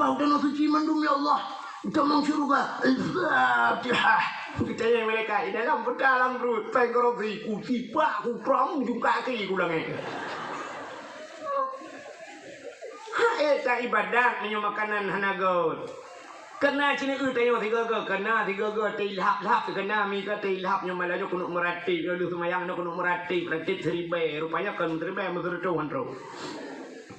lapau tanah suci mandum ya Allah. Kita mau syurga. Al-Fatihah. Kita yang mereka di dalam perut pengkorosi kunci pak kupram ujung kaki kulangnya. Eta ibadat minum makanan hanagot. Kena cini tayo tiga kena tilhap kena mi ka tilhap nyo malayo kuno merati lalu semayang no kuno merati seribe rupanya kan seribe mesrutuhan ro.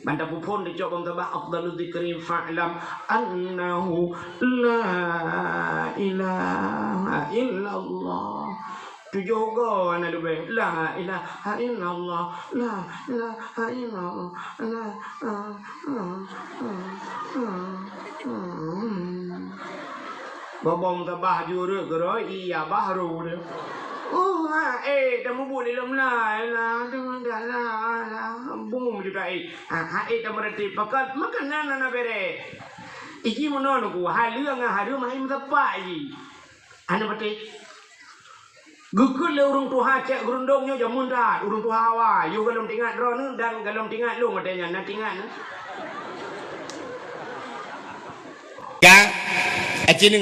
Banda pupun dicoba tabah afdalul dzikri fa'lam annahu la ilaha illallah. Tujugo na dube la ilaha illallah la ilaha illallah Babong tabah juru gero iya bahru de. Tamu boleh lam la bum juga tamu reti pakat makanan na bere. Iki mono ku halu mai matapai. Ana bate Gukul le urung tuha cek gerundongnya jamun dah urung tuha wa yu galom tingat ron dan galom tingat lu ngatenya na tingat ya acini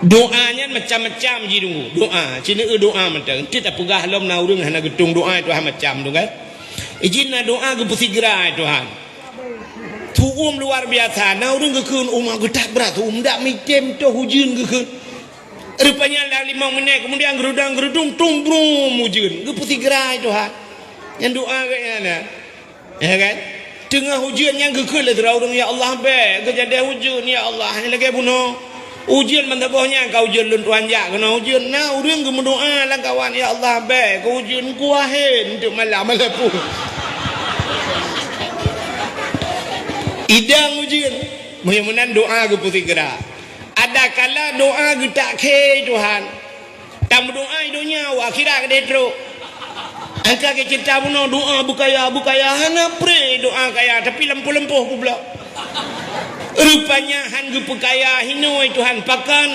doanya macam-macam ji dulu doa cini doa macam kita pegah lom na urung hana getung doa itu macam tu kan ijinna doa ge pusigra Tuhan tu luar biasa na urung gekun getak berat dak mikem to hujun gekun rupanya dah 5 menit kemudian gerudung tumbrum mujun ge pusigra Tuhan yang doa kayaknya ya kan tengah hujan yang gekul lah orang ya Allah be kejadian hujan ya Allah ni lagi bunuh hujan mantabahnya kau hujan lun tuan jak kena hujan nah orang ke mendoa lah kawan ya Allah be kau hujan kuahin untuk malam malapu idang hujan mudah-mudahan doa ke putih gerak ada kala doa ke tak ke Tuhan tak berdoa hidupnya akhirat ke detro angka ke cerita bunuh doa bukaya hana pre doa kaya tapi lempuh pula rupanya han gupu kaya hinoi Tuhan pakan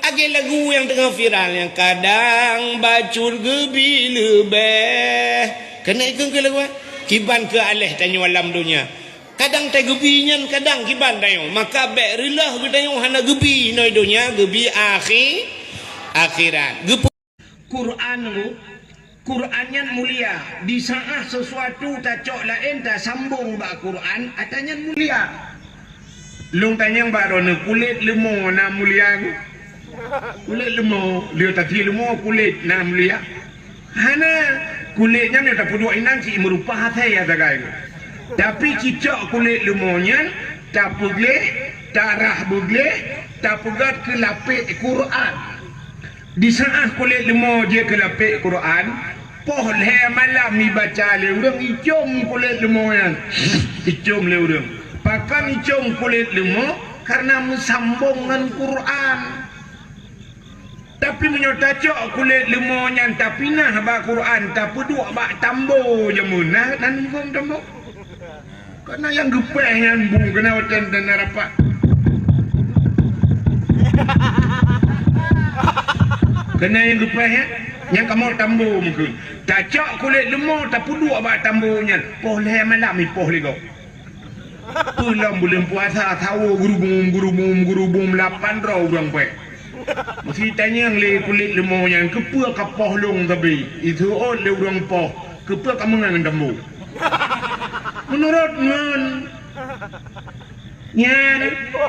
age lagu yang tengah viral yang kadang bacur gebi lebeh kena ikut ke lagu kiban ke aleh tanya alam dunia kadang tak gebinyan kadang kiban tayo maka be rilah tayo hana gebi hinoi dunia gebi akhirat gupu Qurannya mulia di saat sesuatu tak cok lain tak sambung ba Quran atanya mulia lung tanyang baru ne kulit lemau na mulia kulit lemau dia tak lemau kulit na mulia hana kulitnya ni tak puduk inang si merupa hati ya tagai tapi cicak kulit lemaunya tak pugleh darah bugleh tak pugat ke lapik Quran di saat kulit lemau dia ke lapik Quran poh le malam ni baca le urang icom kulit lemau yang icom le urang pakan icom kulit lemau karena mensambungkan Quran tapi menyota cok kulit lemau yang tapi nah ba Quran tapi dua ba tambo jamuna dan bung tambo karena yang gepeh yang bung kena hotel dan rapat kena yang gepeh yang kamu tambo mungkin cacak kulit lemau tapi dua ba tambonya poh le malam ni poh lego pulang bulan puasa tahu guru-guru 8 raw orang pe mesti tanya yang le kulit lemau yang kepua kapoh long tapi itu le orang poh kepua kamu ngan tambo menurut ngan nyan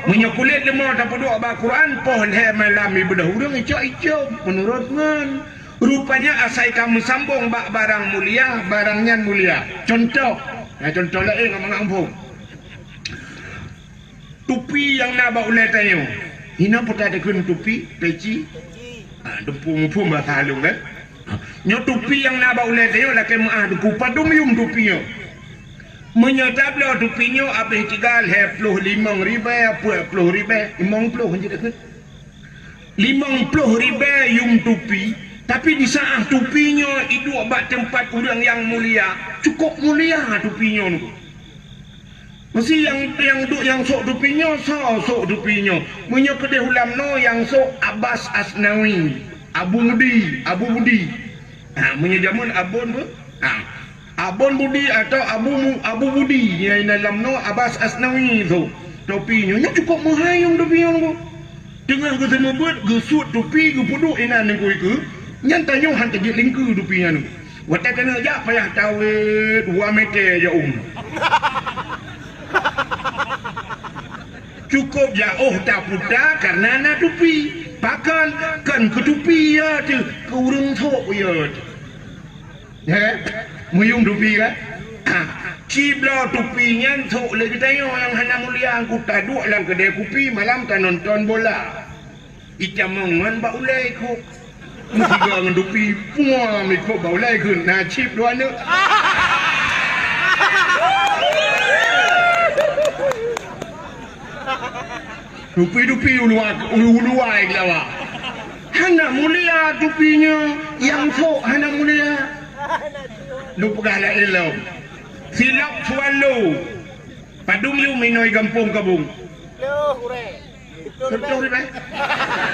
punya kulit lemau tapi dua ba Quran poh le malam ni bedah urang icok menurut ngan rupanya asai kamu sambung bak barang mulia barangnya mulia contoh lain ngomong ampun tupi yang nak bawa ulai tayo hina putah dekun tupi peci depung bahasa halung kan nyo tupi yang nak bawa ulai tayo laki maah duku padum yum tupi nyo menyatap lo tupi nyo abis tigal 50 ribai apa 10 ribai 50 je dekun 50 ribai yum tupi tapi di saat tupinya itu buat tempat orang yang mulia cukup mulia tupinya tu mesti yang sok tupinya sok tupinya punya kedai ulam no yang sok Abbas Asnawi Abu Budi punya zaman Abon tu Abon Budi atau Abu Budi yang dalam no Abbas Asnawi tu topinya nya cukup menghayung topi yang ko tengah ke semua buat gesut topi ke puduk enan yang ko iku nyan tanyo han te lingku topi nya nu wata kena ja payah tawe 2 meter je cukup jauh tak putar karena na topi pakan kan ke topi ya tu ke urang thok ya muyung topi kan cibla topinya thok le kita yang hana mulia aku taduk dalam kedai kopi malam tak nonton bola icamongan ba ulai ko mesti dengan topi puang mi ko ba ulai kun na cip dua ne Tupi-tupi ulu-uluai lawa. Hana mulia tupinya yang sok hana mulia. Lu pegahlah elok. Silap sualu. Padung lu minoi kampung kabung. Sertuh riba.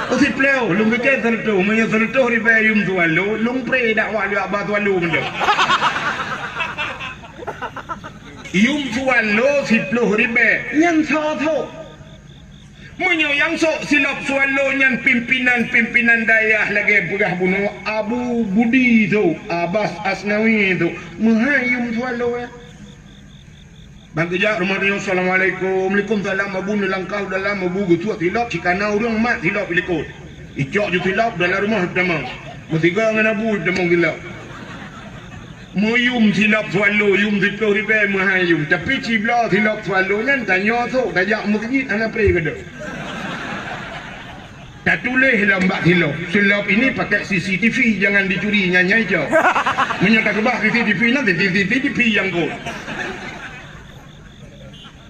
O si pleo, lu mikir sertuh, menyo sertuh riba yum sualu, lung pre dak wa lu abah sualu mendo. Yum sualu si pleo riba, yang so Munyo yang sok silap sualo nyan pimpinan dayah lagi pegah bunuh Abu Budi tu Abbas Asnawi tu menghayum sualo ya bang kejak rumah dia assalamualaikum waalaikumsalam abu nelangkau dalam abu gutua silap cikana urang mat silap ilikut icok je silap dalam rumah demang mestiga dengan abu demang silap muyum silap sualo yum ziplo ribe menghayum tapi cibla silap sualo nyan tanya sok tajak masjid anak pre ke tak tulis lambat silap ini pakai CCTV jangan dicuri nyanyi je menyata kebah CCTV nanti CCTV yang ko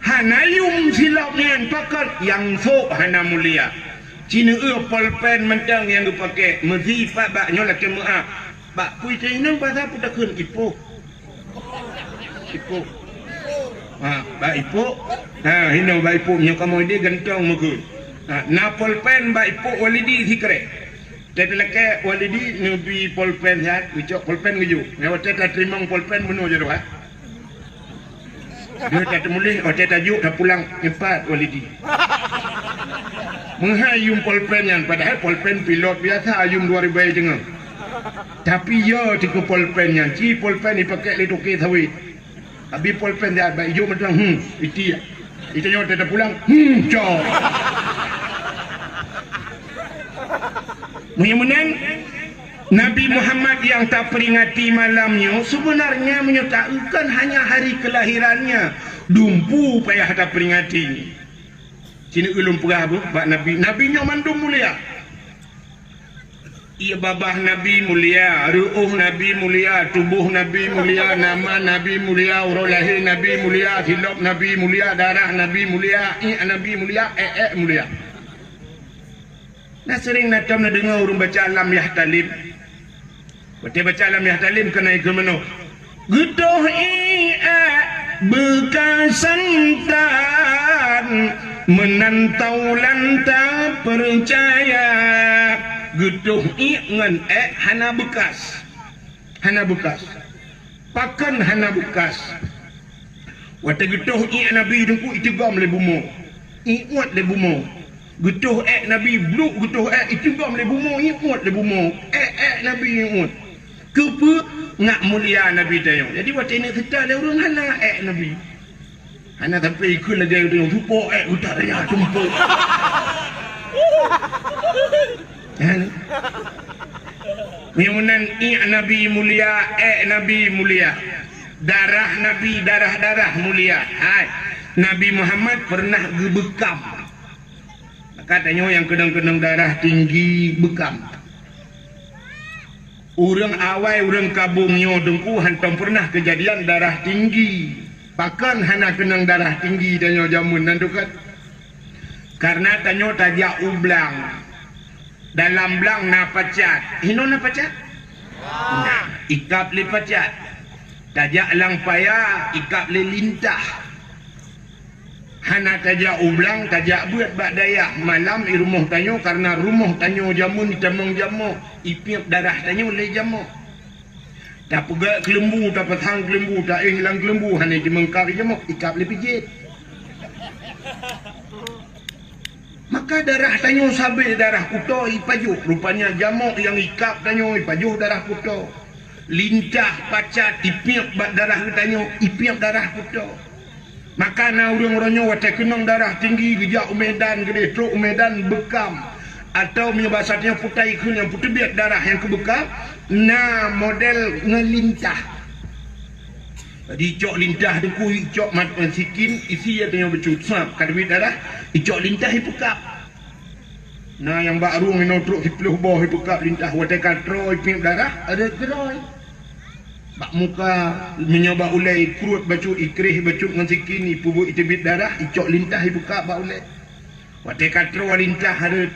hana yung silap nian pakat yang sok hana mulia cina polpen mentang yang dipakai mesti pak baknya lah kemaaf pak pui cina pasal putakun ipo pak ipo hina pak ipo nya kamu dia gantong mukun na polpen ba ipo walidi hikre tete leke walidi nubi polpen ya ucok polpen ngeju lewat tete terimang polpen bunuh je doa dia tak mulih tete tajuk dah pulang empat walidi menghayum polpen yang padahal polpen pilot biasa ayum 2000 jengah tapi ya tiku polpen yang ci polpen dipakai le toke sawit habis polpen dia ba ijo macam itu ya itu nyo tete pulang cok Mudah-mudahan Nabi Muhammad yang tak peringati malamnya sebenarnya menyatakan hanya hari kelahirannya dumpu payah tak peringati sini ulum perah bu bak Nabi Nabinya mandum mulia ia babah Nabi mulia ruh Nabi mulia tubuh Nabi mulia nama Nabi mulia urut lahir Nabi mulia silap Nabi mulia darah Nabi mulia Nabi mulia mulia. Nah sering nak dengar orang baca alam yahtalim. Betul baca alam yahtalim kena ikut menu. Gedoh bekas santan menantau lanta percaya. Gedoh ngan hana bekas. Hana bekas. Pakan hana bekas. Wata gedoh nabi dengku itu gam le bumo. Iwat le bumo. Getuh Nabi bluk getuh itu gam le bumo imut le bumo Nabi imut kepa ngak mulia Nabi tayo jadi waktu ini kita ada orang hana Nabi hana sampai ikut lagi dia tupo utak dia tumpuk kan Miunan Nabi mulia Nabi mulia darah Nabi darah mulia hai Nabi Muhammad pernah gebekam katanya yang kedeng-kedeng darah tinggi bekam orang awal orang kabungnya dengku hantam pernah kejadian darah tinggi pakan hana kenang darah tinggi tanya jamun nandukat karena tanya tajak ublang dalam blang na pacat hino na pacat nah ikap le pacat tajak lang paya ikap le lintah hana tajak ublang tajak buat bak dayak malam di rumah tanyo karena rumah tanyo jamun tamang jamu ipiap darah tanyo le jamu tak pegak kelembu tak petang kelembu tak hilang kelembu hana jemengkar jamu ikap le pijit Maka darah tanyo sabe darah kuto ipajuh. Rupanya jamok yang ikap tanyo ipajuh darah kuto. Lincah pacat ipiak darah tanyo ipiak darah kuto. Maka na urang ronyo wate kenong darah tinggi gejak umedan gede truk umedan bekam. Atau menyebasatnya putai kun yang putih biak darah yang kebekam. Na model ngelintah. Dicok lintah deku icok mat sikin isi ya tanya becut sap kadwi darah icok lintah hipukap. Nah yang baru menotruk hipluh boh hipukap lintah wate katro ipip darah ada teroi. Bak muka menyoba ulai kurut bacut ikrih bacut ngan sikin ipubu itibit darah icok lintah hipukap bak ulai. Wate katro lintah ada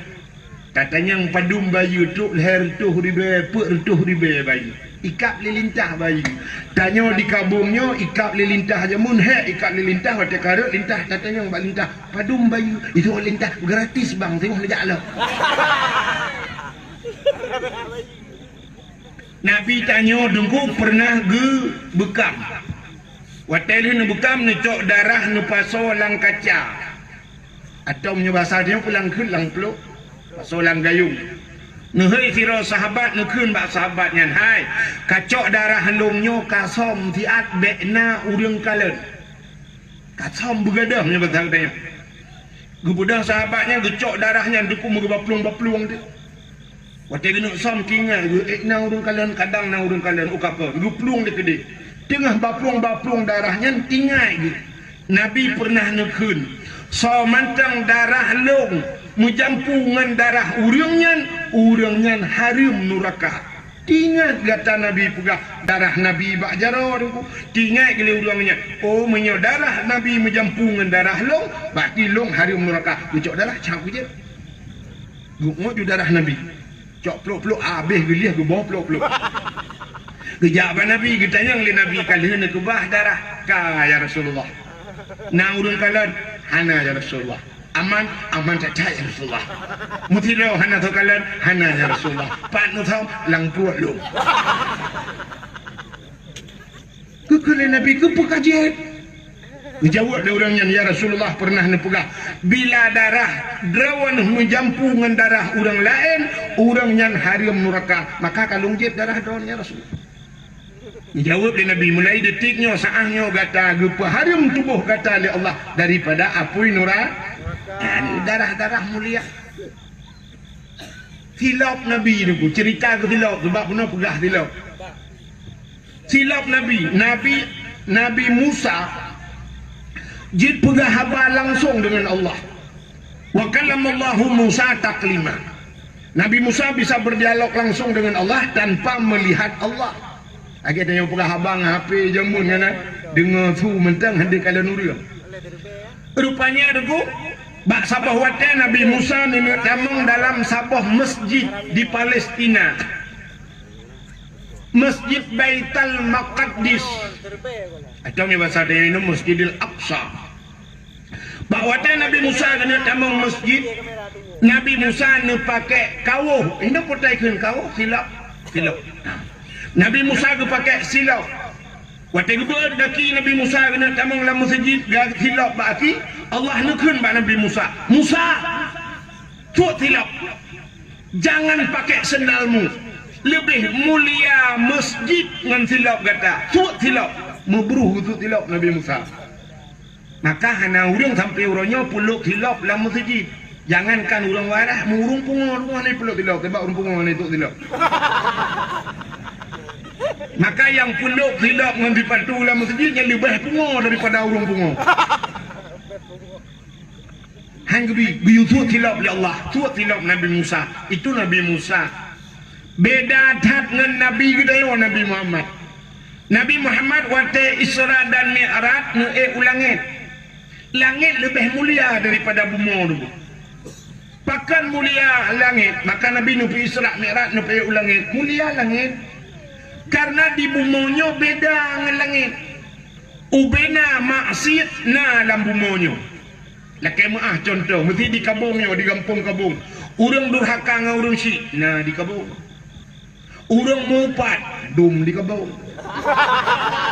katanya yang padum bayu tu leher tu ribe pek tu ribe bayu. Ikap lilintah bayi. Tanya di kabungnya ikap lilintah aja mun he ikap lilintah wate karut lintah katanya bak lintah padum bayi itu lintah gratis bang tengok lejak lah. Nabi tanya dengku pernah ge bekam. Wate lu ne bekam ne cok darah ne paso lang kaca. Atau menyebasa dia pulang ke lang peluk paso lang gayung. Nuhai siro sahabat nukun bak sahabat nyan hai kacok darah halungnya kasom tiat bekna urang kalen kasom begadah nya betul tanya gebudah sahabatnya gecok darahnya duku megabaplung-baplung dia wate genuk som kinga ekna urang kalen kadang na urang kalen ukapa geplung dia gede tengah baplung-baplung darahnya tingai gitu. Nabi pernah nukun so mantang darah halung mujampungan darah urangnya harum nuraka. Tingat kata Nabi pegah darah Nabi bak jaro dengku. Tingat gele urangnya. Oh menyo darah Nabi mujampungan darah long, berarti long harum nuraka. Ucok darah cak je. Gumot ju darah Nabi. Cok peluk-peluk habis gelih ke bawah peluk-peluk. Kejap Nabi ditanya oleh Nabi kalian nak ubah darah ka ya Rasulullah. Na urang kalan hana ya Rasulullah. Aman tak cahaya Rasulullah. Mutilo hana tu kalan hana ya Rasulullah. Pat nu tau lang puat lu. Kekele Nabi ke pekajian. Dijawab dia orangnya ya Rasulullah pernah nepegah bila darah drawan menjampungan darah orang lain orangnya haram neraka maka kalung jeb darah daun ya Rasulullah. Dijawab dia Nabi mulai detiknya saahnya kata gepa haram tubuh kata oleh Allah daripada apui neraka. Dan darah-darah mulia. Silap Nabi itu cerita ke silap sebab pernah pegah silap. Silap Nabi Musa jid pegah haba langsung dengan Allah. Wa kallamallahu Musa taklima. Nabi Musa bisa berdialog langsung dengan Allah tanpa melihat Allah. Akhirnya pegah habang HP jamun kan dengar su mentang hendak kala nuria. Rupanya deku bak sabah wate Nabi Musa ni tamang dalam sabah masjid di Palestina. Masjid Baitul Maqdis. Atau ni bahasa dia ini Masjidil Aqsa. Bak wate Nabi Musa ni tamang masjid. Nabi Musa ni pakai kawuh. Ini potaikan kawuh silap. Nabi Musa ke pakai silap. Wate gebur daki Nabi Musa kena tamang dalam masjid silap baki Allah nukun bak Nabi Musa. Musa tuak silap. Jangan pakai sendalmu. Lebih mulia masjid dengan silap kata. Tuak silap. Membruh tu silap Nabi Musa. Maka hana urang sampai urangnya puluk silap dalam masjid. Jangankan urang warah murung pungo ni puluk silap sebab urang pungo ni tu silap. Maka yang puluk silap dengan dipatu dalam masjid yang lebih pungo daripada urang pungo. Hang biu tuat silap oleh Allah, tuat silap Nabi Musa. Itu Nabi Musa. Beda dat dengan Nabi kita Nabi Muhammad. Nabi Muhammad wate Isra dan Mi'raj ne ulangit. Langit lebih mulia daripada bumi dulu. Pakan mulia langit, maka Nabi nu pi Isra Mi'raj nu pi ulangit. Mulia langit. Karena di bumonyo beda dengan langit. Ubena maksiat na dalam bumonyo. Lakai maah contoh, mesti di kabungnya, di kampung kabung. Urang durhaka dengan urang syik, nah di kabung. Urang mupat, dum di kabung.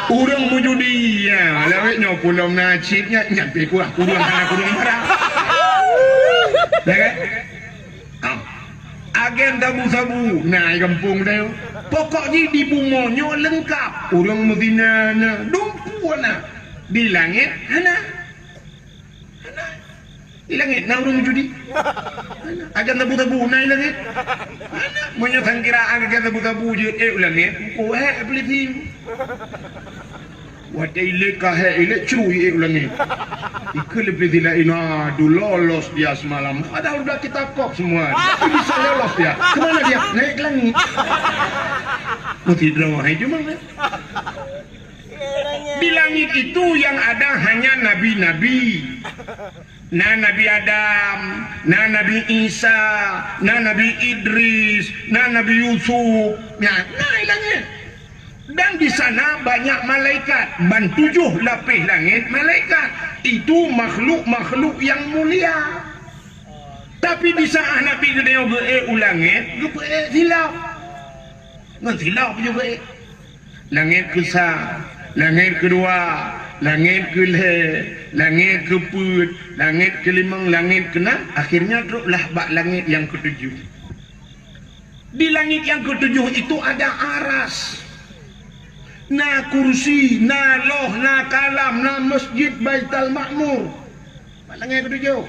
Urang mujudi, ya, lawetnya pulau najibnya, nyampe kurang, kurang marah. Dah kan? Agen sabu-sabu nah kampung dah. Pokoknya di bumonyo lengkap. Orang Medina na dumpu na. Di langit hana. Di langit na orang judi. Agen sabu-sabu na langit. Hana. Monya sangkiraan agen sabu-sabu je langit. Ko beli tim. Wadah ilik kahek ilik cuy langit. Ikut lebih tidak ina du lolos dia semalam. Ada udah kita kop semua. Tapi bisa lolos dia. Kemana dia? Naik langit. Mesti drama itu mana? Di langit itu yang ada hanya nabi-nabi. Nah Nabi Adam, nah Nabi Isa, nah Nabi Idris, nah Nabi Yusuf. Nah langit. Dan di sana banyak malaikat, ban 7 lapis langit malaikat. Itu makhluk-makhluk yang mulia. Tapi di saat Nabi dia ulangit, silap. Ngan silap juga. Langit ke-1, langit ke-2, langit ke-3, langit ke-4, langit ke-5, langit ke-6, akhirnya teruklah bak langit yang ke-7. Di langit yang ke-7 itu ada aras. Na kursi, na loh, na kalam, na masjid Baitul Ma'mur. Langit ke-7.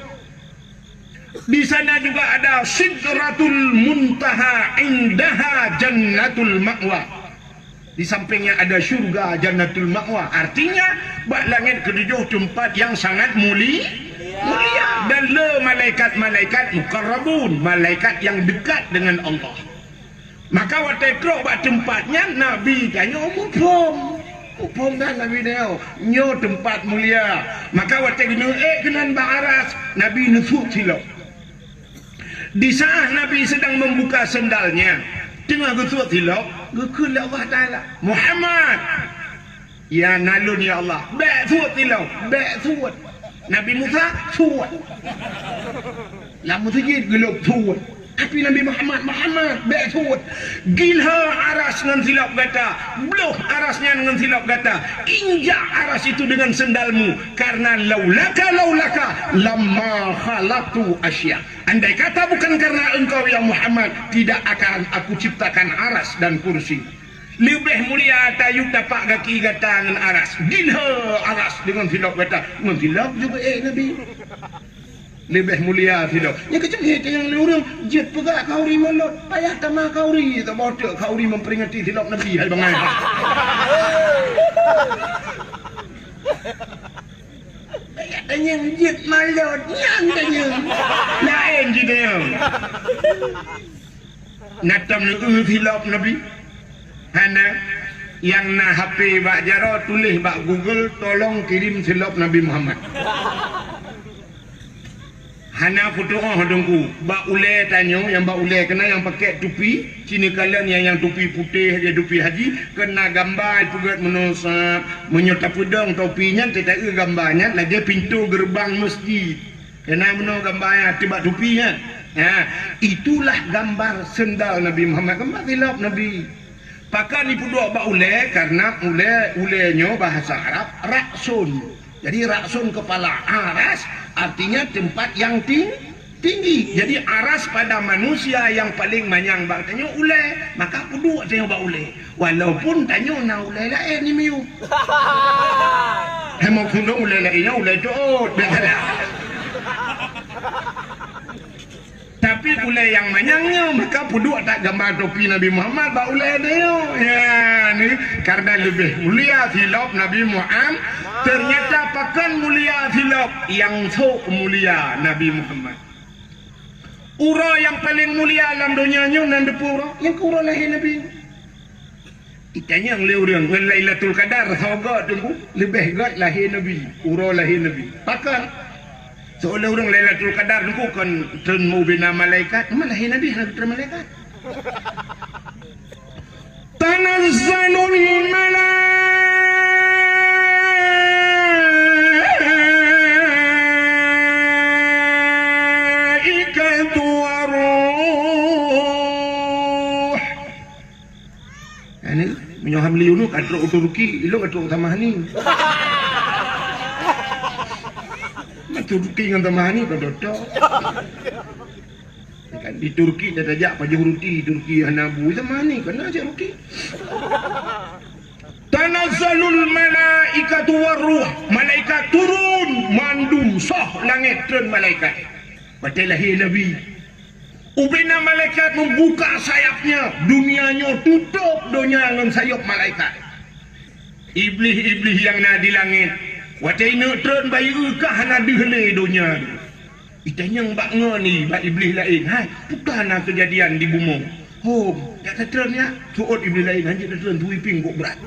Di sana juga ada Sidratul Muntaha, indaha Jannatul Ma'wa. Di sampingnya ada syurga Jannatul Ma'wa. Artinya bak langit ke-7 tempat yang sangat mulia. Dan le malaikat-malaikat mukarrabun, malaikat yang dekat dengan Allah. Maka waktu kerok bak tempatnya Nabi tanya Upom dah Nabi dia nyo tempat mulia. Maka waktu kenan bak aras Nabi nusuk silap. Di saat Nabi sedang membuka sendalnya tengah nusuk silap gekul Allah Ta'ala Muhammad ya nalun ya Allah bak suat silap bak suat Nabi Musa suat lamu sejid gelap suat. Tapi Nabi Muhammad betul gilha aras dengan silap kata bloh arasnya dengan silap kata injak aras itu dengan sendalmu karena laulaka lamma khalaqtu asya. Andai kata bukan karena engkau ya Muhammad tidak akan aku ciptakan aras dan kursi. Lebih mulia tayuk tapak kaki kata dengan aras gilha aras dengan silap kata dengan silap juga Nabi lebih mulia tidak. Yang kecil yang orang jet pegak kauri melot payah tamah kauri tak bodoh kauri memperingati silap Nabi hai bangai. Payah tanya jet melot yang tanya lain dia. Natam lu silap Nabi. Hana yang na HP bak jaro tulis bak Google tolong kirim silap Nabi Muhammad. Hana foto hadungku bak ule tanya yang bak ule kena yang pakai tupi cina kalian yang tupi putih dia tupi haji kena gambar pugat menosap menyerta pedang topinya tidak gambarnya lagi pintu gerbang masjid kena meno gambarnya tiba tupinya. Itulah gambar sendal Nabi Muhammad gambar silap Nabi. Pakai ni puduk bak ule karena ulenya bahasa Arab raksun. Jadi raksun kepala aras artinya tempat yang tinggi. Jadi aras pada manusia yang paling manyang bak tanya ule, maka puduk tanya bak ule. Walaupun tanya na ule lain ni miu. Hemo puduk ule lainnya ule jod biasa. Tapi ule yang manyangnya maka puduk tak gambar topi Nabi Muhammad bak ule dia. Ya ni karena lebih mulia silap Nabi Muhammad. Ternyata pakan mulia silap yang sok mulia Nabi Muhammad. Ura yang paling mulia dalam dunianya nan depu ura yang ura lahir Nabi. Itanya yang leurang Lailatul Qadar soga tunggu lebih gat lahir Nabi, ura lahir Nabi. Pakan seolah orang Lailatul Qadar tunggu kan termu bina malaikat, mana lahir Nabi nak termu malaikat. Tanazzalul malaikat menyoham liunuk adro uturuki ilok adro utama ni Turki dengan teman ni kau dodok. Kan di Turki dia tajak pajak ruti Turki hanabu zaman ni kena je ruti. Tanazzalul malaikatu waruh, malaikat turun mandum sah langit turun malaikat. Pada lahir Nabi. Ubina malaikat membuka sayapnya, dunianya tutup dunia dengan sayap malaikat. Iblis-iblis yang nak di langit, watai nak turun bayi ukah nak dihele dunia. Itanya bak ngani bak iblis lain. Hai, bukan nak kejadian di bumi. Hom, tak terturun ya. Suot iblis lain hanya terturun tu iping kok berat.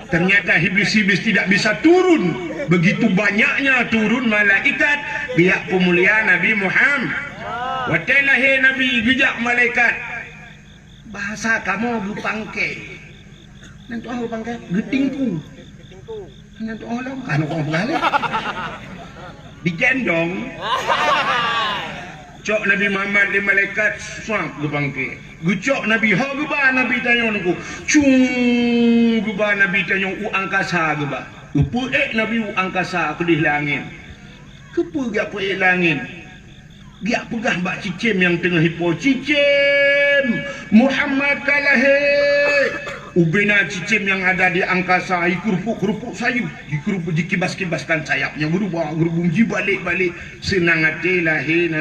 Ternyata iblis-iblis tidak bisa turun. Begitu banyaknya turun malaikat pihak pemuliaan Nabi Muhammad. Watai lahir Nabi gejak malaikat. Bahasa kamu gepangke. Nanti orang gepangke getingku. Nanti orang kan orang balik. Digendong. Cok Nabi Muhammad di malaikat suang gepangke. Gucok Nabi ha geba Nabi tanya aku. Cung geba Nabi tanya u angkasa geba. Upu Nabi u angkasa kedih langit. Kepu gak pu langit. Dia pegah bak cicim yang tengah hipo. Cicim Muhammad kalah ubena cicim yang ada di angkasa kerupuk-kerupuk sayup dikibas-kibaskan sayapnya berubung balik-balik senang hati lahir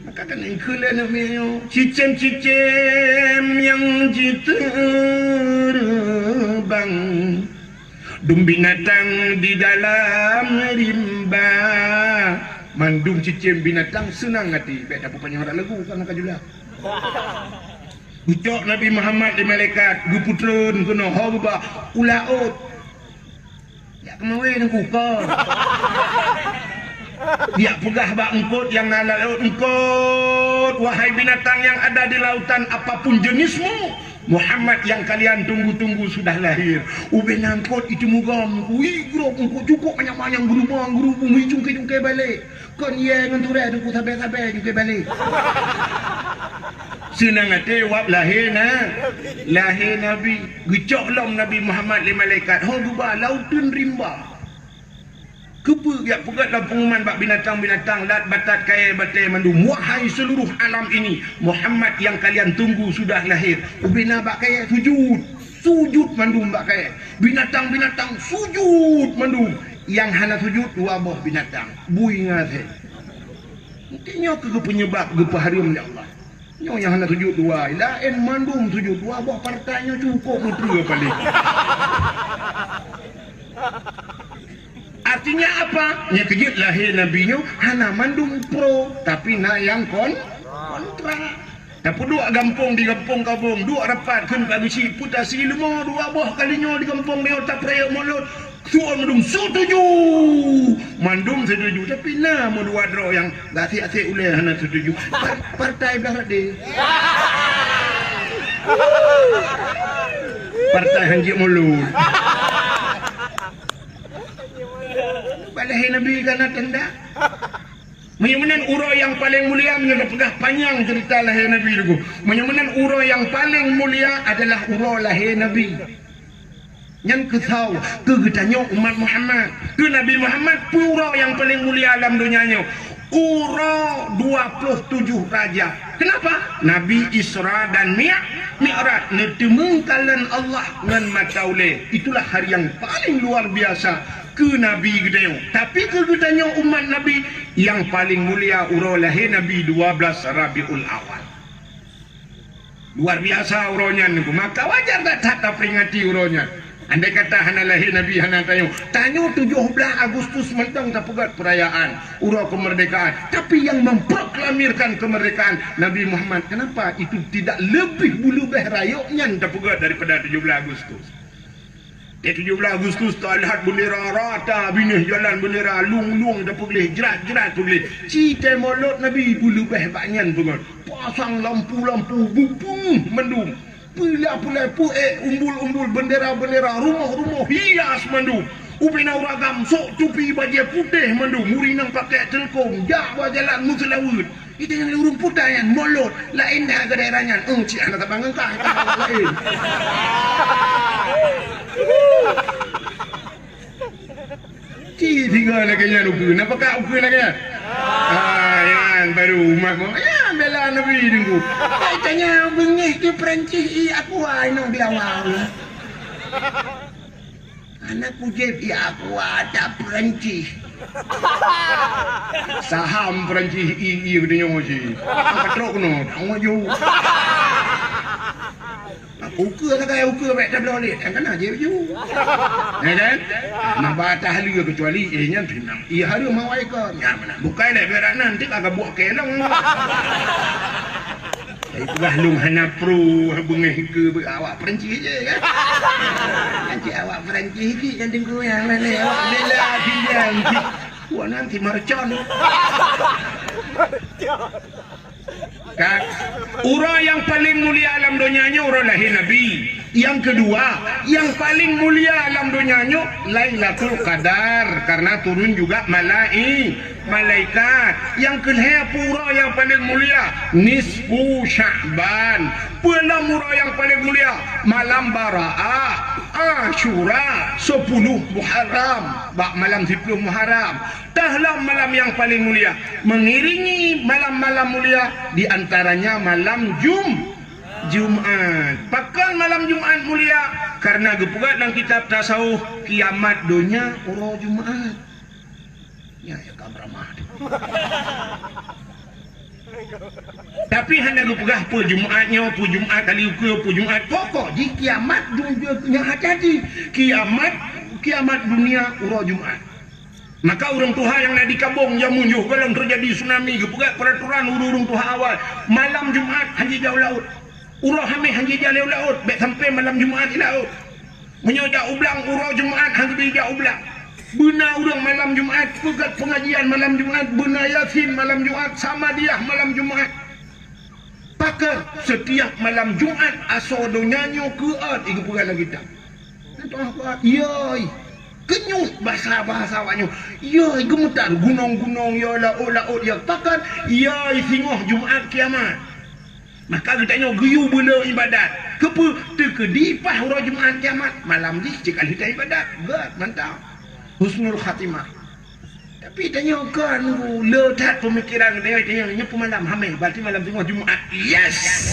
maka kan engkaulah namanya cicim-cicim yang terbang dum binatang di dalam rimba. Mandum cicim binatang senang hati. Baik apa panjang orang lagu kan nak jula. Ucap Nabi Muhammad di malaikat guputreun kena ha ba ulaut. Ya kemawe nang kukar. Dia pegah bak engkot yang nala laut engkot. Wahai binatang yang ada di lautan apapun jenismu, Muhammad yang kalian tunggu-tunggu sudah lahir. Ubin angkot itu mugam. Grup engkot cukup banyak-banyak gerubung jungkai balik. Kon ye ngan turai tu sabai-sabai jungkai balik. Senang hati wap lahir Nabi. Gecok lom Nabi Muhammad li malaikat. Ho gubah lautun rimba. Kepa ya pegatlah pengumuman bak binatang-binatang lat batat kaya batai mandum. Wahai seluruh alam ini, Muhammad yang kalian tunggu sudah lahir. Ubina bak kaya sujud mandum bak kaya. Binatang-binatang sujud mandum. Yang hana sujud dua buah binatang. Bui ngase. Mungkinnya ke penyebab gepa harum ya Allah. Nyo yang hana sujud dua. Lain mandum sujud dua buah partainya cukup mutu paling. Artinya apa? Nya kejut lahir Nabi nyo hana mandung pro tapi na yang kontra. Tapi dua gampung di kampung kabung, dua rapat kun ka bisi putasi lemo dua buah kalinya di kampung dia tak prayok mulut. Suon mandung setuju. Mandung setuju tapi na mo dua dro yang gasi-asi uleh hana setuju. Partai belah de. Partai hanji mulut. Lahir Nabi karena tenda. Menyamanan urau yang paling mulia menurut pegah panjang cerita lahir Nabi itu. Menyamanan urau yang paling mulia adalah urau lahir Nabi. Yang kesau kegetanya umat Muhammad. Ke Nabi Muhammad urau yang paling mulia alam dunianya. Urau 27 raja. Kenapa? Nabi Isra dan Mi'raj netemengkalan Allah dengan mataule. Itulah hari yang paling luar biasa ke Nabi gedenya. Tapi ke gedenya umat Nabi yang paling mulia urau lahir Nabi 12 Rabiul Awal. Luar biasa uraunya niku. Maka wajar tak peringati uraunya. Andai kata hana lahir Nabi hana tanyo 17 Agustus mentang tak pegat perayaan urau kemerdekaan. Tapi yang memproklamirkan kemerdekaan Nabi Muhammad, kenapa itu tidak lebih bulu beh rayoknya tak pegat daripada 17 Agustus? Dia 17 Agustus tak lihat bendera rata binih jalan bendera lung dah pergi jerat pergi. Cita mulut Nabi bulu beh banyan pegat. Pasang lampu bupung mendung. Pula umbul bendera rumah hias mandu. Upina uragam sok tupi baju putih mandu. Murinang pakai telkom jak jalan muselawut. Itu yang urung putih yang molot lain dah ke daerahnya. Cik anak tabangan kah lain. Ci tiga lagi nya ukur. Napa kak ukur lagi? Yan baru rumah mo. Ya bela nabi dengku. Tanya bengih ke Perancis aku anu belawang. Anak pujib aku ada Perancis. Saham Perancis katanya moji. Patrok no, ngojo. Ukur lah kaya ukur baik tak boleh. Kan aja je. Ya kan? Nak batah hari kecuali nya tenang. Ia hari mau ai ke. Ya mana? Bukan dah berak nanti agak buat kelong. Itulah lung hana pro bengih ke awak Perancis je kan. Nanti awak Perancis sikit kan tengku yang mana awak bela diam. Wah nanti mercon. Kan? Orang yang paling mulia alam dunianya orang lahir Nabi. Yang kedua, yang paling mulia alam dunianya Lailatul Qadar karena turun juga malaikat. Yang kedua pura yang paling mulia nisfu Sya'ban. Bulan murah yang paling mulia malam Bara'ah, Asyura, 10 Muharram, malam 10 Muharram. Tahlah malam yang paling mulia. Mengiringi malam-malam mulia di antaranya malam Jumat. Pakan malam Jumat mulia karena gepugat dalam kitab tasawuf kiamat dunia orang Jumat. Ya kamramah. Tapi hendak gepegah pu Jumatnya, pu Jumat kali ukur, pu Jumat pokok di kiamat dunia hati-hati. Kiamat dunia orang Jumat. Maka orang Tuhan yang nak dikabung yang munjuh kalau terjadi tsunami gepegat peraturan urung Tuhan awal malam Jumat hanji jauh laut urang hamil hanji jauh laut baik sampai malam Jumat di laut menyojak ublang urang Jumat hanji bijak ublang benar urang malam Jumat pegat pengajian malam Jumat benar Yasin malam Jumat sama dia malam Jumat pakar setiap malam Jumat asal donyanyo keat iku pegat lagi tak tuan kuat yoi kenyut bahasa awaknya yoi gemetar gunung-gunung ya laut ya takkan yoi singoh Jumat kiamat maka kita tanya geyu bela ibadat kepu terkedipah orang Jumat kiamat malam ni cekal kita ibadat gad mantap husnul khatimah tapi tanya kan letak pemikiran dia tanya nyepu malam hamil berarti malam singoh Jumat yes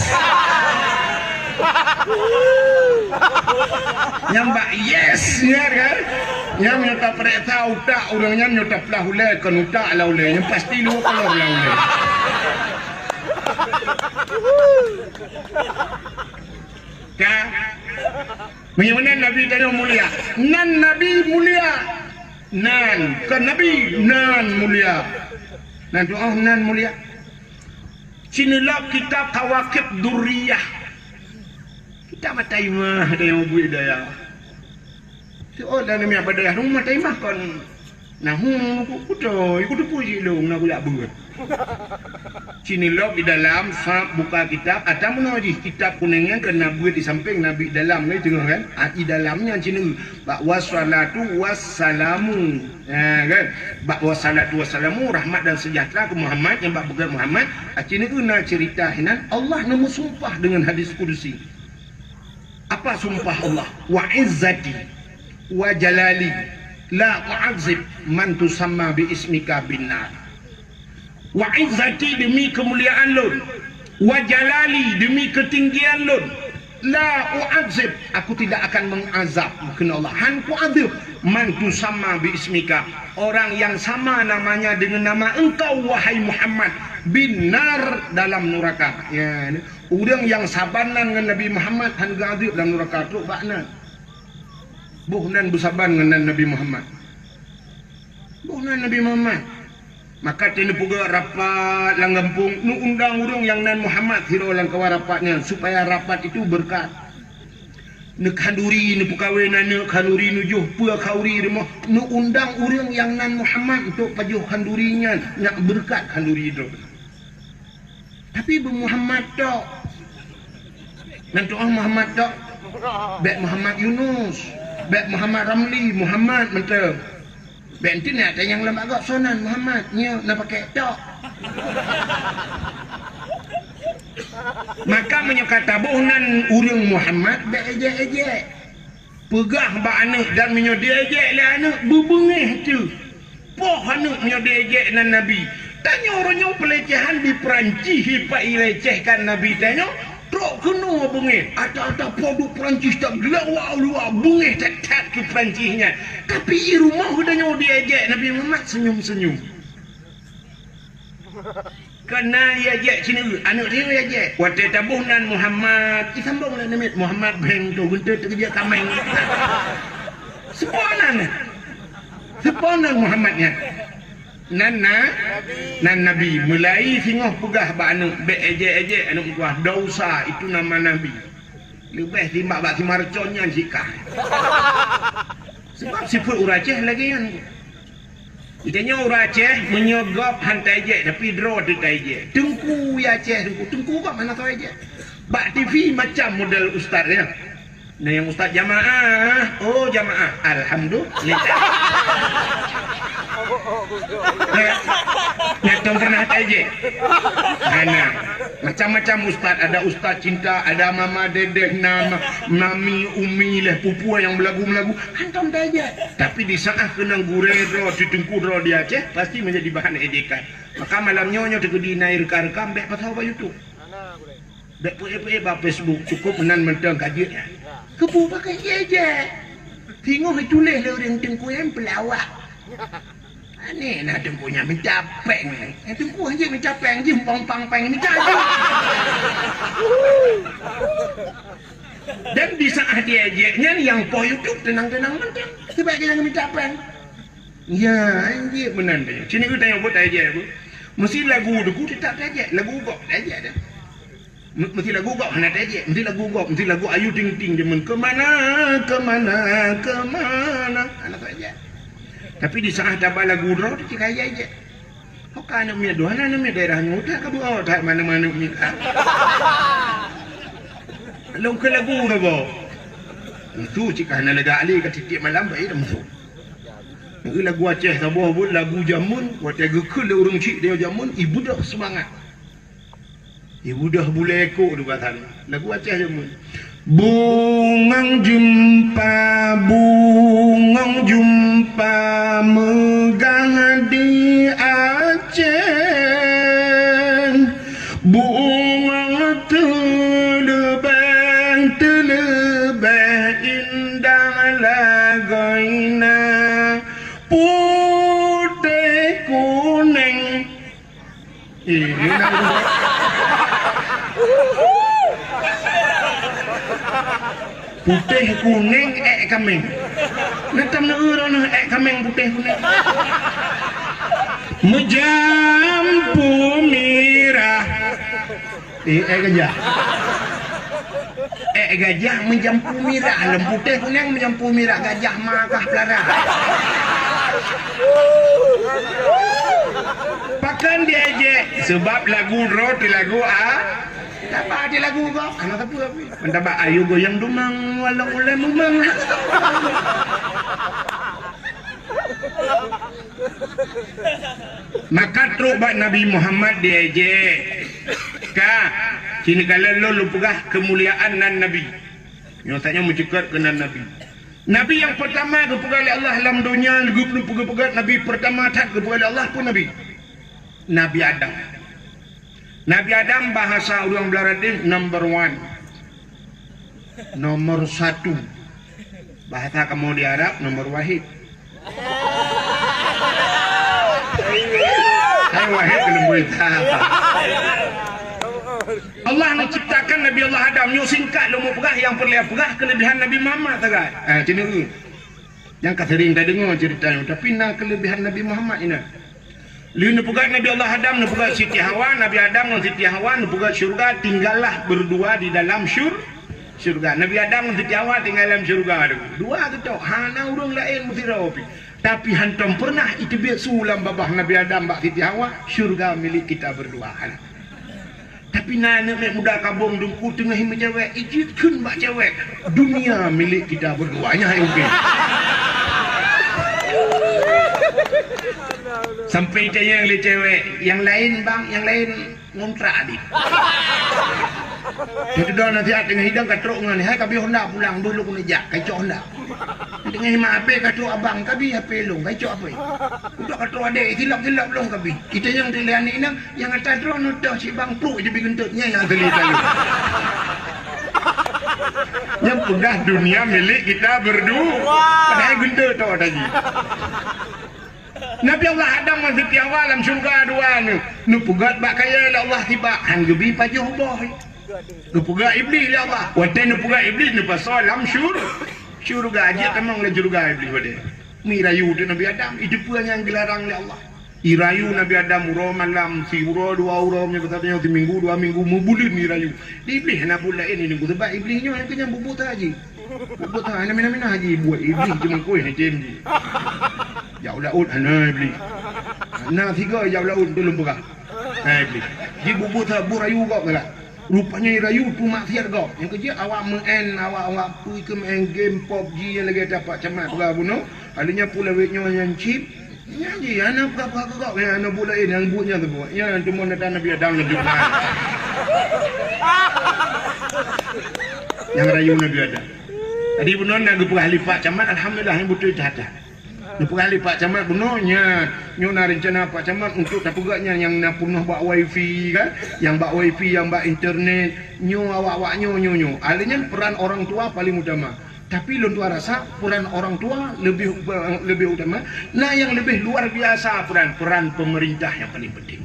nyambak yes ya kan yang nyata pereta utak orangnya nyata pelah ulai kan utak lah ulai yang pasti lu kalau lah ulai kan bagaimana Nabi tadi mulia nan Nabi mulia nan kan Nabi nan mulia nan doa nan mulia sinilah kitab Kawakib Durriyah kita matai mah ada yang buat daya. Oh dan ni apa daya rumah matai mah kon. Nah kudo puji lu nak buat buat. Sini log di dalam buka kitab ada menulis kitab kuningnya kena buat di samping Nabi dalam ni tengok kan. Di dalamnya sini bak wassalatu wassalamu. Kan? Bak wassalatu wassalamu rahmat dan sejahtera ke Muhammad yang bak bukan Muhammad. Sini kena cerita hinan Allah nama sumpah dengan hadis kudusi. Apa sumpah Allah? Wa izzati wa jalali la u'adzib man tusamma bi ismika binnar. Wa izzati demi kemuliaan Lun, wa jalali demi ketinggian Lun, la u'adzib aku tidak akan mengazab mungkin Allah. Han ku'adzib man tusamma bi ismika orang yang sama namanya dengan nama engkau wahai Muhammad binnar dalam neraka. Ya, orang yang sabanan dengan Nabi Muhammad han gadib dalam neraka tu bakna. Buhnan bersaban dengan Nabi Muhammad. Buhnan Nabi Muhammad. Maka tini puga rapat langgampung nu undang urang yang nan Muhammad hiro lang kawa rapatnya supaya rapat itu berkat. Nu kanduri nu pukawenan nu kanduri nu juh pua kauri remah nu undang urang yang nan Muhammad untuk pajuh kandurinya nak berkat kanduri itu. Tapi Muhammad tok. Nanti Muhammad tok. Baik Muhammad Yunus, baik Muhammad Ramli, Muhammad mentah. Benti nak tanya yang lemah agak sonan Muhammad nya nak pakai tok. Maka menyekata bohnan urang Muhammad be ejek-ejek. Pegah ba anak dan menyo diejek le anak bebengeh tu. Poh anak menyo diejek nan Nabi. Tanya orangnya pelecehan di Perancis hipak ilecehkan Nabi tanya. Trok kena bengeh. Ada produk Perancis tak gelawak-gelawak bengeh tak ke Perancisnya. Tapi di rumah udahnya diejek Nabi Muhammad senyum-senyum. Kena ia je sini anak dia ia je. Waktu tabunan Muhammad, disambung lah nama Muhammad beng tu guntur kerja kameng. Seponan Muhammadnya. Nan Nabi mulai singoh pegah ba anak be ejek anak kuah dosa itu nama Nabi. Lebih timbak bak marconnya jika. Sebab sifat uraceh lagi kan. Itanya orang Aceh menyogop hantai je tapi draw dekai je. Tengku ya Aceh tengku kok mana tahu aja. Bak TV macam model ustaz ya. Nah yang ustaz jamaah, oh jamaah, alhamdulillah. Nyata pernah aja. Mana macam-macam ustaz, ada ustaz cinta, ada mama dedeh, nama mami umi lah pupu yang belagu-belagu hantam aja. Tapi di saat kena gurero ditengku ro di Aceh pasti menjadi bahan ejekan. Maka malam nyonya tegedi naik rekam bek pasal apa YouTube. Bek pe Facebook cukup menan mentang kajiannya. Kepu pakai ejek. Tengok tulis le orang tengku yang pelawak. Aneh nak tengkunya mencapeng. Tengku aja mencapeng je pang-pang-pang ni aja. Dan di saat dia ejeknya yang po YouTube tenang-tenang mentang. Sebab dia yang mencapeng. Ya, anjir benar dia. Sini aku tanya buat ejek aku. Mesti lagu deku tetap ejek, lagu kok ejek dah. Mesti lagu kok nak ejek, mesti lagu kok, mesti lagu Ayu Ting Ting demen kemana. Anak ejek. Tapi di saat tabah lagu roh dia kaya aja. Kau kan namanya doa namanya daerah nyuta kabu oh tak mana-mana mika. Long ke lagu roh. Itu jika nak lega ali ke titik malam baik dah masuk. Ini lagu Aceh sabuh pun lagu jamun, waktu gekul orang cik dia jamun, ibu dah semangat. Ibu dah boleh ekor tu kata lagu Aceh jamun. Bungang jumpa megah di Aceh. Bungang telebeh indah lagoina putih kuning. Ini putih kuning kameng. Natam na urang kameng putih kuning. Menjampu mirah. Gajah. Gajah menjampu mirah. Lem putih kuning menjampu mirah. Gajah makah pelara. Pakan dia je. Sebab lagu roti lagu tak apa dia lagu kau. Anak apa? Mentabak ayu goyang dumang walau oleh mumang. Maka terubah Nabi Muhammad diejek. Sini kalau lo pegah kemuliaan nan Nabi. Nyatanya mencekar ke nan Nabi. Nabi yang pertama kepegang oleh Allah dalam dunia, lu pegang Nabi pertama tak kepegang oleh Allah pun Nabi. Nabi Adam. Nabi Adam bahasa orang Belaradin number 1. Nomor 1. Bahasa kamu di Arab nomor wahid. Hai wahid belum boleh tahu. Allah menciptakan Nabi Allah Adam nyu singkat lu mau pegah yang perlu pegah kelebihan Nabi Muhammad tagai. Cina yang sering dah dengar ceritanya tapi nak kelebihan Nabi Muhammad ini. Lu nak pegah Nabi Allah Adam nak pegah Siti Hawa, Nabi Adam dan Siti Hawa nak pegah syurga tinggallah berdua di dalam syurga. Nabi Adam dan Siti Hawa tinggal dalam syurga. Dua tu hana urang lain mesti rapi. Tapi hantam pernah itu biasa ulam babah Nabi Adam bak Siti Hawa syurga milik kita berdua. Tapi nana muda kabung dengku tengah hima cewek ijitkan bak cewek dunia milik kita berdua nya hai okey. Sampai tanya oleh cewek yang lain bang, yang lain ngontrak adik. Jadi dah nanti tengah hidang katrok dengan hai kabi Honda pulang dulu kena jak kacau Honda. Dengan mak abe kata abang kabi apa long kai cok apa. Udah kata adik tilap long kabi. Kita yang telian ni yang atas drone udah si bang pro je bikin tutnya yang teli tali. Yang pegang dunia milik kita berdua. Padahal gendut tau tadi. Nabi Allah Adam masih tiawal dalam syurga dua nu pegat bak kaya Allah tiba hang gebi pajuh boy. Nu pegat iblis ya Allah. Wate nu pegat iblis nu pasal dalam syurga aja temang le syurga iblis wate. Mi rayu tu Nabi Adam itu pun yang dilarang oleh Allah. Irayu Nabi Adam uro malam si uro dua uro nya katanya ti minggu dua minggu mubulin ni rayu. Iblis nak pula ini nunggu sebab iblisnya yang kenyang bubut haji. Bubut ana haji buat iblis cuma koi ni janji. Ya laut ana iblis. Ana tiga ya laut belum buka. Iblis. Di bubut burayu kau kala. Rupanya rayu tu maksiat kau. Yang kerja awak men awak pergi ke main game PUBG yang lagi dapat camat berapa bunuh. Adanya pula wetnya yang chip. Nyanyi anak apa kau yang anak pula ini yang buatnya tu buat. Yang tu mana tanah biar dalam lebih mana. Yang rayu Nabi ada. Tadi bunuh nak pergi halifat camat alhamdulillah yang betul ada. Pergi Pak Camat bunuhnya nak rencana Pak Camat untuk tak pegaknya yang nak punuh bak wifi kan, yang bak wifi yang bak internet awak nyo alanya peran orang tua paling utama, tapi lon tua rasa peran orang tua lebih utama. Nah yang lebih luar biasa peran pemerintah yang paling penting.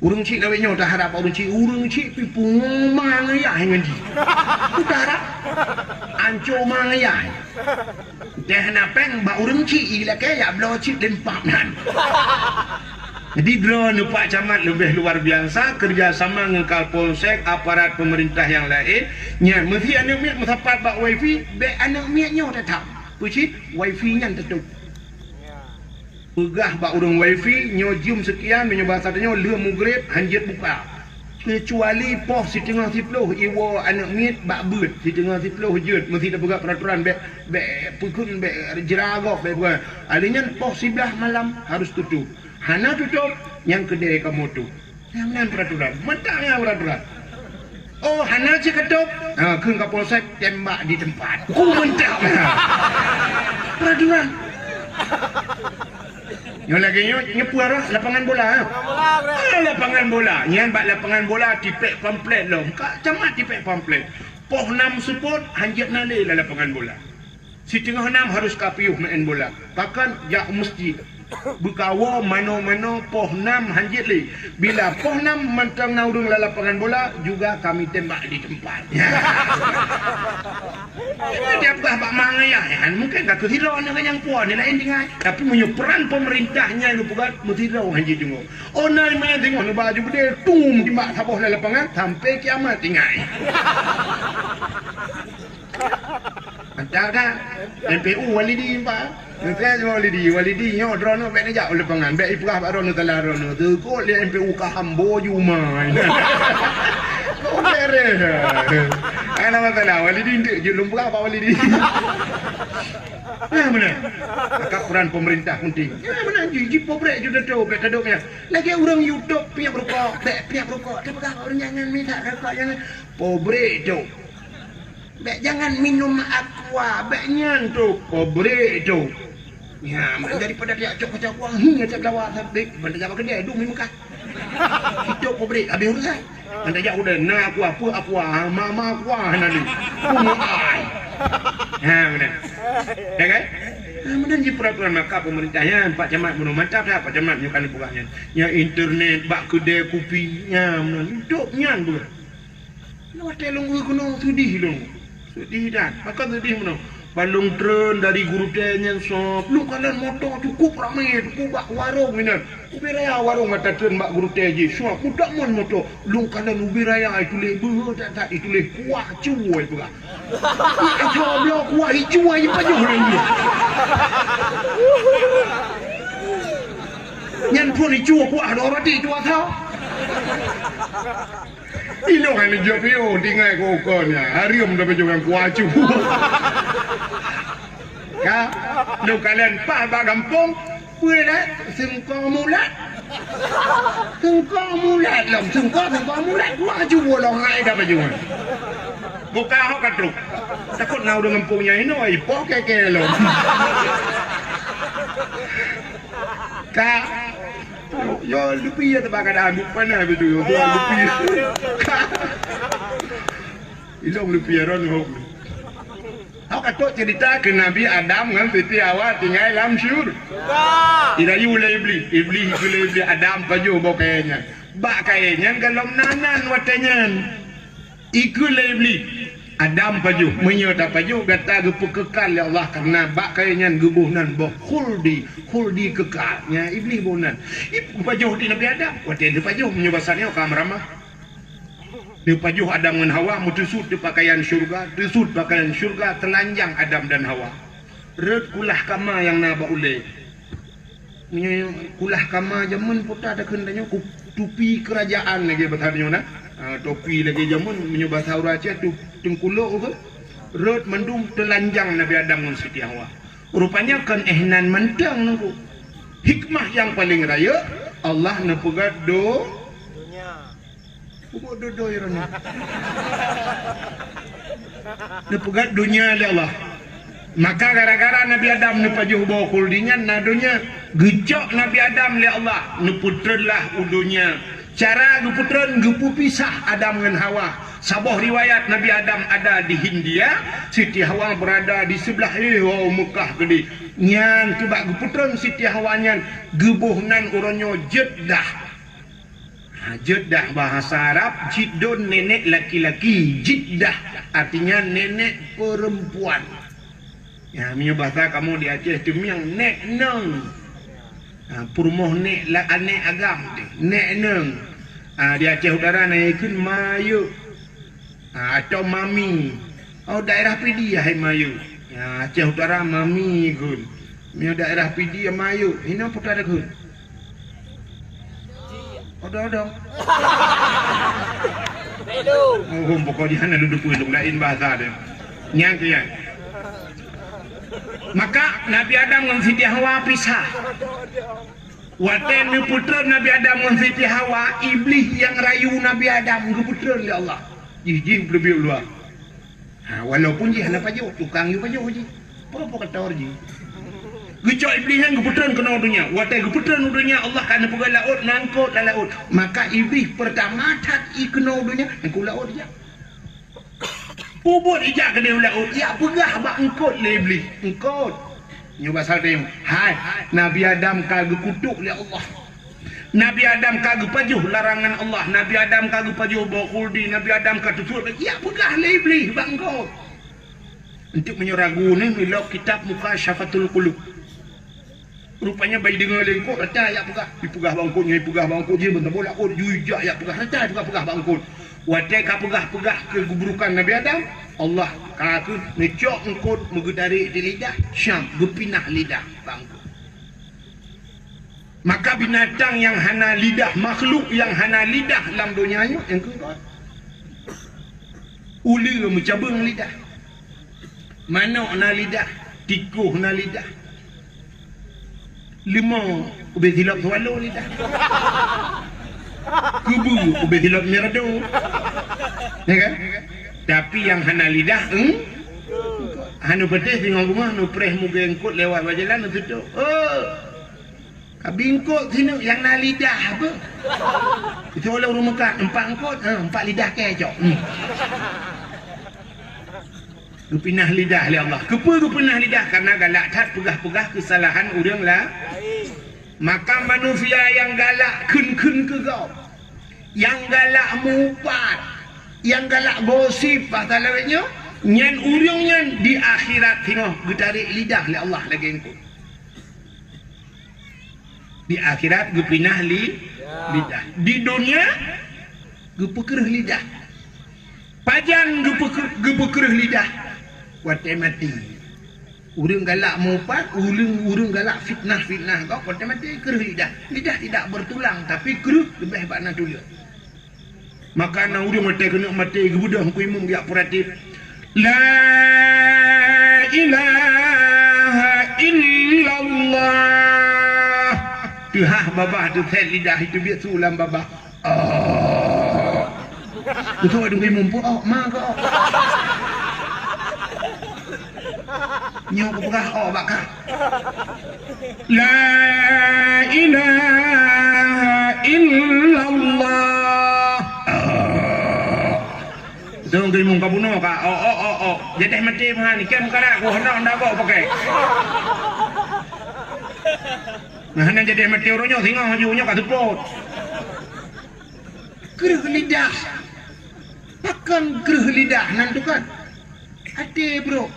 Urang cik lawe nyo tak harap urang cik pipu mangaya dengan di. Udah harap anco mangaya. Dah napeng ba urang cik ila kaya blo cik lempak nan. Jadi drone Pak Camat lebih luar biasa kerjasama dengan Kapolsek aparat pemerintah yang lain. Nya mesti anak miat mutapat bak wifi, be anak miat nyo tetap. Pucit wifi nya tutup. Pegah bak urang wifi nyo jum sekian menyoba satanya le mugrib hanjit buka. Kecuali pos si tengah tiploh iwo anak miat bak beut si tengah tiploh jeut mesti dah pegah peraturan be pukun be jeragok be buat. Adanya pos sebelah malam harus tutup. Hana tutup yang kedai kamu tu. Yang peraturan. Mentangnya peraturan. Oh, hana cik ketup. Keun Kapolsek tembak di tempat. Ku mentang. Peraturan. Yang lagi nyepu arah lapangan bola. Lapangan bola. Yang bak lapangan bola tipek pamflet lo. Kak camat tipek pamflet. Poh 6 support hanjat nalai lah lapangan bola. Si tengah 6 harus kapiuh main bola. Bahkan jak masjid. Berkawa mano-mano poh 6 hanjit li. Bila poh 6 mantang naudung lah lapangan bola juga kami tembak di tempat. Dia bak mangaya mungkin tak kehirau dengan yang puan ni lain dengan tapi punya peran pemerintahnya itu bukan kehirau hanjit tengok. Oh nai main tengok baju gede tum di mak saboh lah lapangan sampai kiamat tinggal. Mantap dah. MPU walidi pak. Kita walidi nyo drone bek nejak lapangan bek iprah pak drone telah drone tu kok dia MPU ka hambo jumai. Oh beres. Ana masalah walidi ndik je lumrah pak walidi. Mana? Akak peran pemerintah penting. Mana ji pobrek je dah bek taduknya. Lagi orang YouTube pihak rokok, bek pihak rokok. Tapi orang jangan minta rokok jangan pobrek tu. Bek jangan minum aqua, beknya tu pobrek tu. Ya, daripada dia cok kacau wang hingga tak lawak sabik, benda jaga kedai duk mi makan. Hidup pobrek habis urusan. Benda jak udah nak aku mama aku nanti. Ku ai. Ha, benar. Ya kan? Kemudian di peraturan maka pemerintahnya Pak Camat bunuh mantap dah Pak Camat nyo kali bukanya. Ya internet bak kedai kopi nya hidupnya bukan. Lawat telung kuno sedih long. Sedih dah. Maka sedih mana? Balung tren dari guru yang sop. Lu kalian motor cukup ramai, cukup bak warung minat. Ubi raya warung mata tren bak guru je. Sop budak mon motor. Lu kalian ubi raya itu le tak itu le kuah cuai pula. Coba blok kuah hijau aja pajuh lagi. Nyan pun hijau kuah ada orang di dua tahu. Ini kan jopio tinggal kokonya. Harium dapat juga kuacu. Ya, lu kalian pak kampung, boleh sengkong mulat. Sengkong mulat lah, sengkong mulat. Kuacu bolong hai dapat juga. buka hok katruk. Takut nau dengan punya ini, oi, po keke lo. Kak, yo lupi ya tebakan ambil panah betul. Yo lupi. Ilong lupi ron hok. Hok katruk cerita ke Nabi Adam dengan Siti Hawa tinggal dalam syur. Irayu lebli, iblis lebli Adam baju bawa kayaknya. Bak kayaknya kalau nanan watanya. Iku lebli. Adam paju menyota paju gata gepu kekal ya Allah karena bak kayaknya gebuhnan boh khuldi kekalnya iblis bonan ibu paju di Nabi Adam wate di paju menyobasannya kamramah di paju Adam dan Hawa mutusut di pakaian syurga tusut pakaian syurga telanjang Adam dan Hawa red kulah kama yang naba ule kulah kama jaman putar ada kendanya tupi kerajaan lagi bertanya na topi lagi jaman menyubah sauraca tu tengkuluk ke rot mendung telanjang Nabi Adam dan Siti Hawa rupanya kan ehnan mentang nunggu hikmah yang paling raya Allah nepegat dunia nepegat dunia oleh Allah maka gara-gara Nabi Adam nepajuh bawa kuldinya nadunya gejok Nabi Adam oleh Allah neputrelah udunya cara geputren gepu pisah Adam dengan Hawa sabah riwayat Nabi Adam ada di Hindia Siti Hawa berada di sebelah Mekah gede nyan coba geputren Siti Hawa nyan gebuhnan uronyo Jeddah Jeddah bahasa Arab Jiddun nenek laki-laki Jeddah artinya nenek perempuan ya bahasa kamu di Aceh itu yang nek neng purmoh nek la ane agam nek neng di Aceh Utara naikkan mayu atau mami daerah Pidi hai mayu Aceh Utara mami gun daerah Pidi mayu ini apa ada gun odong pokoknya ana duduk ilung lain bahasa dia nyang kian maka Nabi Adam dengan Siti Hawa pisah waten putra Nabi Adam dengan Siti Hawa iblis yang rayu Nabi Adam ke putra oleh Allah jih lebih luar walaupun jih anak paju tukang yu paju jih apa kata orang gecok iblis yang ke putra kena dunia waten ke putra dunia Allah kana pegang laut nangkut laut maka iblis pertama tak ikena dunia engkau laut dia Pubut ijak ke dia laut. Ya pegah bak engkot le iblis. Engkot. Nyu pasal dia. Hai, Nabi Adam kagak kutuk oleh Allah. Nabi Adam kagak pajuh larangan Allah. Nabi Adam kagak pajuh bawa kuldi. Nabi Adam kagak tutur. Ya pegah le iblis bak engkot. Untuk menyeragu ni milok kitab muka syafatul qulub. Rupanya bayi dengar lengkot rata ya pegah. Dipegah bangkutnya, dipegah bangkut je bentar bola kot jujak ya pegah rata pegah bangkut. Wadai ka pegah-pegah keguburukan Nabi Adam Allah kata ngecok engkot megedari di lidah Syam gepinah lidah bangku maka binatang yang hana lidah makhluk yang hana lidah dalam dunia yang kengkot uli mencabung lidah manok na lidah tikuh na lidah limau ubah silap swallow lidah kubu ubah silap merdu ya kan tapi yang hana lidah hanu pedes dengan rumah nu preh muka engkut lewat berjalan nu tutup kabingkut sini yang na lidah apa itu oleh rumah kan empat engkut empat lidah kecok pinah lidah oleh Allah kepa pinah lidah karena galak tak pegah-pegah kesalahan orang lah maka manusia yang galak kun ke kau yang galak mupat yang galak gosip pasal lawetnya nyan urang nyan di akhirat tengok getarik lidah oleh Allah lagi engkau di akhirat gepinah lidah di dunia gepekereh lidah pajan gepekereh lidah wate mati urang galak mupat urang galak fitnah kau wate mati kereh lidah tidak bertulang tapi kereh lebih hebat nak tulang maka na urang mati kena mati gebudah ku imam dia peratif la ilaha illallah tuhah babah tu set lidah itu biar sulam babah betul ada imam pun mak kau Nyo ko pegah oh bakal. La ilaha illallah. Dong ke mung kabuno ka. Oh. Jadi mati mah ni kem kana ko hendak ndak kok pakai. Nah, hanya jadi mati orangnya singa hajunya ka tepot. Gerah lidah. Pakan gerah lidah nanti kan. Ade bro.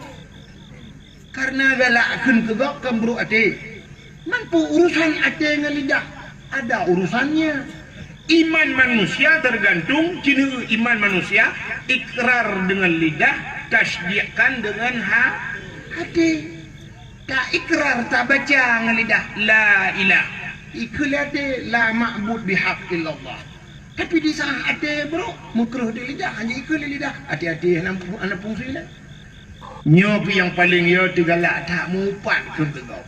Karena galakkan kegakkan bro ade. Mampu urusan ade dengan lidah. Ada urusannya. Iman manusia tergantung cina iman manusia. Ikrar dengan lidah. Tasdiqkan dengan hati. Tak ikrar tak baca dengan lidah. La ilah. Ikul ade la ma'bud bihaq illallah. Tapi di sana ada bro, mukruh di lidah, hanya ikut lidah. Hati-hati anak fungsi lah. Nyok yang paling ya tigalak tak mupat pun tegak.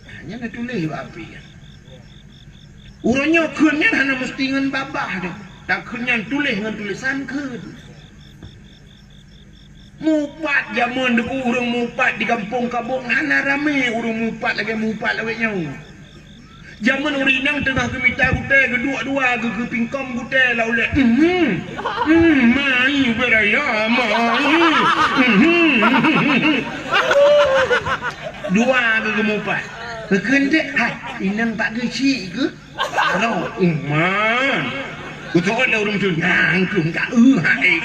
Hanya nak tulis api. Urangnya kunnya hanya mesti dengan babah dah. Tak kunnya tulis dengan tulisan kun. Mupat zaman deku urang mupat di kampung-kampung hana ramai urang mupat lagi nyau. Zaman urinang tengah kemita gute kedua-dua ke pingkom gute laule. Mai beraya mai. Dua ke gemupat. Kekende inang tak geci ke? Alo, man. Kutu ada urang tu nangkum tak hai.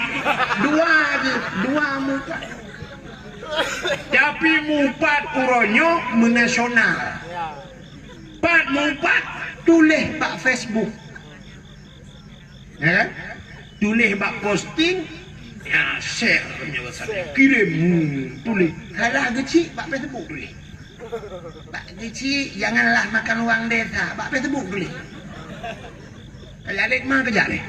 Dua mupat. Tapi mupat uronyo menasional. Pak mumpat tulis pak Facebook, ya kan? Tulis pak posting, ya share kirim tulis. Kalau kecil pak Facebook tulis. Pak kecil janganlah makan uang desa, pak Facebook tulis. Kalau adik mah kerja deh.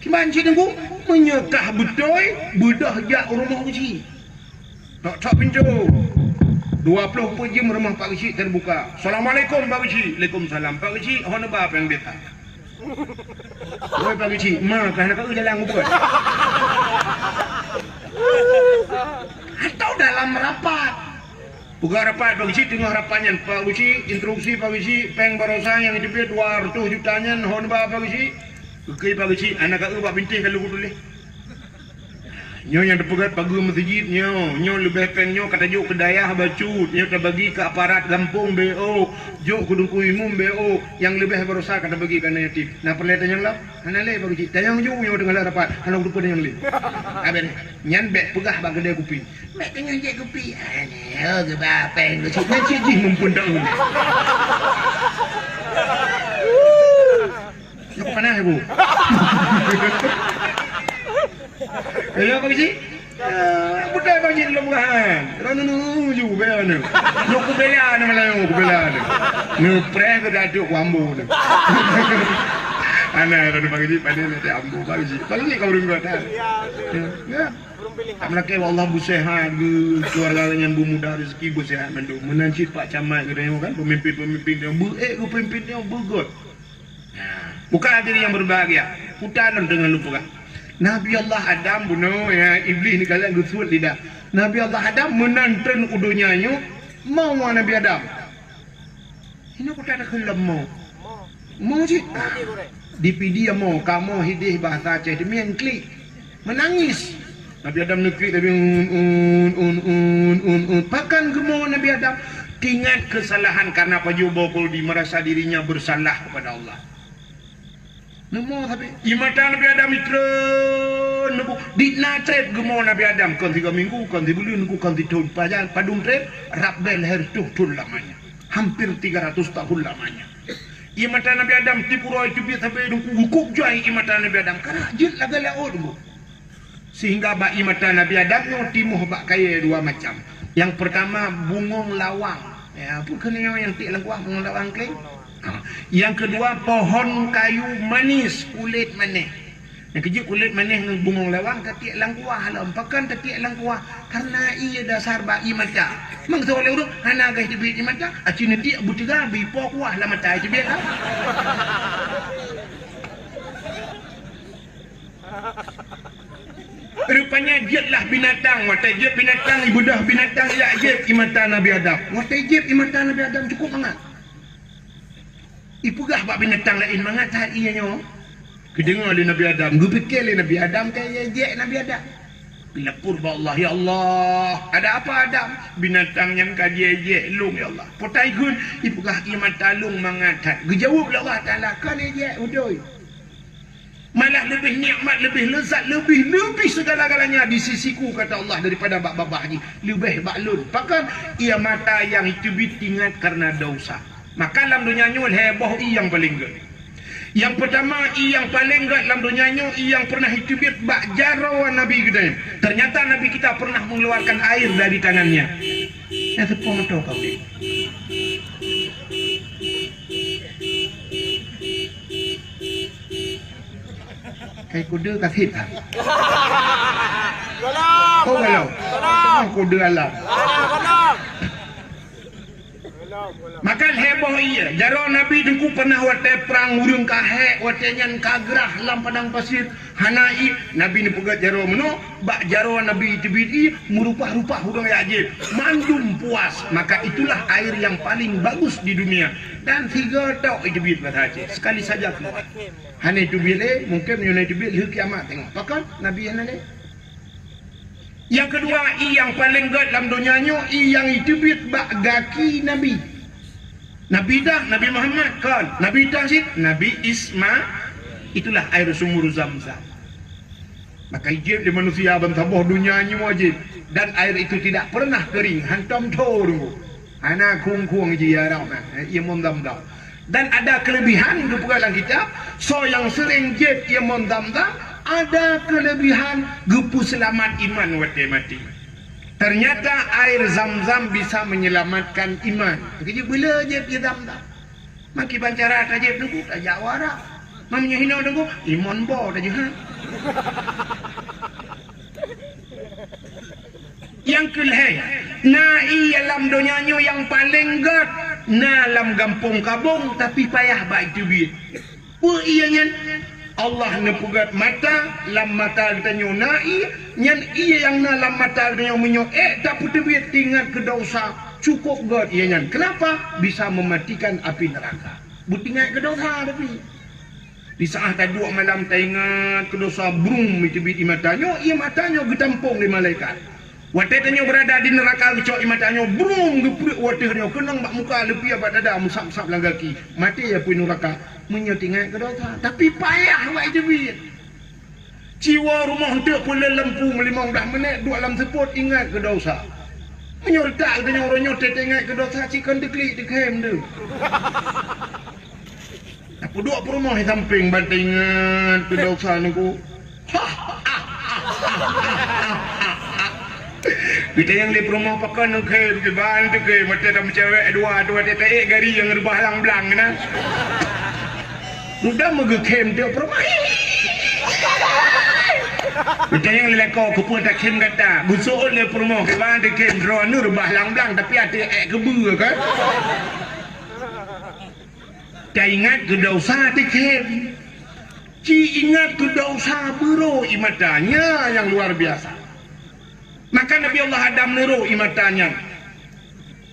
Gimana sih tunggu? Menyekah betul, bedah jak rumah kecil. Tak pintu. 24 jam rumah Pak Kecik terbuka. Assalamualaikum Pak Kecik. Waalaikumsalam Pak Kecik. Hon apa yang beta? Oi Pak Kecik, mah kan kau jalan ngubur. Atau dalam rapat. Buka rapat Pak Kecik tengah rapatnya Pak Kecik instruksi Pak Kecik peng barosan yang itu 200 jutanya hon apa Pak Kecik? Okey Pak Kecik, anak kau Pak bintih kalau boleh. Nyo yang terpegat pagi masjid nyo lebih peng nyo kata juk kedayah bacut nyo tak bagi ke aparat kampung BO juk kudungku imum BO yang lebih berusaha kata bagi ke native. Nah perlihatnya yang lah ana le bagi tayang juk nyo dengan rapat ana lupa yang le. Aben nyan bek pegah bag kedai kopi. Mek tengah je kopi. Yo ke ba peng ke cik cik mumpun dak un. Yo panah ibu. Ya Pak Cik. Budak Pak Cik dalam murahan. Rana nuju beana. Nuk kubela nama lain kubela. Nu preh ke daduk ambu. Ana rana Pak Cik pada nanti ambu Pak Cik. Pak Cik kau ringat dah. Ya. Tak melaki Allah bu sehat ke keluarga yang bu muda rezeki bu sehat mendu. Menancit Pak Camat ke dia kan pemimpin yang baik ke pemimpin yang bagus. Bukan diri yang berbahagia. Putaran dengan lupa kan. Nabi Allah Adam bunuh ya iblis ni kalian gusut lidah. Nabi Allah Adam menantun udunya nyu mau Nabi Adam. Ini aku tak ada kelam mau. Mau sih. DPD mau kamu hidih bahasa Aceh demikian klik menangis. Nabi Adam neklik tapi pakan gemau Nabi Adam ingat kesalahan karena Paju Bokul di merasa dirinya bersalah kepada Allah. Nemo tapi imatan Nabi Adam itu nemu di natret gemau Nabi Adam kan 3 minggu kan 3 bulan kan 3 tahun padung tret rabbel hertuh lamanya hampir 300 tahun lamanya. Imatan Nabi Adam tipuro itu biasa sampai hukum juai imatan Nabi Adam karena jil lagala dulu. Sehingga bak imatan Nabi Adam yang timuh bak kaya 2 macam. Yang pertama bungong lawang. Ya, bukan yang tik lengkuah bungong lawang kling. Yang kedua pohon kayu manis kulit manis. Yang kejut kulit manis dengan bungong lawang ketiak langkuah halam pakan ketiak langkuah karena ia dasar bai mata. Mang so oleh urut hana guys dibit mata acina tiak butiga bi pokuah la mata itu biar. Rupanya jetlah binatang. Watai jet binatang, ibu dah binatang ya jet imata Nabi Adam. Watai jet imata Nabi Adam cukup mangat. Ipugah bak binatang lain mangat saat ianya. Kedengar oleh Nabi Adam. Gue fikir oleh Nabi Adam kayak jet Nabi Adam. Bila purba Allah, ya Allah. Ada apa Adam? Binatang yang kaji lung ya Allah. Potai gun ipugah imata lung mangat. Gejawab Allah Ta'ala kan jet udoy. Malah lebih nikmat, lebih lezat, lebih segala-galanya di sisiku kata Allah daripada bak-babah ni. Lebih baklun. Bahkan ia mata yang itu bitingat karena dosa. Maka dalam dunia ni heboh yang paling gede. Yang pertama yang paling gede dalam dunia ni yang pernah itu bit bak jarawan Nabi gede. Ternyata Nabi kita pernah mengeluarkan air dari tangannya. Ya tepung tu kau ni. Kayak kuda kasih tak? Kau galau? Kuda alam. Makan heboh iya. Jaro Nabi dengku pernah watai perang urung kahek, watai nyan kagrah lam padang pasir. Hanai Nabi ni pegat jaro meno, bak jaro Nabi tibidi merupah-rupah hudang yajib. Mandum puas. Maka itulah air yang paling bagus di dunia. Dan 3 tok tibid kata Aceh. Sekali saja keluar. Hanai tibid mungkin nyunai tibid hari kiamat tengok. Pakan Nabi yang nane. Yang kedua, yang paling gede dalam dunianya, yang itu bit bak gaki Nabi. Nabi dah, Nabi Muhammad kan. Nabi Tazid, Nabi Isma. Itulah air sumur Zamzam. Maka ijib di manusia bantaboh dunianya wajib. Dan air itu tidak pernah kering. Hantam tolu. Anak kung-kung je ya rahman. Ia mondam-dam. Dan ada kelebihan itu dalam kitab. So yang sering jib ia mondam-dam. Ada kelebihan gepu selamat iman wate mati. Ternyata air Zam-Zam bisa menyelamatkan iman. Begitu bila je dia Zam-Zam. Maki bancara tajib nunggu tajak warak. Mamanya hina nunggu iman bo tajak ha. Yang kelih, nai dalam dunianya yang paling gad, na dalam kampung kabung tapi payah baik duit. Pu ianya Allah nepugat mata lam mata ditanya nai nyan iya yang na lam mata ditanya menyo tak putih biat tinggal ke dosa cukup god iya nyan. Kenapa? Bisa mematikan api neraka. Butingat ke dosa tapi di saat tadi 2 malam teringat ke dosa brum itu bit matanya ia matanya getampung di malaikat. Watai tanya berada di neraka kecok matanya brum geprik watai dia kenang bak muka lebih abad dada musap-musap langgaki mati ya pun neraka menyotingat ke dosa tapi payah buat itu bit jiwa rumah tu pula lempu 15 minit 2 alam seput ingat ke dosa menyortak tanya orang nyotet ingat ke dosa cikan deklik dekem tu aku duduk per rumah di samping bantai ingat ke dosa aku kita yang di rumah pakai nak ke bantu ke mata dah cewek dua tetek gari yang rebah lang-lang nah. Sudah megekem dia rumah. Kita yang lelaki kepun tak kem kata busuk oleh rumah ke bantu kem drone rebah lang-lang tapi ada kebu kan. Tak ingat ke dosa tekem. Ci ingat ke dosa bero imatanya yang luar biasa. Maka Nabi Allah Adam niru imatanya.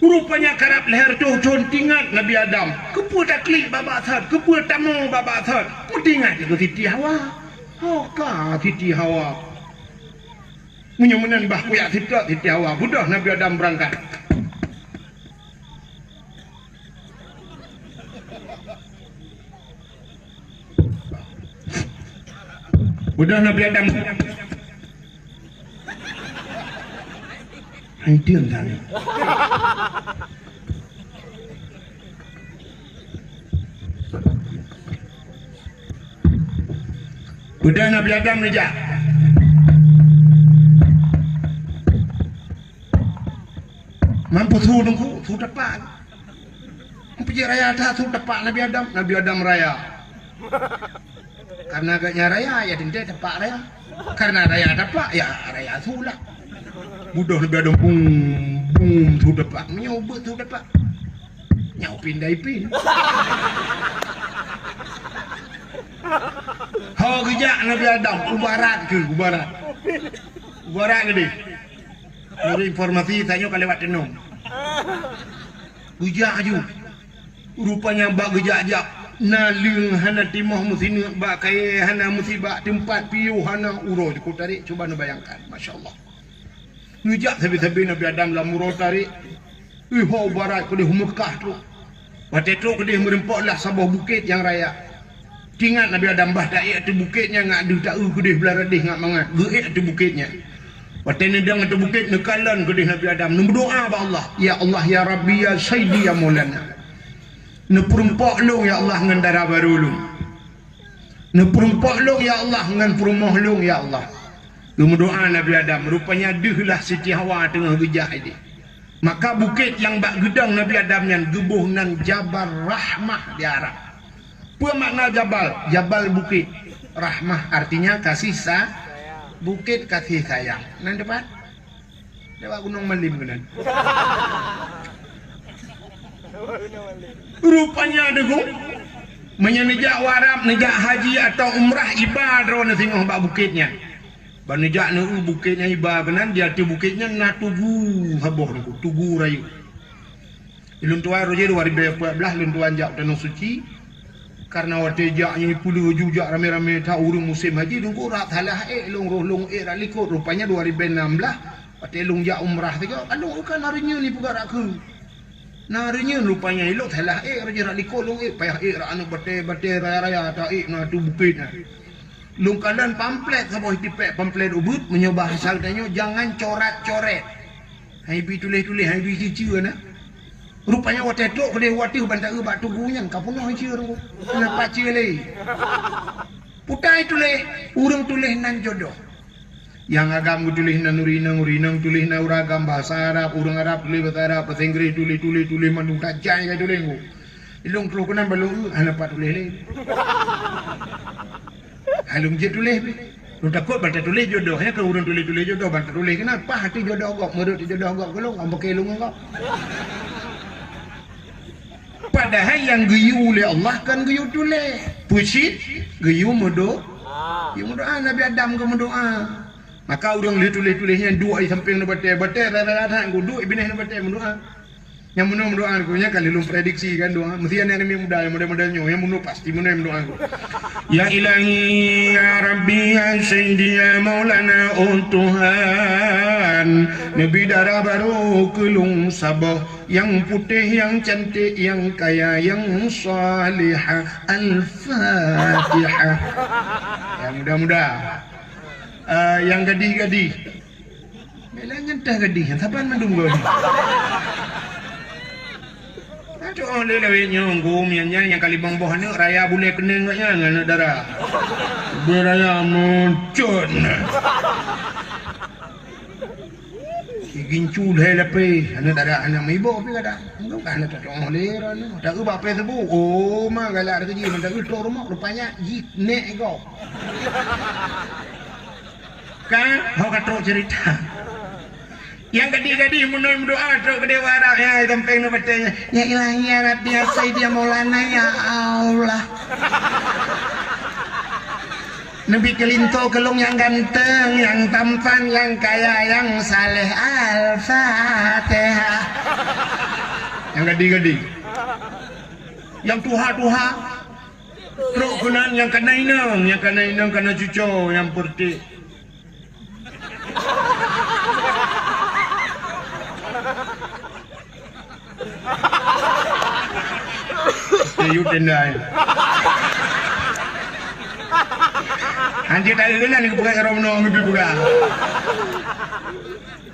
Rupanya karap leher tu contingat Nabi Adam. Kepu tak klik babak thad, kepu tak mau babak thad. Mutingat itu Siti Hawa. Hoka Siti Hawa. Menyumunan bah kuyak Siti Hawa. Budah Nabi Adam berangkat. Budah Nabi Adam. Itu yang tadi. Udah Nabi Adam aja. Mampu su dengku, su depan. Pergi raya dah su depan Nabi Adam raya. Karena agaknya raya ya dende depan raya. Karena raya dapat ya raya su lah. Budak Nabi Adam bum tu dapat nyoba tu dapat nyau pindai pin ha gejak Nabi Adam ubarat ke ubarat Borak gede. Dari informasi tanya kalau lewat tenung. Gejak aju. Rupanya bak gejak-jak. Naling hana timah musini bak kaya hana musibah tempat piu hana uro ku tarik cuba nu bayangkan masya-Allah. Gejak sabi-sabi Nabi Adam lah muro tarik. Ho barat ke di Mekah tu. Waktu tu ke di merempoklah sebuah bukit yang raya. Tingat Nabi Adam bah tak tu bukitnya ngak ada tak ke di belah radih ngak mangat. Geik tu bukitnya. Waktu ni dang tu bukit nekalan ke di Nabi Adam. Nu berdoa ba Allah. Ya Allah ya Rabbi ya Sayyidi ya Maulana. Nu perempak long ya Allah ngan darah baru long. Nu perempak long ya Allah ngan perumah long ya Allah. Nu berdoa Nabi Adam. Rupanya dehlah Siti Hawa tengah gejak ini. Maka bukit yang bak gedang Nabi Adam yang gebuh nan Jabal Rahmah di Arab. Apa makna Jabal? Jabal bukit. Rahmah artinya kasih bukit kasih sayang. Nan depan? Depan Gunung Malim kan. Rupanya ada gong menyenejak warap nejak haji atau umrah ibadah na singong bak bukitnya. Banejak na bukitnya ibadah benan dia tu bukitnya na tugu haboh ni tugu rayu. Ilun tuai roje 2014 lun tuan jak tanah suci karena waktu jaknya puluh jujak rame-rame tak urung musim haji dungku rat halah long roh ralikot rupanya 2016 waktu long jak umrah tiga aduh kan harinya ni pugak aku. Narinya rupanya elok salah raja raliko long payah ra anu bate raya-raya ta na tu bukitnya. Long kalan pamflet sabah tipek pamflet ubud menyoba asal tanya jangan coret-coret. Hai bi tulis-tulis hai bi cici na. Rupanya waktu tu kedai wati bantak bak tugunya kapunoh ciu kenapa ciu le. Putai tulis urang tulis nan jodoh. Yang agam tulis na nurinang tulis na uragam bahasa Arab, urang Arab tulis bahasa Arab, bahasa Inggeris tulis mandung kacai ka tulis ngo. Ilung telu kenan balung hanapat tulis le. Halung je tulis be. Lu takut bantak tulis jodoh ya ke urang tulis jodoh bantak tulis kenapa hati jodoh gok merut jodoh gok golong am pakai lung gok. Padahal yang geyu oleh Allah kan geyu tulis. Pusit geyu modo. Ya doa Nabi Adam ke doa. Maka orang tulis-tulisnya dua samping na bate rata-rata aku dua ibinah na bate mendoa. Yang mendoa aku nya kali lum prediksi kan doa. Mesti ana ni muda yang model-modelnya yang mendoa pasti mendoa doa aku. Ya Ilahi ya Rabbi ya Sayyidi ya Maulana Tuhan. Nabi darah baru kelung sabah yang putih yang cantik yang kaya yang salihah Al-Fatihah. Yang muda-muda. Yang gadih-gadih melang entah gadih saban mandung gadi aduh oleh lawenya ngum yang kali bang boh ni raya boleh kena ngaknya ngana darah beraya muncul gincu dah lepe ana darah ana mibo pi kada engkau kan tak oleh ran tak ubah pe sebu oh mah galak kerja mendak itu rumah rupanya nek kau kan hok katro cerita yang gadi-gadi munul doa terus ke dewa Arab ya tempeng nu batenya ya Ilahi ya Rabbi ya Sayyidi ya Maulana ya Allah Nabi kelinto kelung yang ganteng yang tampan yang kaya yang saleh Al-Fatihah yang gadi-gadi yang tuha-tuha terus kunan yang kena inang kena cucu yang perti you tendai. Anjir tadi dulu ni buka romno ngipi buka.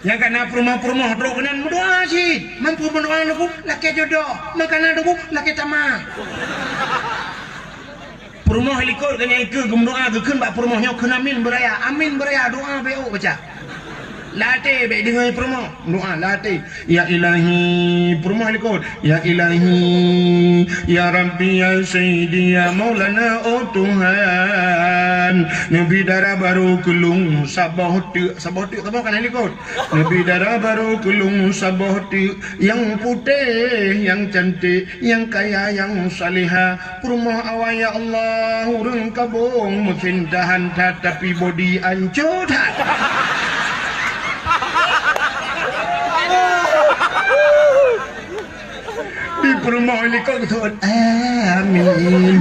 Yang kena perumah-perumah teruk kenan berdoa sih. Mampu berdoa aku laki jodoh, makanan aku laki tamah. Perumah helikopter kena ikut berdoa keun bak perumahnya keun amin beraya doa beo baca. Latih baik dengar permoh. Doa latih. Ya ilahi permoh likut. Ya ilahi ya Rabbi ya Sayyidi ya Maulana oh Tuhan. Nabi darah baru kelung sabah tu apa kan likut. Nabi darah baru kelung sabah tu yang putih, yang cantik, yang kaya, yang salihah. Permoh awal ya Allah urang kabung mungkin tahan tapi body ancur. Di permoh ini kau betul. Amin.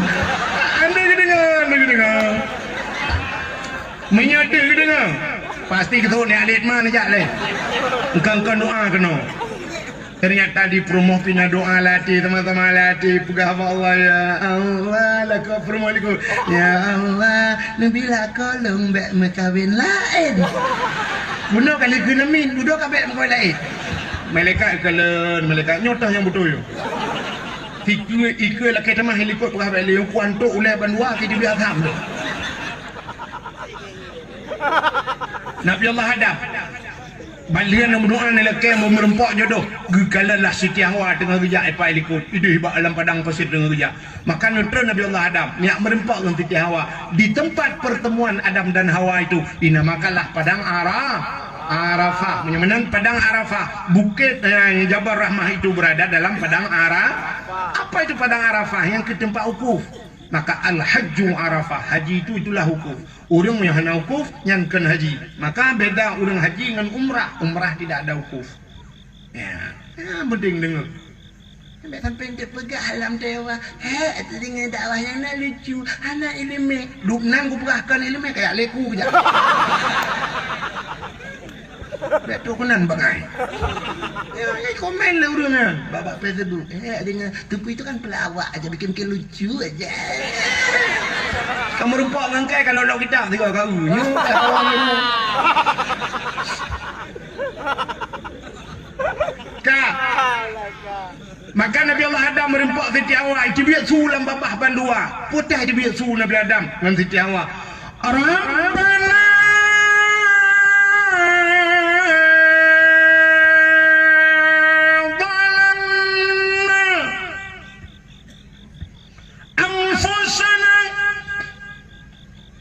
Anda dengar. Menyata ke dengar. Pasti betul ni alit mana jak le. Engkau doa kena. Ternyata di permoh pina doa latih teman-teman latih pegah Allah ya Allah laka permoh liku ya Allah nabila kolong bek makawin lain. Bunuh kali kena min duduk kabek makawin lain. Malaikat kalen, malaikat nyotah yang betul yo. Ikut laki teman helikopter pegah bek le kuan tok ulai bandua ke di biar tham tu. Nabi Allah hadap. Balian yang berdoa ni lelaki mau merempak jodoh. Gekalanlah Siti Hawa tengah kerja apa ikut. Itu hebat alam padang pasir tengah kerja. Maka nutron Nabi Allah Adam. Niat merempak dengan Siti Hawa. Di tempat pertemuan Adam dan Hawa itu dinamakanlah Padang Arafah. Menyamakan Padang Arafah. Bukit Jabal Rahmah itu berada dalam Padang Arafah. Apa itu Padang Arafah? Yang ke tempat wukuf. Maka al-hajju Arafah. Haji itu itulah wukuf. Orang yang hanya wukuf yang kena haji. Maka beda orang haji dengan umrah. Umrah tidak ada wukuf. Ya, penting dengar. Sampai dia pegang alam dewa. Dengan dakwah yang nak lucu. Anak ilmu. Duk nang ku pegahkan ilmu kayak leku je. Betul kenan bangai. Komen lah orangnya. Babak Facebook. Dengan tepi itu kan pelawak aja bikin lucu aja. Kamu rupak dengan kai kalau lo kita tiga kau. Nyuk kawan lu. Kak. Maka Nabi Allah Adam merempak Siti Hawa. Itu biar sulam babah bandua. Putih itu biar sulam Nabi Adam dengan Siti Hawa. Rabbana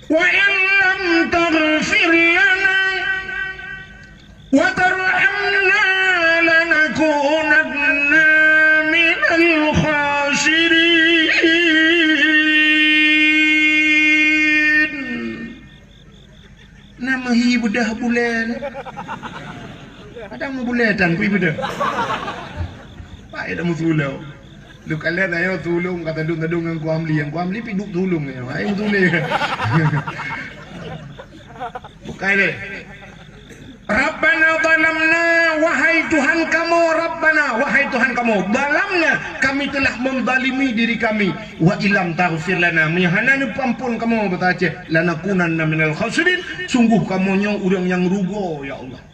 وإن لم تغفر لنا وترحمنا لنكونن من الخاسرين. Nama hi bedah bulan. Ada mau buletan ku bedah. Pak ada mau sulau. Lu kalian ayo tulung kata dung-dung dengan Ku Amli piduk tulung ya. Ayo tulung. Bukan le. Rabbana zalamna wahai Tuhan kamu Rabbana wahai Tuhan kamu zalamna kami telah menzalimi diri kami wa ilam taghfir lana mihanana pampun kamu betace lanakunanna minal khasirin sungguh kamunya orang yang rugo ya Allah.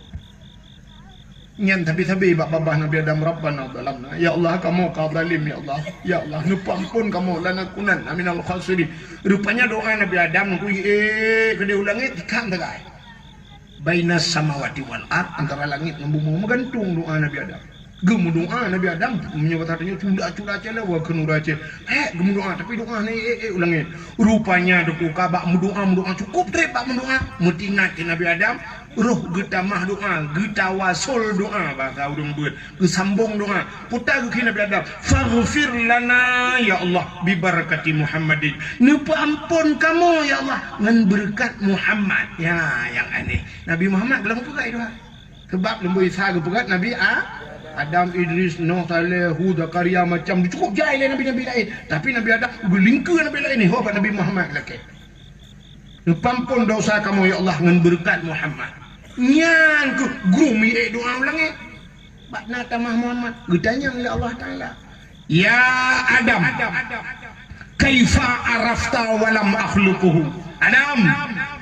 Nyan tapi babah Nabi Adam Rabbana zalamna ya Allah kamu kau zalim ya Allah nu pampun kamu lanakunan minal khasirin. Rupanya doa Nabi Adam ku kena ulangi kan tegai bainas samawati wal ard antara langit dan bumi menggantung doa Nabi Adam. Gemu doa Nabi Adam menyebut artinya cula cela wa kenura ce. Gemu doa tapi doa ni ulangi. Rupanya doku kabak doa cukup trep bak doa mutingat Nabi Adam roh getamah doa getawasul doa bahasa urang beut gesambung doa putar ke Nabi Adam faghfir lana ya Allah bi barakati Muhammadin nu ampun kamu ya Allah ngan berkat Muhammad ya yang aneh Nabi Muhammad belum pegat doa sebab lembu Isa pegat Nabi Adam, Idris, Nuh, Saleh, Hud, Zakaria macam cukup jahil Nabi-Nabi lain tapi Nabi Adam berlingkar Nabi lain ni hobat Nabi Muhammad lagi nu ampun dosa kamu ya Allah ngan berkat Muhammad nyan ku gumi doa ulangi bak nata Muhammad gedanya oleh Allah Taala ya Adam kaifa arafta walam akhluquhu Adam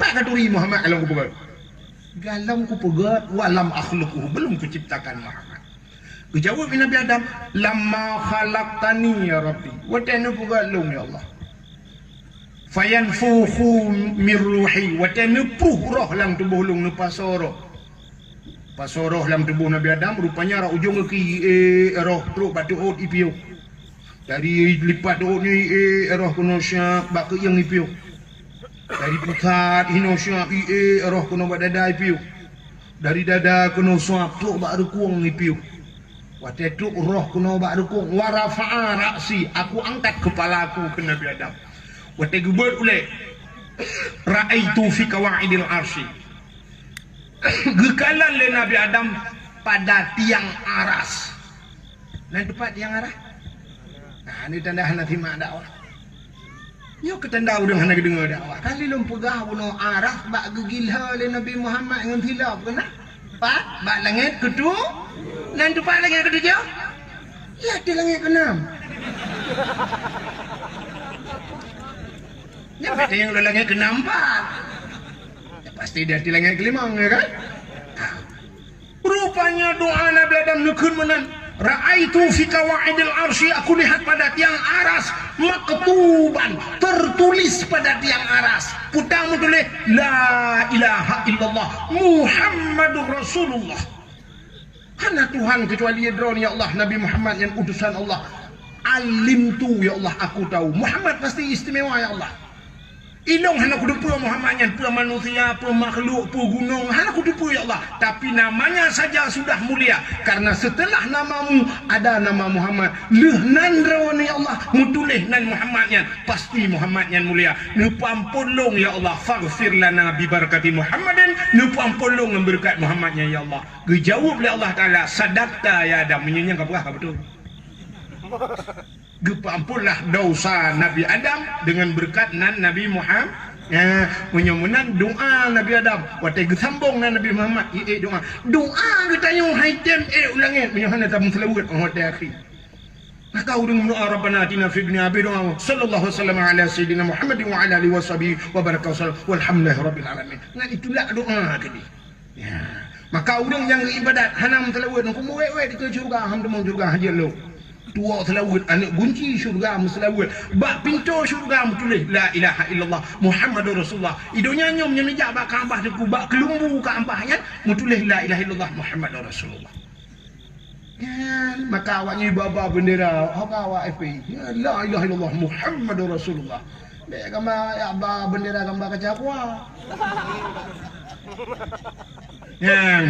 pak katuri Muhammad kalau ku pegat galam ku pegat walam akhluquhu belum ku ciptakan Muhammad kejawab Nabi Adam lamma khalaqtani ya Rabbi wa tanu pegat lu ya Allah fayanfukhu min ruhi wa tanpuh roh lang tubuh lung nepasoro Pas roh dalam tubuh Nabi Adam rupanya ujung ke roh teruk batu hot ipiu. Dari lipat doh ni roh kuno syak bak ke yang ipiu. Dari pusat hino syak roh kuno bak dada ipiu. Dari dada kuno suap tu bak rekuang ipiu. Waktu itu roh kuno bak rekuang warafa'a ra'si, aku angkat kepala aku ke Nabi Adam. Waktu gebet ulek ra'aitu fi qawaidil arsy. Gekalan le Nabi Adam pada tiang aras. Nah tempat tiang aras. Nah ini tanda hana terima dakwah. Yo ketanda urang hana dengar dakwah. Kali lom pegah buno aras bak gegilha le Nabi Muhammad dengan hilaf kena. Pak bak langit ketu. Dan tempat langit ketujuh. Ya di langit keenam. Ya kata yang langit keenam Pak. Ya pasti dia di langit kelima ya kan? Rupanya doa Nabi Adam nukun menan. Ra'aitu fi qawaidil arsy, aku lihat pada tiang aras maktuban, tertulis pada tiang aras. Putamu tulis la ilaha illallah Muhammadur Rasulullah. Hana Tuhan kecuali Yadron ya Allah, Nabi Muhammad yang utusan Allah. Alim tu ya Allah, aku tahu Muhammad pasti istimewa ya Allah. Ilong hana kudu pura Muhammadnya, pura manusia, pura makhluk, pura gunung, hana kudu pura ya Allah. Tapi namanya saja sudah mulia. Karena setelah namamu ada nama Muhammad. Leh nan rawan ya Allah, mutulih nan Muhammadnya, pasti Muhammadnya mulia. Nupampolong ya Allah, faghfir lana bi barakati Muhammadin. Nupampolong berkat Muhammadnya ya Allah. Gejawab oleh Allah Taala, sadaqta ya Adam, menyenyang apa betul. Gepampunlah dosa Nabi Adam dengan berkat nan Nabi Muhammad. Ya, menyomunan doa Nabi Adam. Waktu gesambung nan Nabi Muhammad. Doa. Doa kita yang haitem ulangin. Menyohana tamu selawat. Oh akhir. Maka urang doa Rabbana atina fid dunya hasanah. Sallallahu wasallam ala sayyidina Muhammad wa ala alihi washabihi wa baraka walhamdulillahi rabbil alamin. Nah itulah doa tadi. Ya. Maka urang yang ibadat hanam selawat. Ku muwe di surga, hamdumong surga haji lo. Tua selawat anak kunci syurga selawat bak pintu syurga tulis la ilaha illallah Muhammadur Rasulullah. Idonya nyom nyenejak bak Kaabah deku bak kelumbu Kaabahnya tulis la ilaha illallah Muhammadur Rasulullah. Ya, maka awaknya baba bendera awak FPI ya, la ilaha illallah Muhammadur Rasulullah. Dek gambar ya bendera gambar kacakwa. Ya.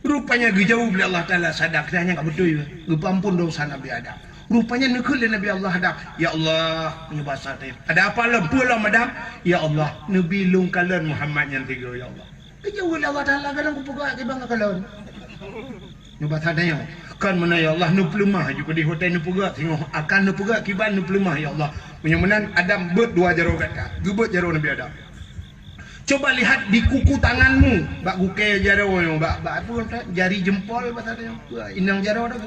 Rupanya gejauh bila Allah Ta'ala sadar katanya tak betul ya. Gepampun dosa Nabi Adam. Rupanya nekul Nabi Allah Adam. Ya Allah, menyebab saya. Ada apa lah, pulang Adam. Ya Allah, Nabi lung kalian Muhammad yang tiga ya Allah. Gejauh bila Allah Ta'ala kadang kupukak ke bangga kalian. Menyebab saya. Kan mana ya Allah, nu pelemah juga di hotel nu pugak. Tengok akan nu pugak kiban nu pelemah ya Allah. Menyemenan Adam berdua jaro kata. Gebet jaro Nabi Adam. Coba lihat di kuku tanganmu, bak guke jaro yang bak apa jari jempol batanya. Inang jaro dah.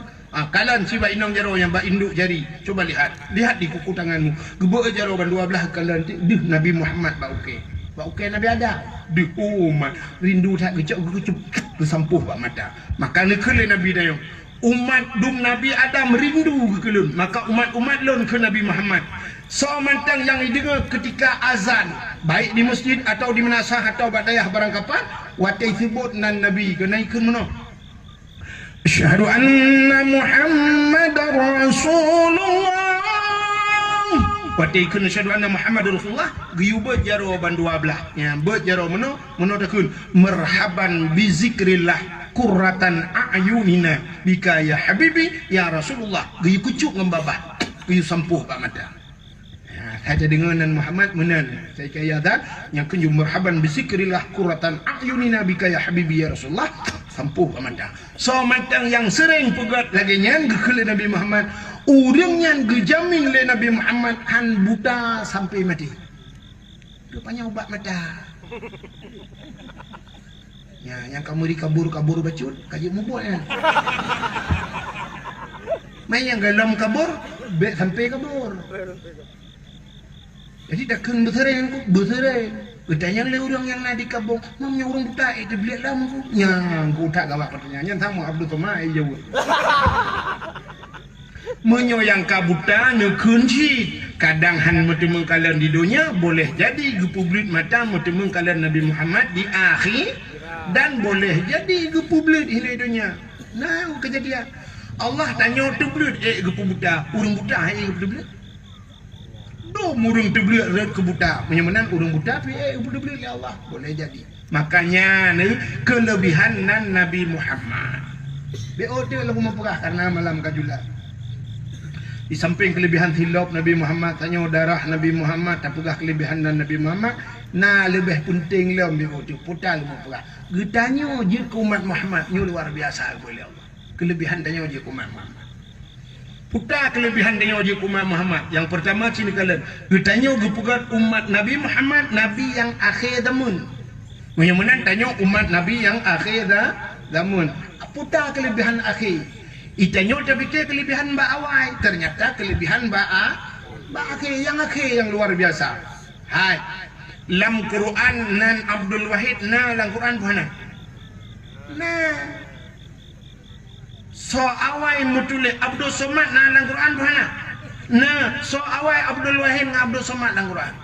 Kalan si bak inang jaro yang bak induk jari. Coba lihat di kuku tanganmu. Gebek jaro ban dua belah kalan dih Nabi Muhammad bak uke. Bak uke Nabi Adam. Dih umat rindu tak gecok kesampuh bak mata. Maka nekele Nabi dayo. Umat dum Nabi Adam rindu ke kelun. Maka umat-umat lon ke Nabi Muhammad. So mantang yang didengar ketika azan, baik di masjid atau di menasah atau badayah barang kapan, watai sebut nan Nabi kenaikun mana? Asyhadu anna Muhammadar Rasulullah. Watai kun asyhadu anna Muhammadar Rasulullah, giyuba jaro ban dua belah. Ya, bet jaro mana? Mana takun marhaban bi zikrillah qurratan a'yunina bika ya habibi ya Rasulullah. Giyu kucuk ngembabah, giyu sampuh pak mata. Ada dengan Muhammad menan saya kaya dah yang kunjung marhaban bisikrillah qurratan a'yunina bika ya habibi ya Rasulullah sampuh pamandang. So mantang yang sering pegat lagi nyan gekele Nabi Muhammad urang nyan gejamin le Nabi Muhammad han buta sampai mati. Rupanya ubat mata. Ya yang kamu dikabur-kabur bacut kaji mubuk ya. Main yang galam kabur sampai kabur. Jadi dah kena berserai. Bertanya oleh orang yang nak dikabung. Mamnya orang buta itu bilik lama ku. Yang ku tak gawak katanya. Yang sama Abdul Somad jauh. Menyoyang kabuta kunci. Kadang han bertemu kalian di dunia boleh jadi ke publik mata bertemu kalian Nabi Muhammad di akhir dan boleh jadi gepu belut ini dunia. Nah, kejadian. Allah tanya tu belut gepu buta, urang buta gepu belut. Do murung tu belut ke buta, menyemenan urang buta tapi gepu belut ya Allah, boleh jadi. Makanya ni kelebihan nan Nabi Muhammad. BOT lah rumah perah karena malam kajulah. Di samping kelebihan hilap Nabi Muhammad, tanya darah Nabi Muhammad, tak pegah kelebihan dan Nabi Muhammad. Nah, lebih penting lah BOT putar rumah perah. Getanya je ke umat Muhammad, ni luar biasa boleh Allah. Kelebihan tanya je ke umat Muhammad. Putar kelebihan tanya je ke umat Muhammad. Yang pertama sini kalian, getanya gepugat umat Nabi Muhammad, Nabi yang akhir zaman. Menyemenan tanya umat Nabi yang akhir zaman. Putar kelebihan akhir. Itanya tapi kelebihan mbak awal. Ternyata kelebihan mbak akhir yang luar biasa. Hai. Lam Quran nan Abdul Wahid na lam Quran buhana. Nah. So awal mutule Abdul Somad na lam Quran buhana. Nah, so awal Abdul Wahid na Abdul Somad lam Quran.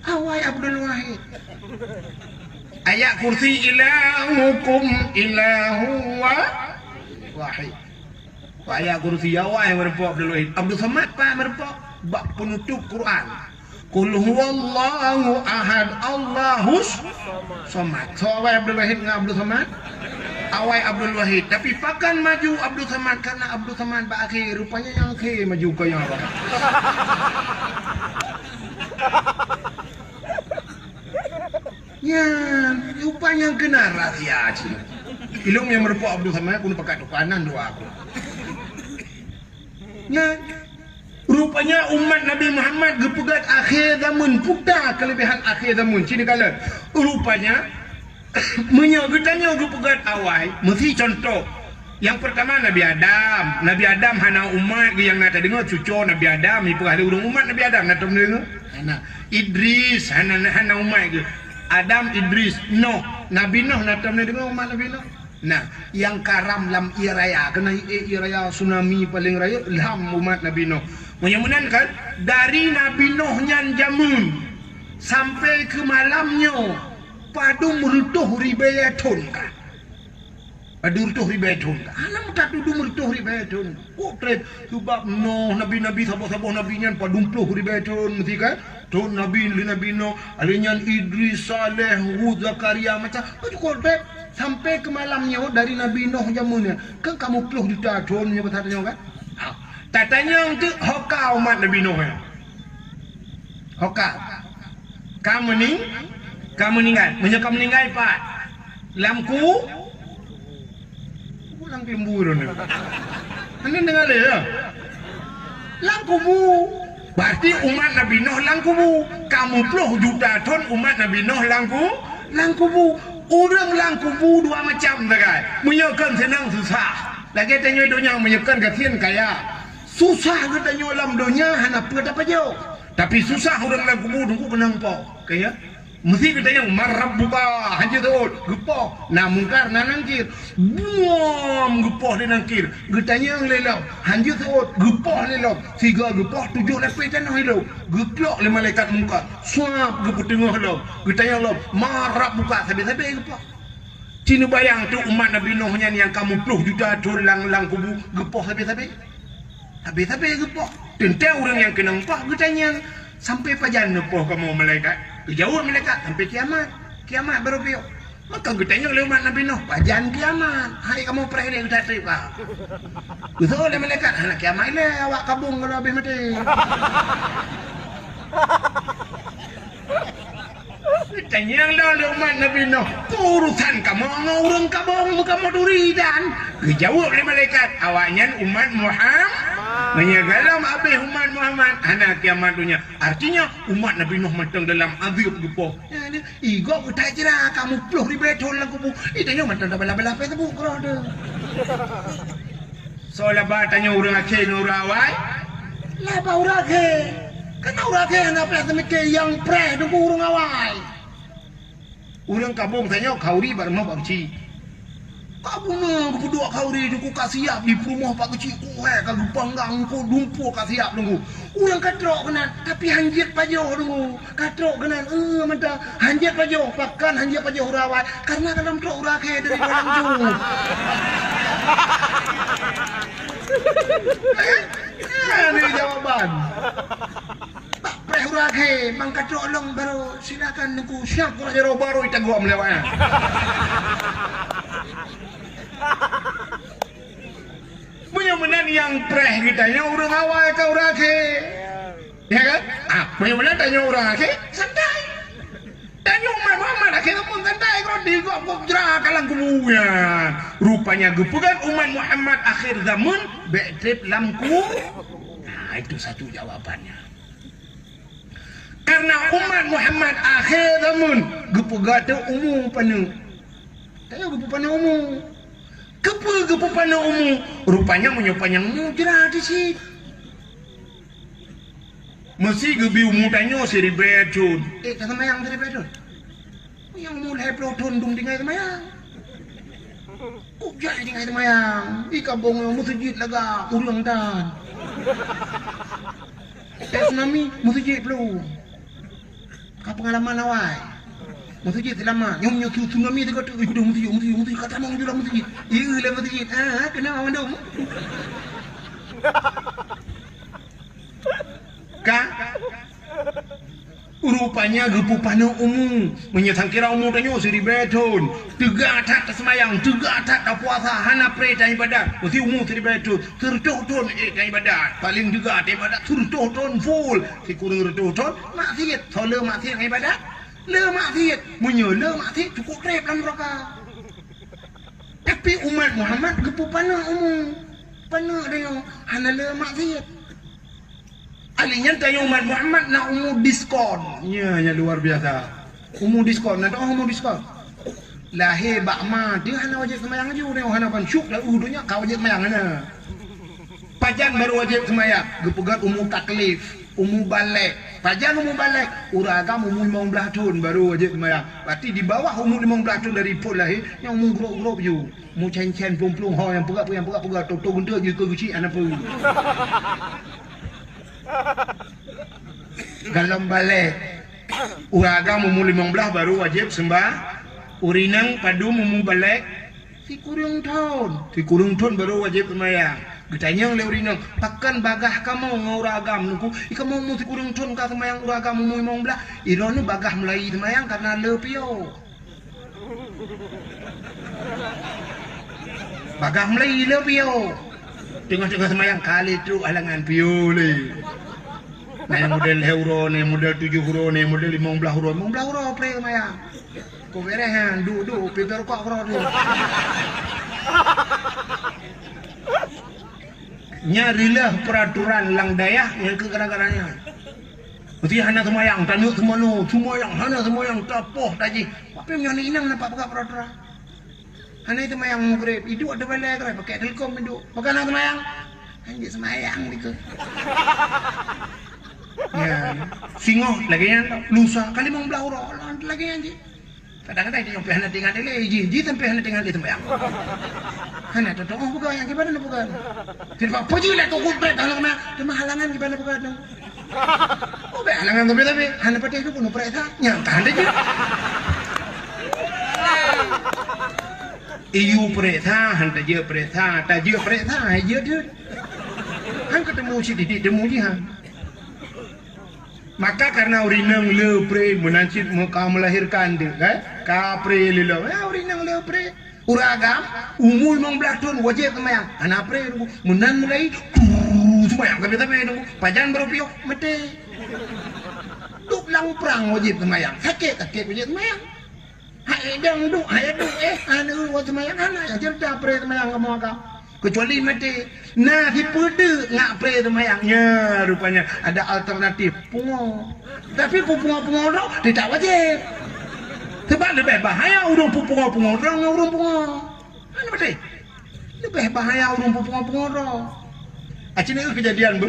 Awal Abdul Wahid. Ayat kursi ilahukum ilahu wahid. Ayat kursi awal yang merepok Abdul Wahid. Abdul Somad pak merepok bab penutup Quran. Qul huwallahu ahad Allahus somad. So awal Abdul Wahid dengan Abdul Somad. Awal Abdul Wahid. Tapi pakan maju Abdul Somad karena Abdul Somad bak akhir. Rupanya yang akhir maju ke yang awal. Ya, rupanya kena rahsia cina. Ilmu yang merepok Abdul Somad aku pakai tukanan dua aku. Ya, rupanya umat Nabi Muhammad gepegat akhir zaman, putar kelebihan akhir zaman. Sini kalian. Rupanya menyogetanya gepegat awal, mesti contoh. Yang pertama Nabi Adam. Nabi Adam hana umat yang nak dengar cucu Nabi Adam, ibu ahli urang umat Nabi Adam nak dengar. Hana Idris hana umat ke. Adam, Idris, Nuh. Nabi Nuh nak dengar umat Nabi Nuh. Nah, yang karam lam iraya, kena iraya tsunami paling raya lam umat Nabi Nuh. Menyemenan kan dari Nabi Nuh nyan jamun sampai ke malamnya padu merutuh ribayatun kan. Padu merutuh ribayatun. Alam tak tuduh merutuh ribayatun. Oh, trade sebab Nuh nabi-nabi sabah-sabah nabi nyan padu merutuh ribayatun mesti kan. Tu Nabi Nuh, alinyan Idris, Saleh, Hud, Zakaria macam tu korban sampai ke malamnya dari Nabi Nuh jamunnya. Kan kamu peluh juta tahun punya bertanya kan? Tatanya untuk hoka umat Nabi Nuh. Hoka. Kamu meninggal. Menyokap meninggal Pak. Lamku pulang lembur ni. Anda dengar ya? Lamkumu. Berarti umat Nabi Nuh langkubu. Kamu puluh juta ton umat Nabi Nuh langkubu. Orang langkubu dua macam dekat. Menyekan senang susah. Lagi tanya dunia menyekan kasihan kaya. Susah katanya dalam dunia hana apa jauh. Tapi susah orang langkubu tunggu kenang po. Kaya mesti katanya marabbuka hanya tu gepoh. Nah mungkar na nangkir. Buam gepoh dia nangkir. Getanya yang lelau. Hanya tu gepoh lelau. Tiga gepoh 7 lepis tanah lelau. Geklok le malaikat muka. Suap gepoh tengah lelau. Getanya lelau. Marabbuka sampai gepoh. Cina bayang tu umat Nabi Nuh yang kamu puluh juta tu lang kubu gepoh sampai. Habis gepoh. Tentu orang yang kena empah getanya sampai pajan gepoh kamu malaikat. Jauh malaikat sampai kiamat baru piuk. Maka getanya oleh umat Nabi Nuh pajan kiamat. Hari kamu perah dia kita terima. Betul oleh malaikat anak kiamat le awak kabung kalau habis mati. Getanya oleh umat Nabi Nuh urusan kamu orang kabung kamu duri dan jauh oleh malaikat awaknya umat Muhammad menyagalam habis umat Muhammad anak kiamat dunia. Artinya umat Nabi Nuh matang dalam azab gepoh. Igo kita kira kamu 10,000 tahun lang kubu. Itanya matang dah bala-bala pe tu kro de. So laba tanya urang akhir urang awal. Laba urang akhir. Kan urang akhir na pe semike yang pre tu urang awal. Urang kabung tanya kauri barma bangci. Kabuna berdua kauri ku kasiap di rumah pak kecil ku kagak panggang ku dumpo kasiap nunggu. Urang katrok kenan tapi hanjit pajo nunggu. Katrok kenan menta hanjit pajo pakan hanjit pajo hurawat karena dalam trok urake dari dalam ju. Ini jawaban. Tak preh urake mang katrok long baru silakan nunggu siap ku jero baru ita gua melewatnya. Benar-benar yang preh kitanya orang awal ke orang ke, ya kan? Benar-benar tanya orang ke, santai. Tanya umat akhirnya pun santai kalau di gua jerah kalang kemunya. Rupanya gepukan umat Muhammad akhir zaman betrip lamku. Nah itu satu jawabannya. Karena umat Muhammad akhir zaman gepugata umum penuh. Tanya gepu penuh umum. Gepu panah umum rupanya menyopanya mujrah di sini mesti gebi umutanya si ribetun kata mayang si ribetun yang mulai peloton dong tinggal mayang kok jadi tinggal mayang ikabong yang masjid laga ulang dan tsunami masjid belum pengalaman awal masjid lama yang punya tsunami tu kata ikut masjid kata mau jual masjid iya lah masjid kenapa mandum rupanya gepu panah umum menyetang kira umum tanya siri beton tiga atak semayang tiga atak puasa hana pre dan ibadat mesti umum siri beton tertoton dan ibadat paling juga ada ibadat tertoton full si kurang tertoton maksiat soal maksiat ibadat le maksiat munyo le maksiat cukup rep dalam neraka tapi umat Muhammad gepu panah umum panah dia hana le maksiat alinya tanya umat Muhammad nak umum diskon ya luar biasa umum diskon nak umum diskon lahir bakma dia hana wajib semayang aja dia hana pan syuk dah udunya kau wajib semayang hana pajan baru wajib semayang gepegat umum taklif umum balik pajan umum balik uragam umum 15 tahun baru wajib semayang berarti di bawah umum 15 tahun dari pun lahir yang umum grop-grop je mu cen-cen plung-plung ho yang pegat tok-tok gendut je ke kecil anak pun dalam balik uragam umum 15 baru wajib sembah urinang padu umum balik si kurang tahun baru wajib semayang Getanya oleh urinang pakan bagah kamu nguragam nuku ika mau muti kurang ton ka semayang uragam mu mau belah ironu bagah mulai semayang karena lepio bagah mulai lepio tengah-tengah semayang kali tu alangan pio le nah yang model euro ni model 7 euro ni model 15 euro pre semayang ko berehan du peter kok ro du nyarilah peraturan lang dayah yang ke-kadang-kadangnya mesti hana semayang tanya semano semayang hana semayang tapoh taji tapi yang inang nampak pakai peraturan hana itu semayang maghrib hidup ada balik kan pakai telkom hidup pakai hana semayang anjir semayang gitu ya singoh lagi yang lusa kali mau belah orang lagi anjir kadang-kadang dia sampai hana tinggal dia ji sampai hana tinggal dia semayang hana tu oh bukan yang gimana nak bukan tidak apa je lah tu kumpet halangan cuma halangan gimana bukan oh be halangan tapi hana patih tu pun pereta nyata handa je iu pereta handa je pereta tak je pereta aja dia han ketemu si didik demu je han maka karena urinang lepre menancit muka melahirkan dia kan kapre lilo urinang lepre uragam umur 15 tahun wajib semayang anak pre menan mulai semayang tapi nunggu pajan baru piok mati duk lang perang wajib semayang sakit wajib semayang hai dang duk anu wajib semayang anak yang cerita pre semayang kamu agak kecuali mati nah si pede ngak pre semayangnya rupanya ada alternatif pungo tapi pungo tu tidak wajib sebab lebih bahaya urung pungo orang urung pungo mana betul lebih bahaya urung pungo orang acini kejadian bu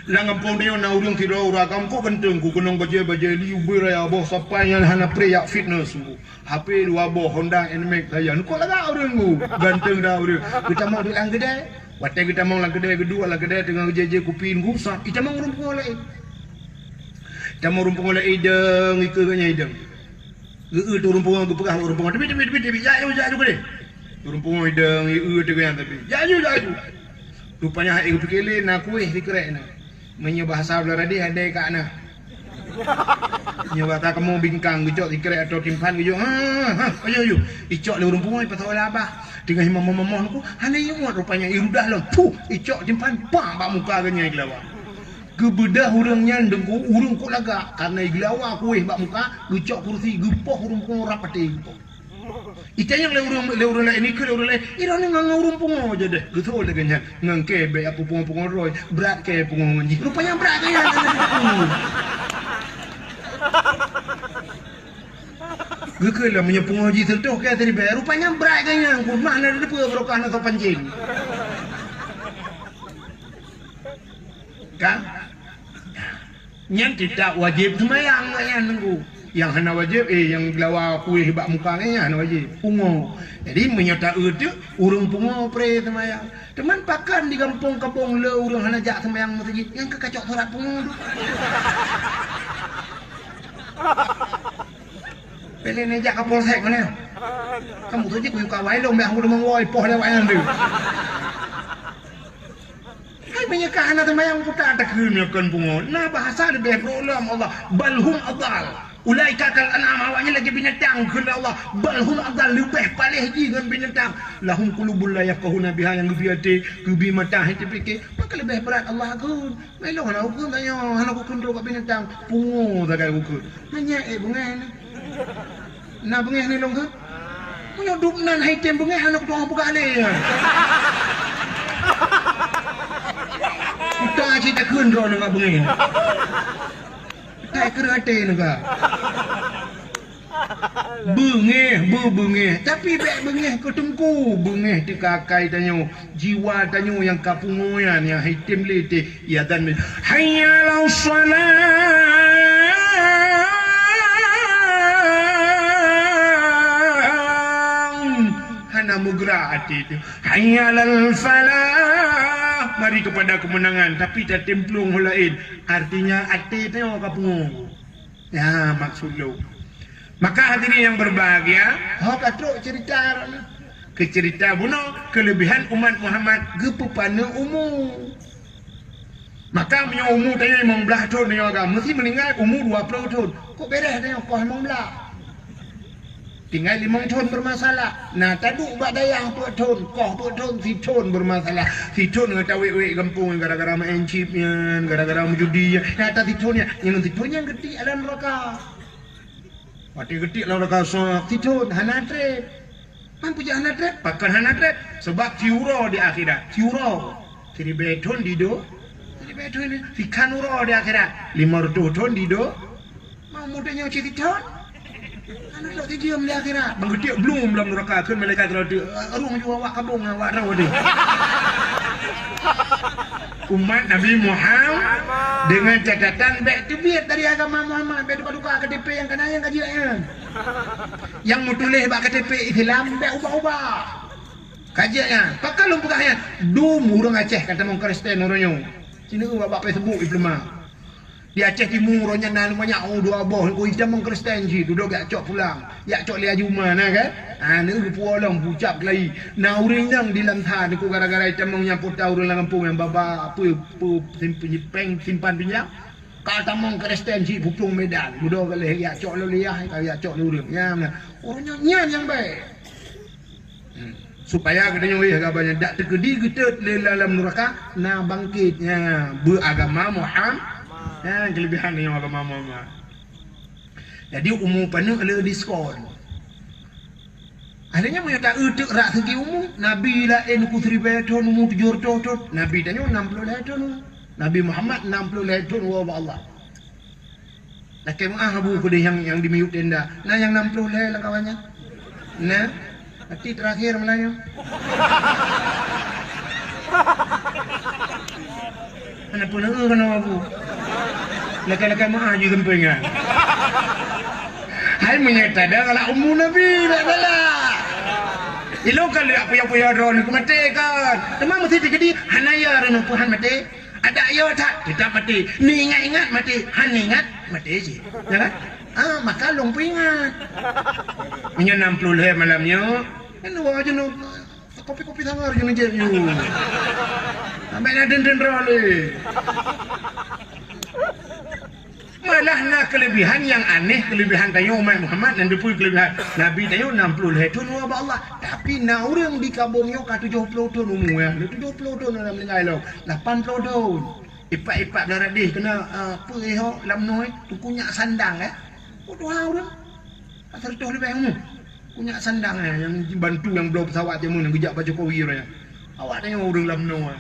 Langampong dia na urung ti ora kam ko kenteng ku kunong baje liu beraya boh sampai yang hana preyak fitness ku. HP dua boh Honda NMAX saya. Ko laga urung ku. Ganteng dah urung. Kita mau bilang gede. Wate kita mau lang gede kedua lang gede tengah jeje kupin ku sa. Kita mau rumpung oleh. Kita mau rumpung oleh ideng ikeunya ideng. Geu tu rumpung ku pegah rumpung tapi ya yo ja juga deh. Rumpung ideng tengah tapi. Ya yo. Rupanya aku fikirlin aku dikerek na. Menyo bahasa belara dia ada kat na. Nyo kata kamu bingkang gejok dikerek atau timpan gejok. Ayo. Icok le rumpung ai pasal abah. Dengan mamah aku, hana yang muat rupanya irudah lah. Puh, icok timpan pang bak muka ganya iglawa. Kebedah urang nyandeng ku urang ku laga karena iglawa ku bak muka gejok kursi gepoh rumpung rapati. Itanya le urang lain ni ke urang lain. Ira ni ngang rumpung aja deh. Getol dengan ngang kebe apa pungong roy berat ke pungong anjing. Rupanya berat gaya. Gekela menyepung haji tertuh ke tadi bayar rupanya berat gaya ku mana ada peur berokah atau pancing. Kan? Yang tidak wajib sembahyang yang nunggu. Yang hana wajib yang lawa kuih bak muka nya hana wajib pungo. Jadi menyota itu urang pungo pre sembahyang. Teman pakan di kampung-kampung le urang hana jak sembahyang masjid yang kekacok solat pungo. Pele ni jak kapol sek mana? Kamu tu je ku kawai long dah aku mengoi poh lewat yang tu. Hai banyak kahana sembahyang putar tak keunyakan pungo. Nah bahasa de be problem Allah balhum adal. Ulaika kal an'am awaknya lagi binatang kepada Allah balhum adal lebih palih dengan binatang lahum qulubul la yafqahuna biha yang gebiate gebi mata hati fikir maka lebih berat Allah akun melo hana hukum tanya hana hukum ro kat binatang pungu tak hukum nanya bungai ni na bungai ni long ke punya duk nan hai tem bungai hana ku buka ale kita cerita kun ro dengan bungai tak kerate naga. Bengeh tapi bek bengeh ke tengku bengeh di kakai tanyo jiwa tanyo yang kapungoyan yang hitam lete ya dan hayya lau salat hana mugra hati itu hayya lal falah mari kepada kemenangan tapi tak templung lain artinya hati tu kapungo ya maksud lo. Maka hadirin yang berbahagia, katruk cerita ke cerita buno kelebihan umat Muhammad gepupana umur. Maka punya umur tanya 15 tahun dia agak mesti meninggal umur 20 tahun. Kok beres tanya kau 15. Tinggal 5 tahun bermasalah. Nah taduk buat dayang 2 tahun, kau 2 tahun 10 tahun bermasalah. 10 tahun ngata wek-wek kampung gara-gara main chipnya, gara-gara menjudi. Kata 10 tahunnya, yang 10 tahun yang gede ada neraka. Mati getik lah orang kasa titun hanatret. Mampu je hanatret, pakan hanatret sebab tiuro di akhirat. Tiuro. Jadi beton di do. Jadi beton ni fikan uro di akhirat. 500 ton di do. Mau mudanya uci titun. Anak tak diam di akhirat. Menggetik belum dalam neraka kan malaikat rada. Arung juga awak kabung awak raw dia. Umat Nabi Muhammad dengan catatan baik tu biar dari agama Muhammad baik duka-duka KTP yang kena yang kajian yang mutulih bak KTP Islam baik ubah-ubah kajian pakal lumpukahnya dum urang Aceh kata mong Kristen orangnya sini ubah bak Facebook diploma di Aceh Timur orangnya nan banyak dua boh ko hitam mong Kristen ji duduk gak cok pulang ya cok lia juma nah kan ni puolong pucap lagi na urang yang di lantah ni ko gara-gara hitam mong nyamput tahu orang kampung yang baba apa simpan pinjam kata mong Kristen ji pupung Medan duduk gale ya cok lo liah ya cok lo urang ya orangnya nyan yang baik supaya katanya weh agaknya dak terkedi getet dalam neraka na bangkitnya beragama Muhammad kelebihan yang agama Muhammad. Jadi umum penuh kalau diskon. Adanya menyata utuk rak segi umum. Nabi lain ku 1000 tahun umum 700 tahun. Nabi tanya 60 tahun. Nabi Muhammad 60 tahun wa Allah. Laki abu ku yang dimiut tenda. Nah yang 60 lah kawannya. Nah, hati terakhir Melayu. Kenapa nak kena aku? Lekan-lekan maaf je tempengan. Hai menyata dah kalau umur Nabi tak salah. Ilo kalau apa yang punya drone aku mati kan. Temang mesti jadi hanaya rena puhan mati. Ada yo tak kita mati. Ni ingat mati. Han ingat mati je. Ya kan? Maka long ingat. Punya 60 le malamnya. Kan luar aja no. Kopi-kopi sangar je je you. Sampai nak den role. Malah nak kelebihan yang aneh, kelebihan tayo umat Muhammad dan depui kelebihan Nabi tayo 60 ton wa Allah. Tapi na orang di kabumnya ka 70 ton umur ya. 70 ton dalam lengai lo. 80 ton. Ipak-ipak darah deh kena apa ho lam noi tu kunyak sandang Bodoh orang. Asal tu lebih umur. Kunyak sandang yang bantu yang belum pesawat je mun gejak baju Jokowi raya. Awak tengok orang lam noi.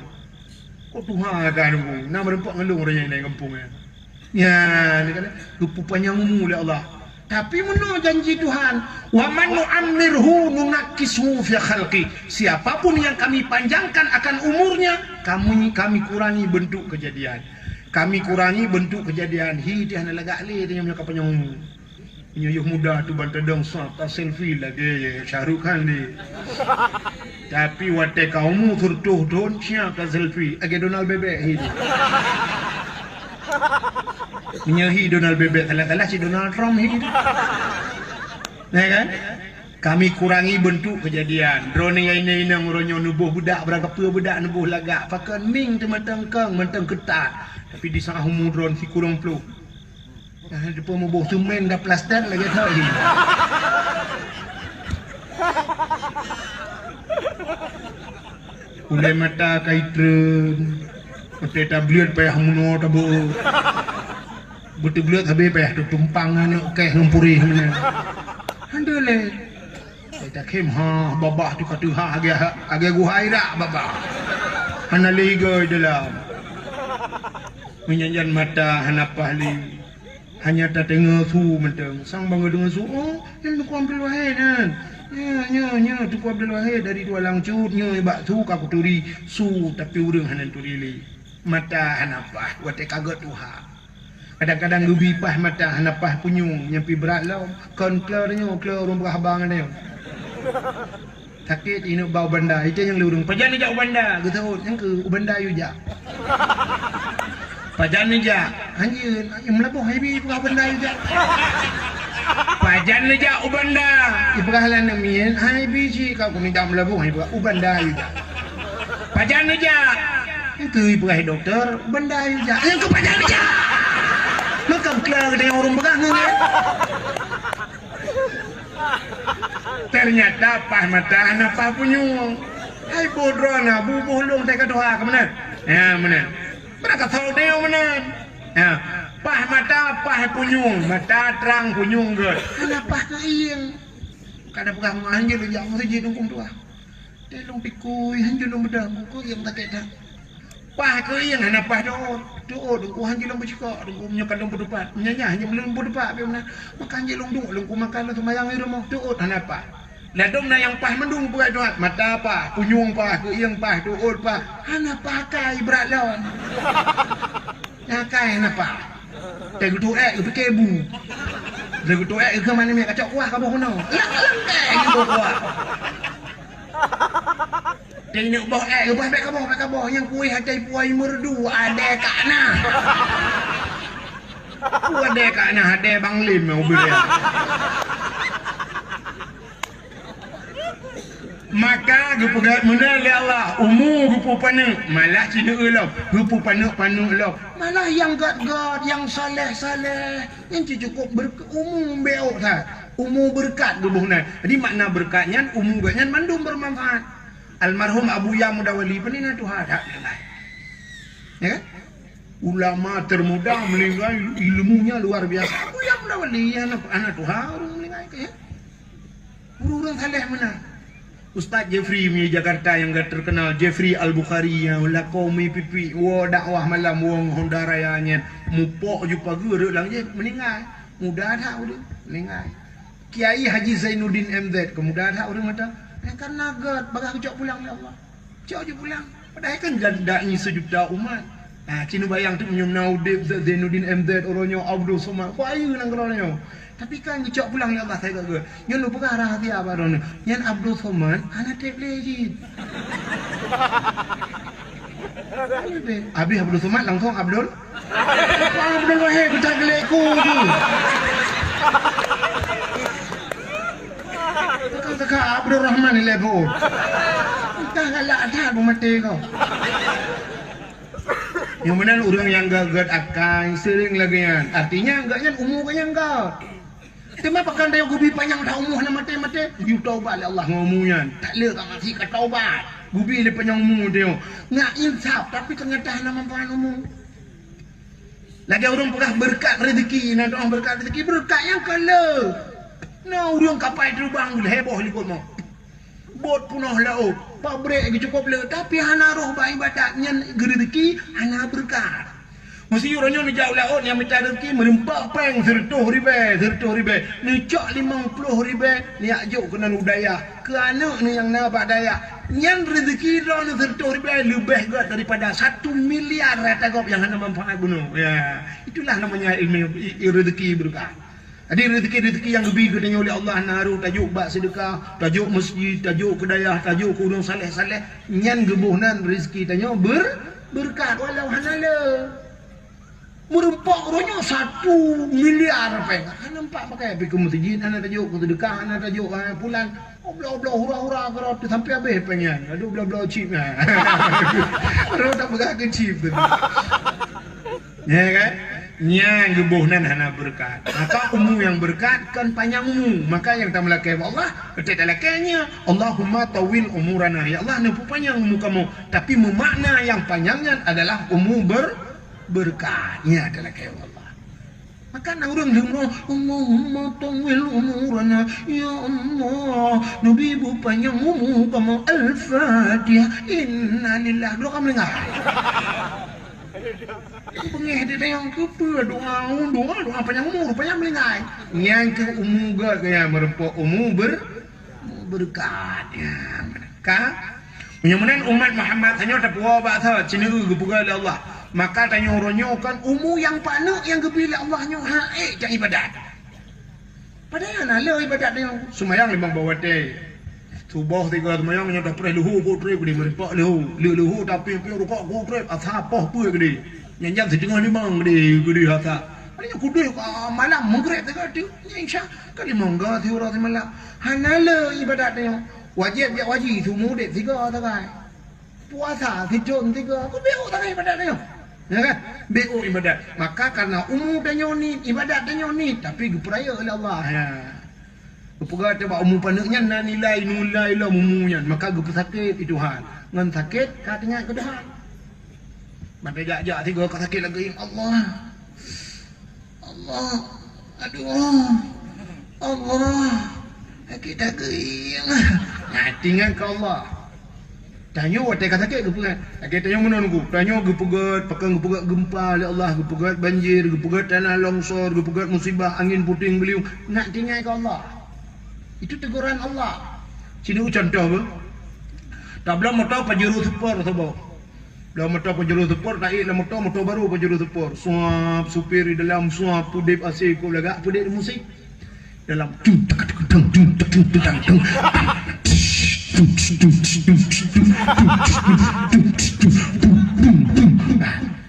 Kok Tuhan kan aku. Nak merempak ngelung raya ni kampung Ya, ni kata lupa panjang umur oleh Allah. Tapi menurut janji Tuhan, wa man nu'ammirhu nunakishu fi khalqi. Siapapun yang kami panjangkan akan umurnya, kami kurangi bentuk kejadian. Kami kurangi bentuk kejadian. Dia nak lagak le dia punya panjang umur. Nyuh muda tu bantadong tak selfie lagi Syahrukh Khan ni. Tapi wate kaumu turtuh don cia ka selfie. Age Donald bebek hidup. Menyahi Donald bebek salah-salah si Donald Trump hidup. Ya kan? Kami kurangi bentuk kejadian. Drone yang ini nguronyo nubuh budak berangkap budak nubuh lagak. Pakai ming tematang kang mentang ketat. Tapi di sana humu drone si kurang flu. Depa mau bawa semen dah plaster lagi tak ni. Ulai mata kaitren. Mata tablet payah muno tabu. Betul-betul habis payah tu tumpangan keh ngempuri mana. Handole. Kita kem babah tu kata agak guhai dak babah. Hana liga dalam. Menyanyian mata hanapah li. Hanya tak tengok su mentang. Sang bangga dengan su. Oh, yang tu ambil wahai kan. Ya, tu ambil wahai dari dua langcut. Nya bak su kaku turi su tapi urang hanan turi li. Mata hanapah wate kaget Tuhan. Kadang-kadang lubi pah mata hanapah punyung nyampi berat lah. Kon kelarnya kelar orang berhabang dia. Sakit ini bau banda. Itu yang lurung. Pajan ni jak banda. Getahut yang ke banda yu jak. Pajan ni jak. Anjir, yang melabuh hibi pegah benda yu jak. Pajan ni jak ubanda. Ipegah lan namien hibi si kau kuni jak melabuh hibi ubanda yu jak. Pajan ni jak. Yang ke ipegah doktor benda yu jak. Yang ke pajan ni jak. Makam kelar dengan orang begah ngene. Ternyata pah mata hanapah punyung. Hai bodrona bubuh long tak doa ke mana? Ya mana? Berapa tahu dia mana? Ya, pah mata pah punyung, mata terang punyung ke. Hanapah kaing. Kada pegang anjir lu yang mesti dukung tua. Dia long pikui anjir long bedang ku yang tak ada. Pah ke yang hanapah doa duk anjir long bercakap, duk menyakan long berdepan. Menyanya hanya belum berdepan be mana. Makan anjir long duk long ku makan lah sembayang di rumah doa hanapah. Lah dom na yang pah mendung buat doa mata pah punyung pah ke yang pah doa pah hanapah kai berat lawan. Ya kai hanapah. Tegu tu kebu. Tegu tu ke mana ni kacau kuah ka boh no. Lang gitu kuah. Tengok boh ke boh yang kuih hati puai merdu ada kana. Ku ada kana ada bang lim mau beli. Maka gupegat menal ya Allah umur gupu pana malah cina elau gupu pana elau malah yang gad yang saleh yang cukup umur beok tak umur berkat gubuhna. Jadi makna berkatnya umur berkatnya mandum bermanfaat. Almarhum Abu Ya Mudawali penina Tuhan tak dengar. Ya kan? Ulama termuda meninggal ilmunya luar biasa. Abu Ya Mudawali anak Tuhan orang meninggal ya. Orang saleh mana? Ustaz Jeffrey di Jakarta yang gak terkenal Jeffrey Al-Bukhari yang lakomi pipi dakwah malam wong Honda rayanya mupok jumpa guru lang je meninggal muda dah udah meninggal. Kiai Haji Zainuddin MZ kemudian dah udah mata kan nagat bagah cok pulang ya Allah cok je pulang padahal kan gandanya sejuta umat Cina bayang tu menyum Naudib Zainuddin MZ orangnya Abdul Somad. Bayu nang kerana. Tapi kan dicok pulang ya Allah saya kata. Yang lupa rahasia apa orang. Yang Abdul Somad anak tape legit. Habis Abdul Somad langsung Abdul. Abdul wahai ku tak gelekku tu. Kata Abdul Rahman ni lepo. Tak galak tak mati kau. Yang mana orang yang gagat akan sering lagi kan. Artinya enggaknya umur kaya engkau. Tema pakan dia gubi panjang dah umur nak mati-mati. You taubat le Allah ngomongnya. Tak le kau masih ke taubat. Gubi le panjang umur dia. Ngak insaf tapi ternyata nak manfaat umur. Lagi orang pegah berkat rezeki, nak doa berkat rezeki berkat yang kala. Nah orang kapai terbang heboh likut mau. Bot punah laut. Pabrik lagi cukup le tapi hana roh baik ibadatnya rezeki hana berkat. Mesti orangnya ni jauh laut yang minta rezeki merempak peng 100 ribu. Ni cak 50 ribu ni ajuk kena udaya. Ke anak ni yang nak daya. Yang rezeki dah ni 100 ribu lebih gat daripada 1 miliar rata gop yang hana manfaat bunuh. Ya, itulah namanya ilmu rezeki berkat. Ada rezeki-rezeki yang lebih katanya oleh Allah naruh tajuk bak sedekah, tajuk masjid, tajuk kedayah, tajuk kurung saleh-saleh. Nyan gebuhnan rezeki tanya berkat walau hanala. Merempak ronya 1 miliar peng. Nampak pakai pergi ke masjid, ana tajuk sedekah, ana tajuk pulang. Bla-bla hura-hura kerot sampai habis pengen. Aduh bla-bla chip nya. Ro tak pegang ke chip tu. Ya kan? Yang gebuhnan hana berkat. Maka umur yang berkat kan panjang umur. Maka yang tak melakai Allah ketika lakainya Allahumma tawil umurana. Ya Allah nampu panjang umur kamu. Tapi memakna yang panjangnya adalah umur berkatnya adalah kaya Allah. Maka nak orang dengar Allahumma tawil umurana. Ya Allah Nabi bu panjang umur kamu. Al-Fatihah. Inna lillah. Dulu kamu dengar. Pengeh dia yang kepa doa panjang umur panjang melingai. Yang ke umur gak kaya merempok umur berkat ya. Maka menyamanan umat Muhammad hanya tak puas bahasa cina gepuga oleh Allah. Maka tanya orangnya kan umur yang panak yang gepilih Allahnya haik jak ibadat. Padahal nak ibadat dia semayang 5 bawah teh. Subuh 3 semayang nya dah perih luhu ko trip di merempak luhu tapi rukuk ko trip asapah apa gede. Yang jam 4:30 gede hata. Ini kudu malam maghrib tak ada. Insya kali mangga tiura malam. Hanala ibadat dia. Wajib dia wajib semua dek 3 tak kai. Puasa sejun 3. Aku beo tak ibadat dia. Ya kan? Beo ibadat. Maka karena umur dia ni ibadat dia ni tapi geperaya oleh Allah. Ya. Kepuga coba umur pandangnya na nilai lah umumnya. Maka gepu sakit itu hal. Ngan sakit katanya ke Tuhan. Maka jak-jak 3 kau sakit lagi Allah. Aduh. Allah. Kita geyang. Nah, tinggal ke Allah. Tanya watai kata sakit gepugat. Kita tanya mana nunggu. Tanya gepugat, pakai gepugat gempa oleh Allah, gepugat banjir, gepugat tanah longsor, gepugat musibah, angin puting beliung. Nak tinggal ke Allah. Itu teguran Allah. Sini contoh apa? Tak belum motor pajero super atau belum motor pajero super, tak ikut motor baru pajero super. Suap supir di dalam suap pudip asik ko laga pudip musik dalam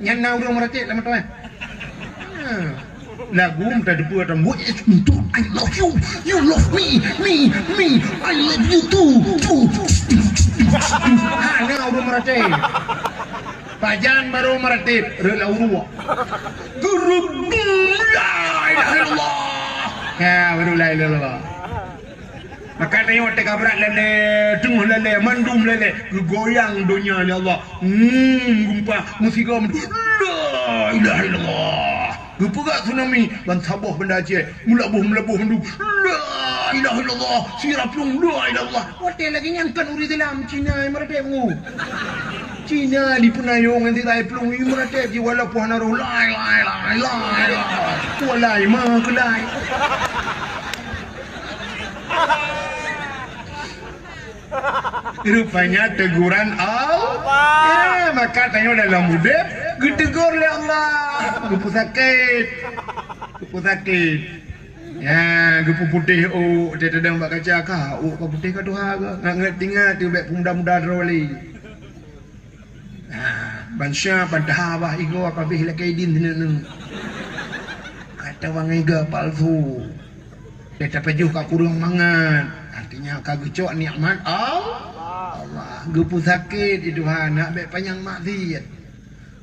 yang nak orang meratik lama tuan. Lagu minta debu atau what is me too? I love you, you love me, I love you too. Nak orang meratik. Pajan baru meratik rela urua. Guru la ilaha illallah. Ya baru la ilaha illallah. Maka tanya waktu kabrat lele, tengah lele, mandum lele, goyang dunia ya Allah. Gempa, musibah, la ilaha illallah. Gepugat tsunami, ban Sabah benda Aceh, melebuh mendu. La ilaha illallah, siraplung la ilallah. Waktu lagi nyangkan uri dalam Cina meredekmu. Cina di penayung nanti tai pelung ini meredek walaupun naruh la ilaha illallah. Walai mah kelai. Rupanya teguran Allah. Maka tanya dalam mudah Getegur oleh Allah. Gepu sakit. Gepu sakit. Ya, gepu putih dia tedang bak kaca ka. Kau putih ka Tuhan ke? Ngat tinggal tu baik muda-muda droli. Bansya pada bah igo kabeh lakai din nenu. Kata wang iga palsu. Dia tapejuh ka kurung mangan. Artinya kagecok nikmat Allah. Gepu sakit itu nak baik panjang maksiat.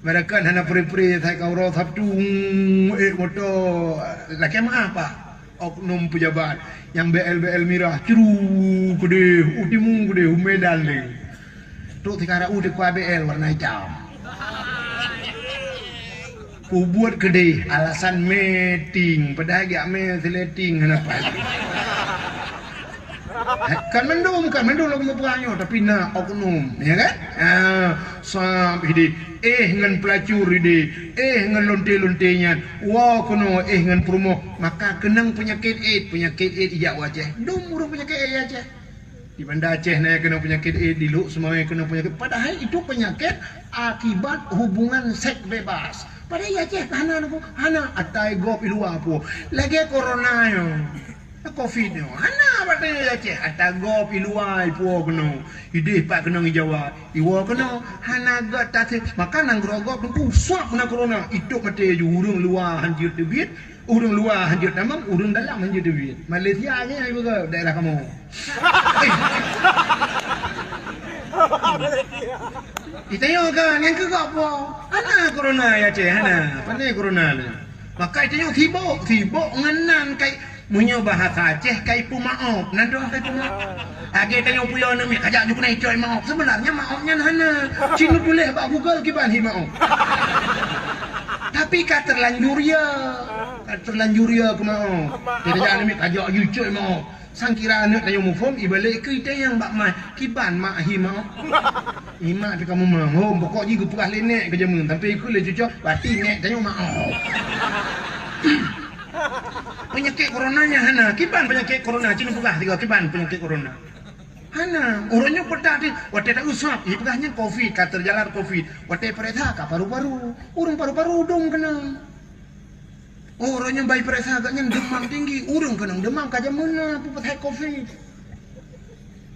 Mereka hana peri-peri saya kau roh sabtu motor laki apa? Oknum pejabat yang BL mirah ceru gede, utimu gede, Medan deh. Tu sekarang udah kuah BL warna hitam. Ku buat gede alasan meeting, padahal gak meeting kenapa? Kan mendung lagu mau tapi nak oknum, ya kan? Sampai di ngan pelacur di ngan lonte-lontenya wah kono ngan promo maka kenang penyakit AIDS ijak wajah urang penyakit AIDS aja di Banda Aceh na kena penyakit AIDS diluk semuanya kena penyakit padahal itu penyakit akibat hubungan seks bebas padahal Aceh hana atai gop luar po lagi corona yo COVID ni, hana batanya Aceh, atago piluai puo keno, ide pak keno Jawa, iwo keno, hana gat tase, maka nang grogok tu swab na corona, itu mate urang luar hanjir tebit, urang luar hanjir tamam, urang dalam hanjir tebit. Malaysia ni ibu ke daerah kamu. Itayo kan yang ke apa? Hana corona ya Aceh, hana, pandai corona ni. Maka itayo sibuk ngenan kai munyo bahasa Aceh kai pumaop nando kai pumaop age tanyo puyo na mi kajak ju kunai coy maop sebenarnya maopnya hana cinu boleh bak Google kiban hi maop tapi ka terlanjur ya ke maop tidak jangan mi kajak ju coy maop sangkira anak tanyo mufom ibalik ke ite yang bak mai kiban mak hi maop ima de kamu mah pokok ji gepah lenek ke jamun tapi ku le cucok bati nek tanyo maop penyakit coronanya hana kiban penyakit corona cina pegah tiga kiban penyakit corona hana orangnya pedah di wate tak usap pegahnya covid kata jalan covid wate pereta ka paru-paru urang paru-paru dong kena orangnya bayi pereta agaknya demam tinggi urang kena demam kaja mana petai covid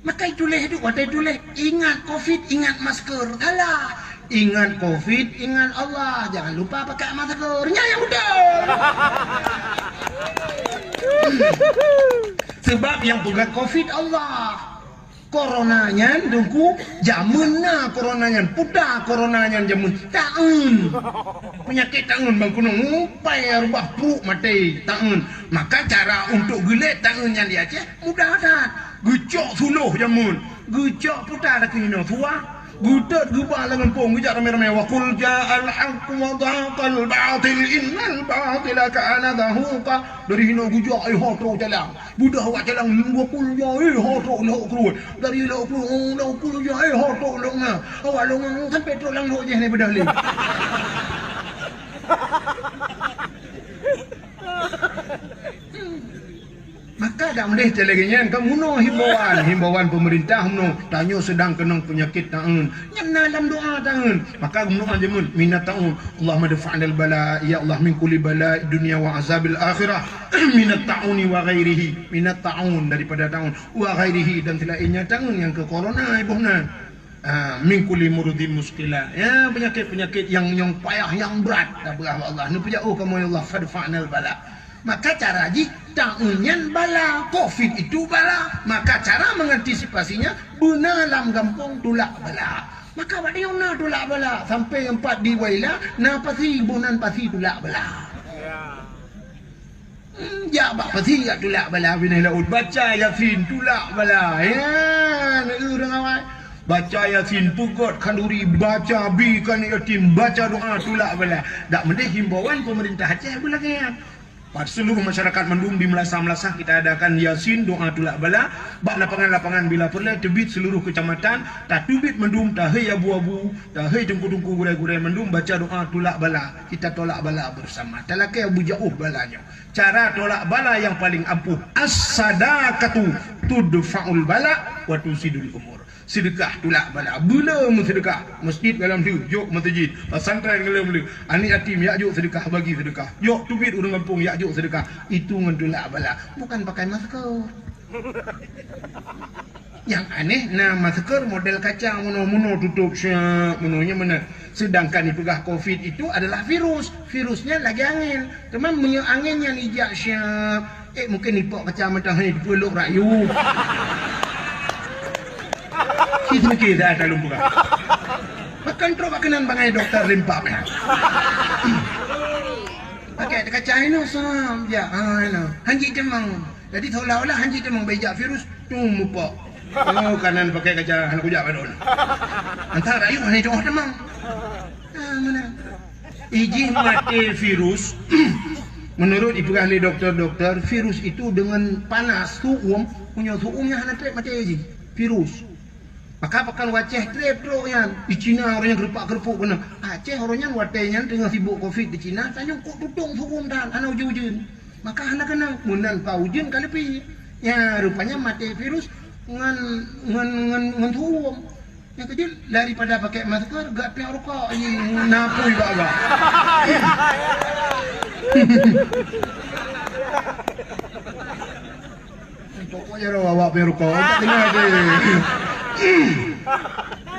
maka itu leh itu wate itu leh ingat covid ingat masker alah ingat covid ingat Allah jangan lupa pakai maskernya yang udah sebab yang pegang covid Allah coronanya dengku jamunna coronanya pudah coronanya jamun taun penyakit taun bang kunung ngupai rubah puk mati taun maka cara untuk gelet taun yang di Aceh mudah ada gucok suluh jamun gucok pudah ada kino tua gudat gubah lengan pung gujak ramai-ramai wa qul ja'al haqq wa dhaqal batil innal batila kana dhahuqa dari hino gujak ai hotro jalang budah wa jalang 20 ya ai hotro lo keluar dari 20 ya ai hotro lo nga awak lo nga kan petrol lang lo je ni bedah le maka dak boleh telegenyan kamu no himbauan pemerintah no tanyo sedang kena penyakit taun nyana dalam doa taun maka doa jemun minat taun Allahumma dafa'nal bala ya Allah min kulli bala dunia wa azabil akhirah minat tauni wa ghairihi minat taun daripada taun wa ghairihi dan selainnya taun yang ke corona ibuhna min kulli murudin muskila ya penyakit yang payah yang berat tabah Allah nu puja kamu ya Allah fadfa'nal bala maka cara ji taunyan bala covid itu bala maka cara mengantisipasinya benalam gampung tulak bala maka badiona tulak bala sampai 4 di waila na pasi bunan pasi tulak bala ya bak pasi ya tulak bala binai laut baca yasin tulak bala ya urang awak baca yasin pugot kanduri baca bi kan yatim baca doa tulak bala dak mendeh himbauan pemerintah Aceh belakang pada seluruh masyarakat Mendung di Melasah kita adakan Yasin doa tulak bala bak lapangan-lapangan bila perlu tebit seluruh kecamatan tak tubit Mendung tahai abu-abu tahai tungku-tungku gurai-gurai Mendung baca doa tulak bala kita tolak bala bersama talakai abu jauh balanya cara tolak bala yang paling ampuh as-sadaqatu tudfa'ul bala waktu sidul umur. Sedekah tulak bala. Belum sedekah. Masjid dalam tu, jok masjid. Pesantren dalam tu. Ani yatim yak jok sedekah bagi sedekah. Jok tubit orang kampung yak jok sedekah. Itu ngentulak bala. Bukan pakai masker. Yang aneh masker model kacang muno tutup syak munonya mana. Sedangkan dipegah Covid itu adalah virus. Virusnya lagi angin. Teman punya angin yang ijak syak. Mungkin nipok kacang mentah ni dipeluk rayu. Kita mikir dah dalam buka. Makan teruk makanan bangai dokter limpa ya. Pakai kacang ini sam ya. Hanji demang. Jadi seolah-olah hanji demang bejak virus tu mupa. Oh kanan pakai kacang han kujak badon. Antara rayu ni doh demang. Mana? Iji mati virus. Menurut ibu ahli dokter-dokter, virus itu dengan panas suum punya suumnya hana trep mati iji. Virus. Maka pakan waceh trep yang di Cina orangnya gerpak-gerpuk benar. Aceh orangnya watenya tengah sibuk Covid di Cina, tanya kok tutung suum dan ana ujun. Maka anak kena munan paujun kali pi. Ya rupanya mati virus ngan suum. Yang kecil daripada pakai masker gak piang rokok ini napui baga. Pokoknya awak piang rokok tak dengar deh.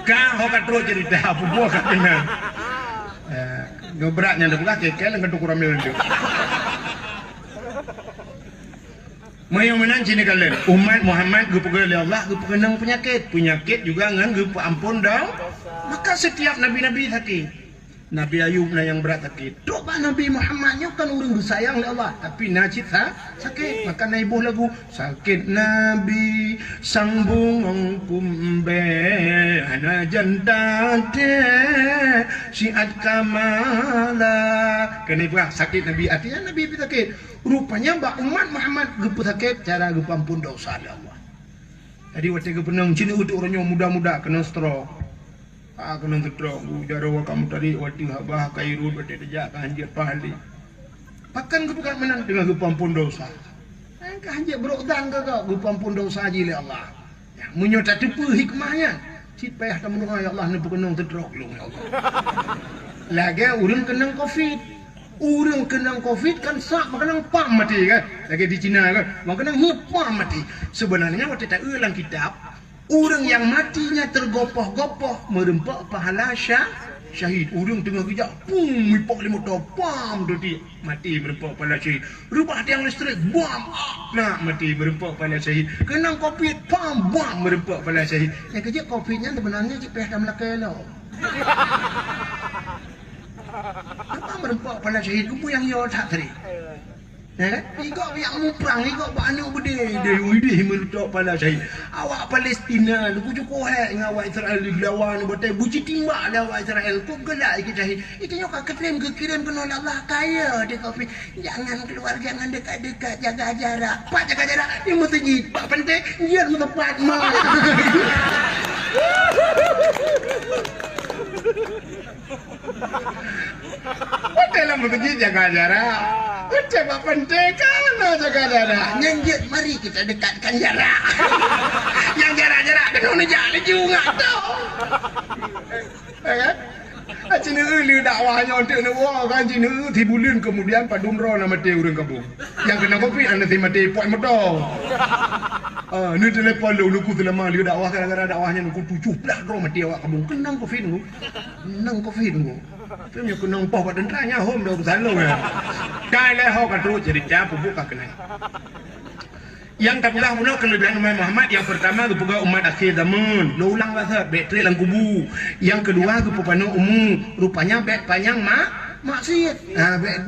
Kau katro cerita apa buah kat dengan. Gebraknya ndak buka kekel ngan tu kurang melu. Mayo menan sini kalian. Umat Muhammad gupegel Allah gupegenang penyakit juga ngan gupe ampun dah. Maka setiap nabi-nabi sakit. Nabi Ayub na yang berat sakit. Coba Nabi Muhammadnya kan orang disayang oleh Allah, tapi najis sakit. Maka naibuh lagu sakit Nabi sambung kumbe ana jantate siat kamala. Kenapa sakit Nabi artinya Nabi sakit. Rupanya umat Muhammad gepu sakit cara gepu ampun dosa Allah. Jadi waktu gepenang cina untuk orangnya muda-muda kena stroke. Kena stroke. Jaro kamu tadi waktu habah kairun waktu dejak kanjir pahali. Pakan gepu kat menang dengan gepu ampun dosa. Kanjir berutang ke kau gepu ampun dosa je le Allah. Yang menyota tepu hikmahnya. Cip payah tak mendengar ya Allah ni berkenang stroke lu ya Allah. Lagi urang kenang Covid. Orang kena Covid kan sak makan pam mati kan. Lagi di Cina kan. Makan pam mati. Sebenarnya waktu tak ulang kitab, orang yang matinya tergopoh-gopoh merempak pahala syahid. Orang tengah kejap, pum, mipok limut tau, pam, dodi mati merempak pahala syahid. Rubah tiang listrik, bam, nak mati merempak pahala syahid. Kena Covid, pam, bam, merempak pahala syahid. Yang kejap Covidnya sebenarnya cik payah dah melakai lah. Apa merempak pada syahid kupu yang ia tak tadi? Ikut yang muprang, ikut banyak berdeh. Dia meletak pada syahid. Awak Palestina, lu cukup dengan awak Israel di lawan, betul buci timbak dah awak Israel. Kau gelak ikut syahid. Itu nyok keklaim kena Allah kaya dia kopi. Jangan keluar, jangan dekat-dekat, jaga jarak. Pak jaga jarak, dia masjid. Pak penting, dia tepat mah. Dalam masjid jaga jarak. Coba penting kan jaga jarak. Nyanjit mari kita dekatkan jarak. Yang jarak-jarak kena jalan juga tau. Kan? Cina ulu dakwahnya untuk nak kan Cina tibulan kemudian padumro nama mati orang kampung. Yang kena kopi anda si mati puak motor. Ni telefon lu ku selama dia dakwah gara-gara dakwahnya ku 17 ro mati awak kampung. Kenang Covid tu. Nang Covid tu. Punya kenang poh pada tanya home dah selalu ya. Kalau hok kan terus cerita pupuk kena. Yang tak pernah punya kelebihan Umat Muhammad yang pertama kepada umat akhir zaman. Lo ulang bahasa bateri dalam kubu. Yang kedua kepada umum. Rupanya bet panjang maksiat.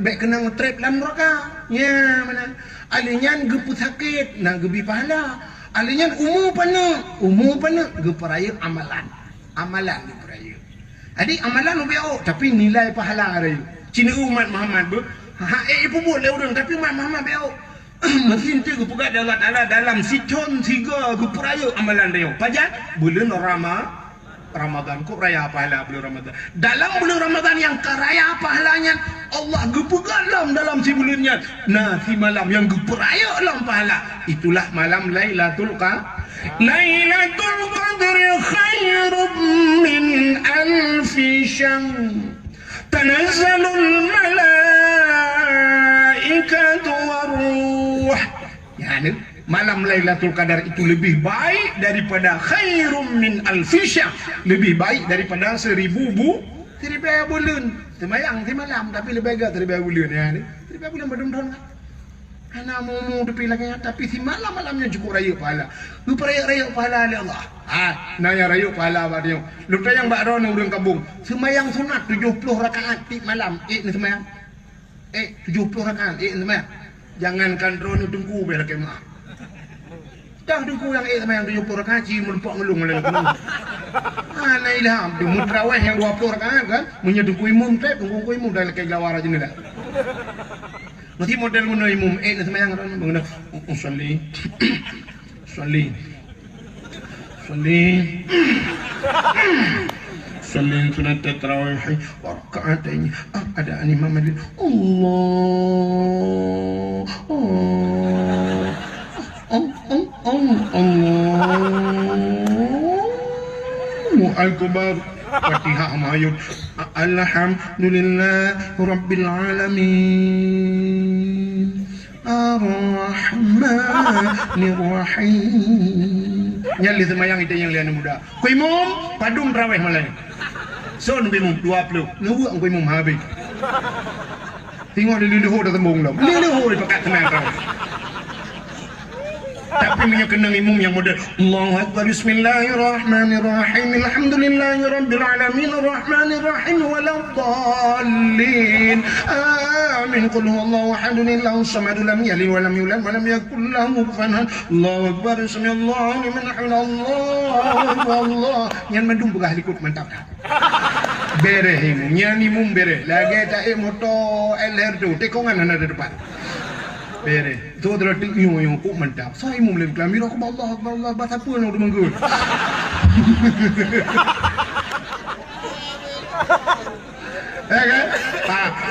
Bet kena ngetrap dalam neraka. Ya mana? Alinyan gepu sakit, nak gebi pahala. Alinyan umum pana geperaya amalan geperaya. Jadi amalan lebih tapi nilai pahala rayu. Cina umat Muhammad ber. Ibu boleh orang tapi umat Muhammad beo. Mesin tu kepugat Allah Ta'ala dalam siton 3 keperaya amalan dia. Pajak bulan Ramadan. Kok raya pahala bulan Ramadan? Dalam bulan Ramadan yang keraya pahalanya Allah gepegalam dalam si bulannya. Nah, si malam yang geperaya dalam pahala. Itulah malam Lailatul Qadar. Lailatul Qadar khairum min alfi syahr. Tanazzalul malaikatu waruh. Yani malam Lailatul Qadar itu lebih baik daripada khairum min alfi syahr, lebih baik daripada 1000 bulan. Semayang di malam tapi lebih baik dari 1000 bulan ya ni. 1000 bulan betul-betul kan. Ana mau tepi lagi tapi si malamnya cukup raya pahala. Lu raya pahala oleh Allah. Nanya raya pahala badio. Lu tayang bak ron urang kampung. Semayang sunat 70 rakaat di malam. Ni semayang. 70 rakaat ni semayang. Jangankan ron tunggu bela kemah. Dah tunggu yang semayang 70 rakaat ci melempok ngelung oleh gunung. Ana ilham di mutraweh yang 20 rakaat kan. Munya tunggu imam tunggu imam dah ke glawar aja ni dah. Nanti model guna imam ni semayang orang guna usalli sunat tarawih rakaatnya ada imam ada Allahu akbar. Fatihah mayut. Alhamdulillah Rabbil Alamin. Ar-Rahmanir-Rahim. Nyali semayang itu yang lian muda. Ku imam padung raweh malai. So nu imam 20. Nu ku imam habis. Tengok dia leluhur dah tembung dah. Leluhur pakat semayang raweh. Tapi punya kenang imam yang model Allahu Akbar Bismillahirrahmanirrahim Alhamdulillahi Rabbil Alamin Ar-Rahmanirrahim Waladdallin Amin Qul huwallahu ahadun Allahu samad lam yalid wa lam yulad wa lam yakul lahu kufuwan ahad Allahu Akbar Bismillah liman hamid Allah yang mendung begah likut mantap dah Bereh imam yang imam bereh lagi tak moto LR tu tekongan ada depan Bere, tu adalah yung kok mantap. Saya imam lem kelamir aku Allah bahasa apa nak menggur. Kan?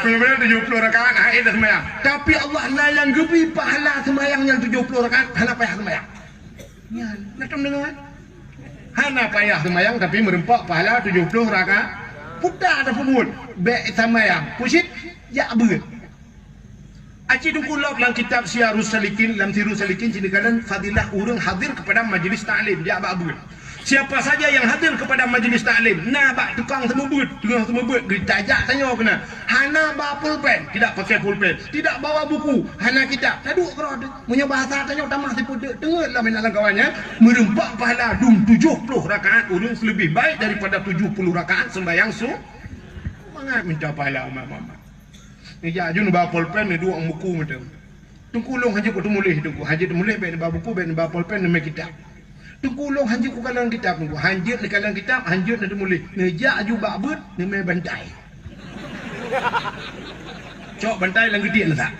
Benar-benar 70 rakaat itu semayang. Tapi Allah layan gebi pahala semayang yang 70 rakaat, hana payah semayang. Ya, macam dengar. Hana payah semayang tapi merempak pahala 70 rakaat. Putar ada pun. Baik semayang. Pusit ya berat. Aci dungkulok dalam kitab Syiarus Salikin dalam Syiarus Salikin ceritakan fadilah orang hadir kepada majlis taklim dia abad. Siapa saja yang hadir kepada majlis taklim nah bak tukang semebut ditajak tanya kena hana bawa pulpen tidak pakai pulpen tidak bawa buku hana kitab taduk kerod punya bahasa tanya tamah sipu dengarlah minalang kawannya merempak pahala 70 rakaat orang lebih baik daripada 70 rakaat sembahyang mangat minta pahala mama. Ni jajun bawa pulpen ni dua buku macam. Tungkulong haji ku tumulih tungku. Haji tumulih baik bawa buku baik bawa pulpen ni kitab. Tungkulong haji ku kalang kitab tungku. Hanjut ni kalang kitab, hanjut ni tumulih. Ni jaju babut ni mai bantai. Cok bantai lang gede tak.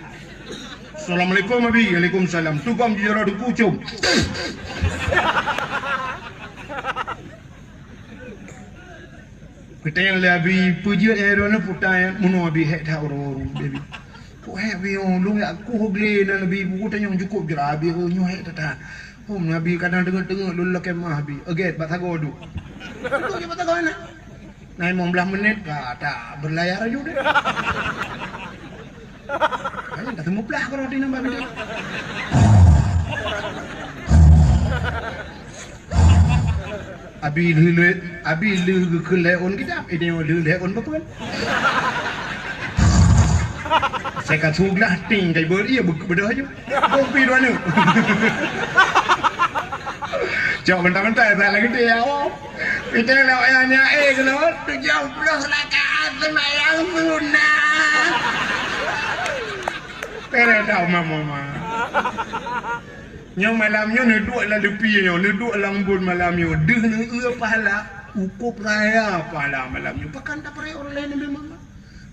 Assalamualaikum abi. Waalaikumsalam. Tukam jero tungku cum. Kita yang lebih pujian yang ada putai munu abi hek dah orang baby. Kau hek abi lu aku hogle dan lebih buku tanya cukup jera abi nyu hek dah. Nabi kadang dengar lu lek mah abi. Aget batago du. Lu je batago na. Nai 15 menit kata berlayar aja deh. Ayo dah temu pelah kalau di nambah dia. Abi lu ke leon kita ini lu leon apa? Saya kat suglah ting kai ber ia bedah aja. Kopi dua ni. Jauh bentar-bentar tak lagi dia. Kita lewatnya kenapa 70 rakaat sembahyang sunat. Pere tahu mama. Yang malamnya ni duduk lah lepi ni duduk lambun malamnya deh ni pahala ukup raya pahala malamnya pakan tak pernah orang lain memang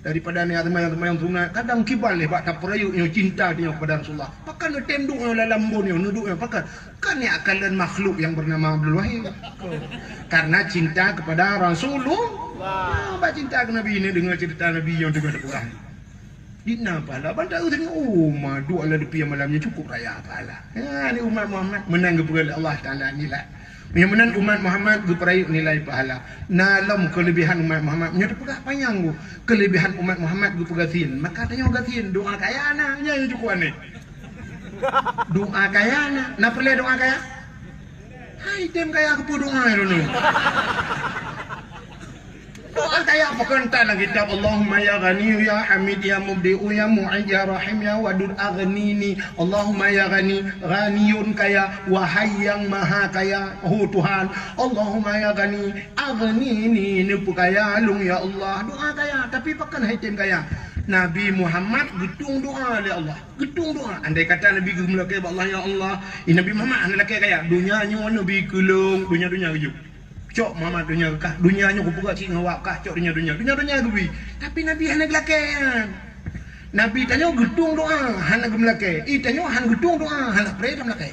daripada ni temayang sunat kadang kibal leh bak tak perayuk nyo cinta dia kepada Rasulullah pakan tenduk nyo dalam bon nyo nuduk nyo pakan kan ni akalan makhluk yang bernama Abdul Wahid karena cinta kepada Rasulullah bak cinta ke Nabi ini dengar cerita Nabi yang dengar Quran dina pala bantai tengok mah dua lah depi malamnya cukup raya pala ni umat Muhammad menang kepada Allah Taala nilai yang menang umat Muhammad guperayu nilai pahala. Nalam kelebihan umat Muhammad. Nya pegah panjang ku. Kelebihan umat Muhammad gupegasin. Maka tanya gasin doa kaya na nya cukup ni. Doa kaya na. Na perlu doa kaya? Hai tem kaya aku doa dulu. Doa kaya bukan dalam kitab Allahumma ya Ghani ya Hamid ya Mubdi'u ya Mu'id ya Rahim ya Wadud aghnini Allahumma ya Ghani ghaniyun kaya wahai yang maha kaya Tuhan Allahumma ya Ghani aghnini nipu kaya lung ya Allah doa kaya tapi pakan haitim kaya Nabi Muhammad getung doa oleh Allah getung doa andai kata Nabi gemelakai Allah ya Allah Nabi Muhammad andai kaya dunia nyo Nabi kelung dunia kejuk cok mama dunia kah dunia nya ku cik ngawak kah cok dunia gebi tapi Nabi hana gelakean Nabi tanya gedung doa hana gemlake tanya han gedung doa hana pray gemlake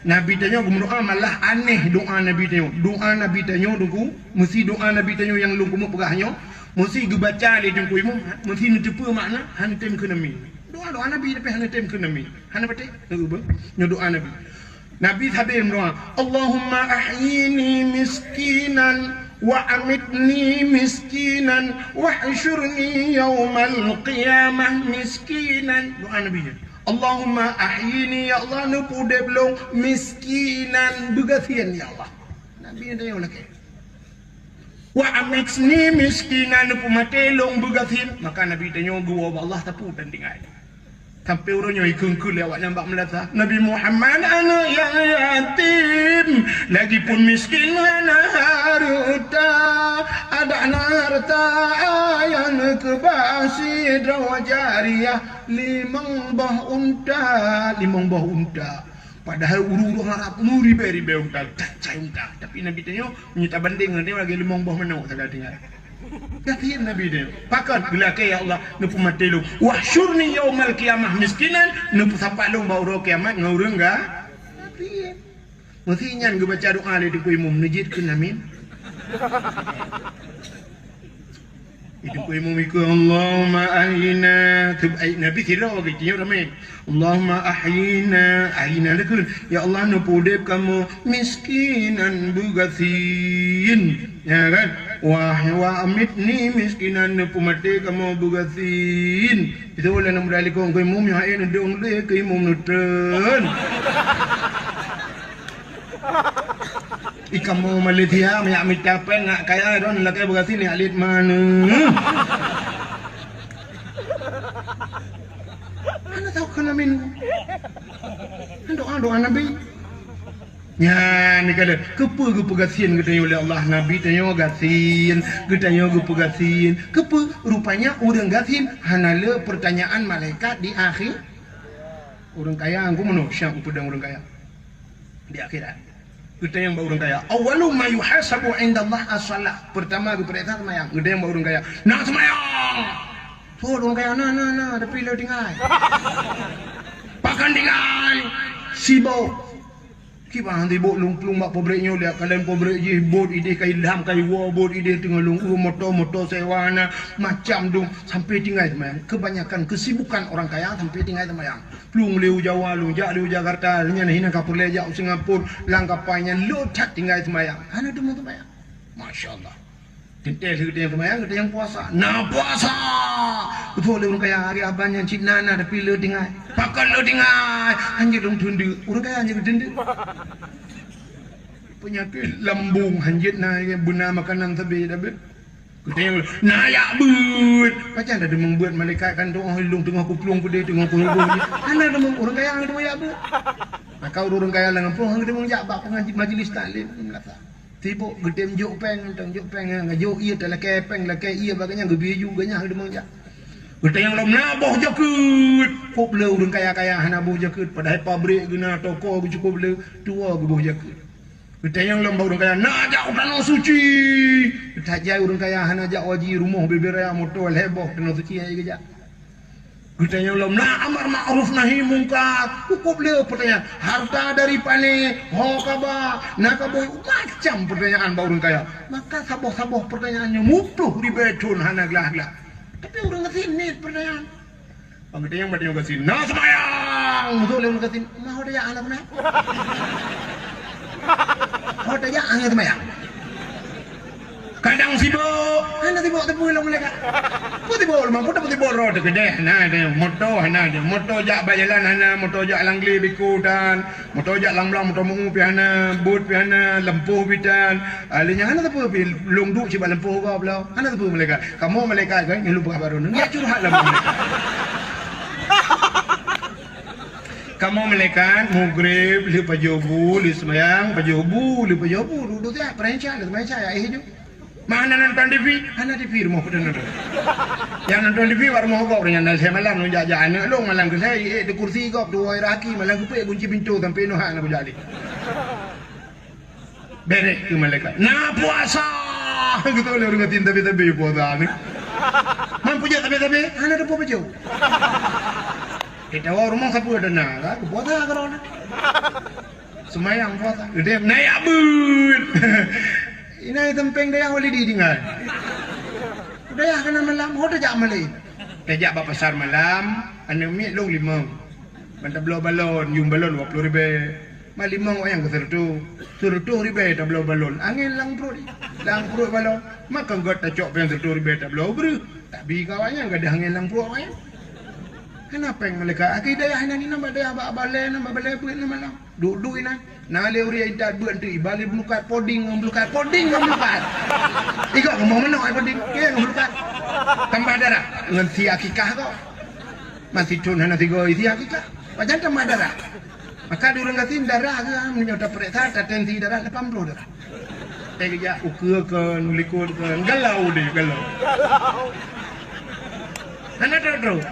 Nabi tanya doa malah aneh doa Nabi tanya dungku mesti doa Nabi tanya yang lu kumu pegahnya mesti gebaca le dungku imu mesti netepa makna han tem ke Nabi doa Nabi tapi han tem ke Nabi hana betul doa Nabi Nabi habis berdoa, Allahumma ahyini miskinan wa amitni miskinan wa hsyurni yawmal qiyamah miskinan. Doa Nabi. Allahumma ahyini ya Allah nupu deblong miskinan begasian ya Allah. Nabi ada yang lagi. Wa amitni miskinan nupu matelong begasian. Maka Nabi tanya gua Allah tapu dan tinggal. Sampai orangnya ikut lewat nampak melata Nabi Muhammad anak yang yatim lagipun miskin anak harta ada harta yang kebasi drawajariah limang bah unta padahal uru-uru harap ribe unta cacai unta tapi Nabi tanya menyita banding dia lagi limang bah menuk tak tinggal Kasihan Nabi dia. Pakat gelake ya Allah nupu mati lu. Wahsyurni yaumal qiyamah miskinan nupu sampai lu bau kiamat ngurung ga? Nabi. Mesti nyan ge baca doa le di kuimum nejid ke amin. Itu kuimum iku Allahumma ahyina tubai Nabi sira bagi tinyo ramai. Allahumma ahyina lekun ya Allah nupu dep kamu miskinan bugasin. Ya kan? Wa amitni miskinan pumate kamu bugasin itu boleh nak beralih kau mum yang air dong le ke mum nutren ikamu Malaysia minyak mitapen nak kaya don lakai bugasin ni alit mana anda tahu kan amin doa Nabi ya ni kata kepa gasian katanya oleh Allah Nabi tanya gasin katanya gasin kepa rupanya orang gasin hanala pertanyaan malaikat di akhir orang kaya aku manusia pedang orang kaya di akhirat kita yang orang kaya awalu ma yuhasabu inda Allah as-salah pertama kepada semayang kita yang orang kaya nak semayang so orang kaya na tapi lo tinggal pakan tinggal sibuk kiba hanti bot lung mak pobreknya dia kalian pobrek je bot ide kai lam kai wo bot ide tengah lung motor sewana macam dong sampai tinggal temayang kebanyakan kesibukan orang kaya sampai tinggal temayang lung leu Jawa lung Jakarta nya hina kapur leja Singapura langkapanya lotat tinggal temayang ana demo temayang masyaallah tentel kita yang temayang kita yang puasa puasa betul orang kaya hari abang cik nana tapi lo tinggal pakan lo tinggal hanya dong tundu orang kaya hanya tundu penyakit lambung hanjit na benar makanan sabi dah bet kita yang nayak but macam ada demang buat malaikat kan doa hilung tengah kuplung kude tengah kuplung ana demang orang kaya ada ya bu maka orang kaya lang pulang kita mong jabak pengaji majlis taklim melata sibuk gedem juk peng ngajuk ia tak kepeng ia baganya gebi juga nya demang jak kita yang lam naboh jakut kok bela orang kaya-kaya naboh jakut padahal pabrik guna toko cukup bela tua gebuh jakut Kita yang lembah orang kaya nak ajak tanah suci. Kita ajak orang kaya hana ajak waji rumah beberapa motor heboh tanah suci aja kerja. Kita yang lembah nak amar ma'ruf nahi mungkar. Cukup le pertanyaan harta dari pane ho kaba nak boy macam pertanyaan bau orang kaya. Maka saboh-saboh pertanyaannya mutuh di becun hana gelah-gelah. Tapi orang kesini pertanyaan. Kita yang bertanya kesini. Nah semayang. Betul orang kesini. Mau dia anak mana? Oh dia angin semayang. Kadang sibuk, hana sibuk tapi belum mereka. Putih bol, mampu putih bol roda gede. Hana ada motor jak bayalan hana, motor jak langli bikutan, motor jak langlang, motor mungu piana, boot piana, lempuh pitan. Alinya hana tapi belum duk ciba lempuh kau belau. Hana tapi mereka. Kamu mereka kan yang lupa baru. Dia curhat lah mereka. Kamu melekat mugrib li pajobu li semayang pajobu li pajobu duduk dia perencah li semayang saya hijau mana nonton TV mana TV rumah pun nonton yang nonton TV baru mau kau dengan nasi malam nunjuk anak lu malam ke saya di kursi kau dua raki malam ke kunci pintu sampai nuhak nak berjali berek tu melekat nah puasa gitu oleh orang ngatin tapi puasa ni mampu je tapi mana ada apa jauh kita rumah sapu ada nak, puasa kerana semayang puasa, dia naik abun, ini tempeng dia boleh ditinggal, dia kena malam, hoda jak malam, dia jak pasar malam, anu mi long 5, bantah belau balon, yung balon 20,000, mal 5 orang ke sertu ribu tak belau balon, angin lang perut balon, maka got tak cok yang 100,000 tak belau beru, tapi kawannya enggak ada angin lang perut awaknya. Kenapa yang mereka? Akidah yang ini nama dia balai buat nama lah. Duduk ini. Nale uri idat buat tu. Balik melukat poding melukat. Ikut ngomong mana poding? Dia melukat. Tambah darah. Dengan si akikah kau. Masih cun hana 3 isi akikah. Macam tambah darah. Maka dia orang katin darah ke menyota periksa tensi darah 80 darah. Dia kerja ukur likut galau dia galau. Hana terus.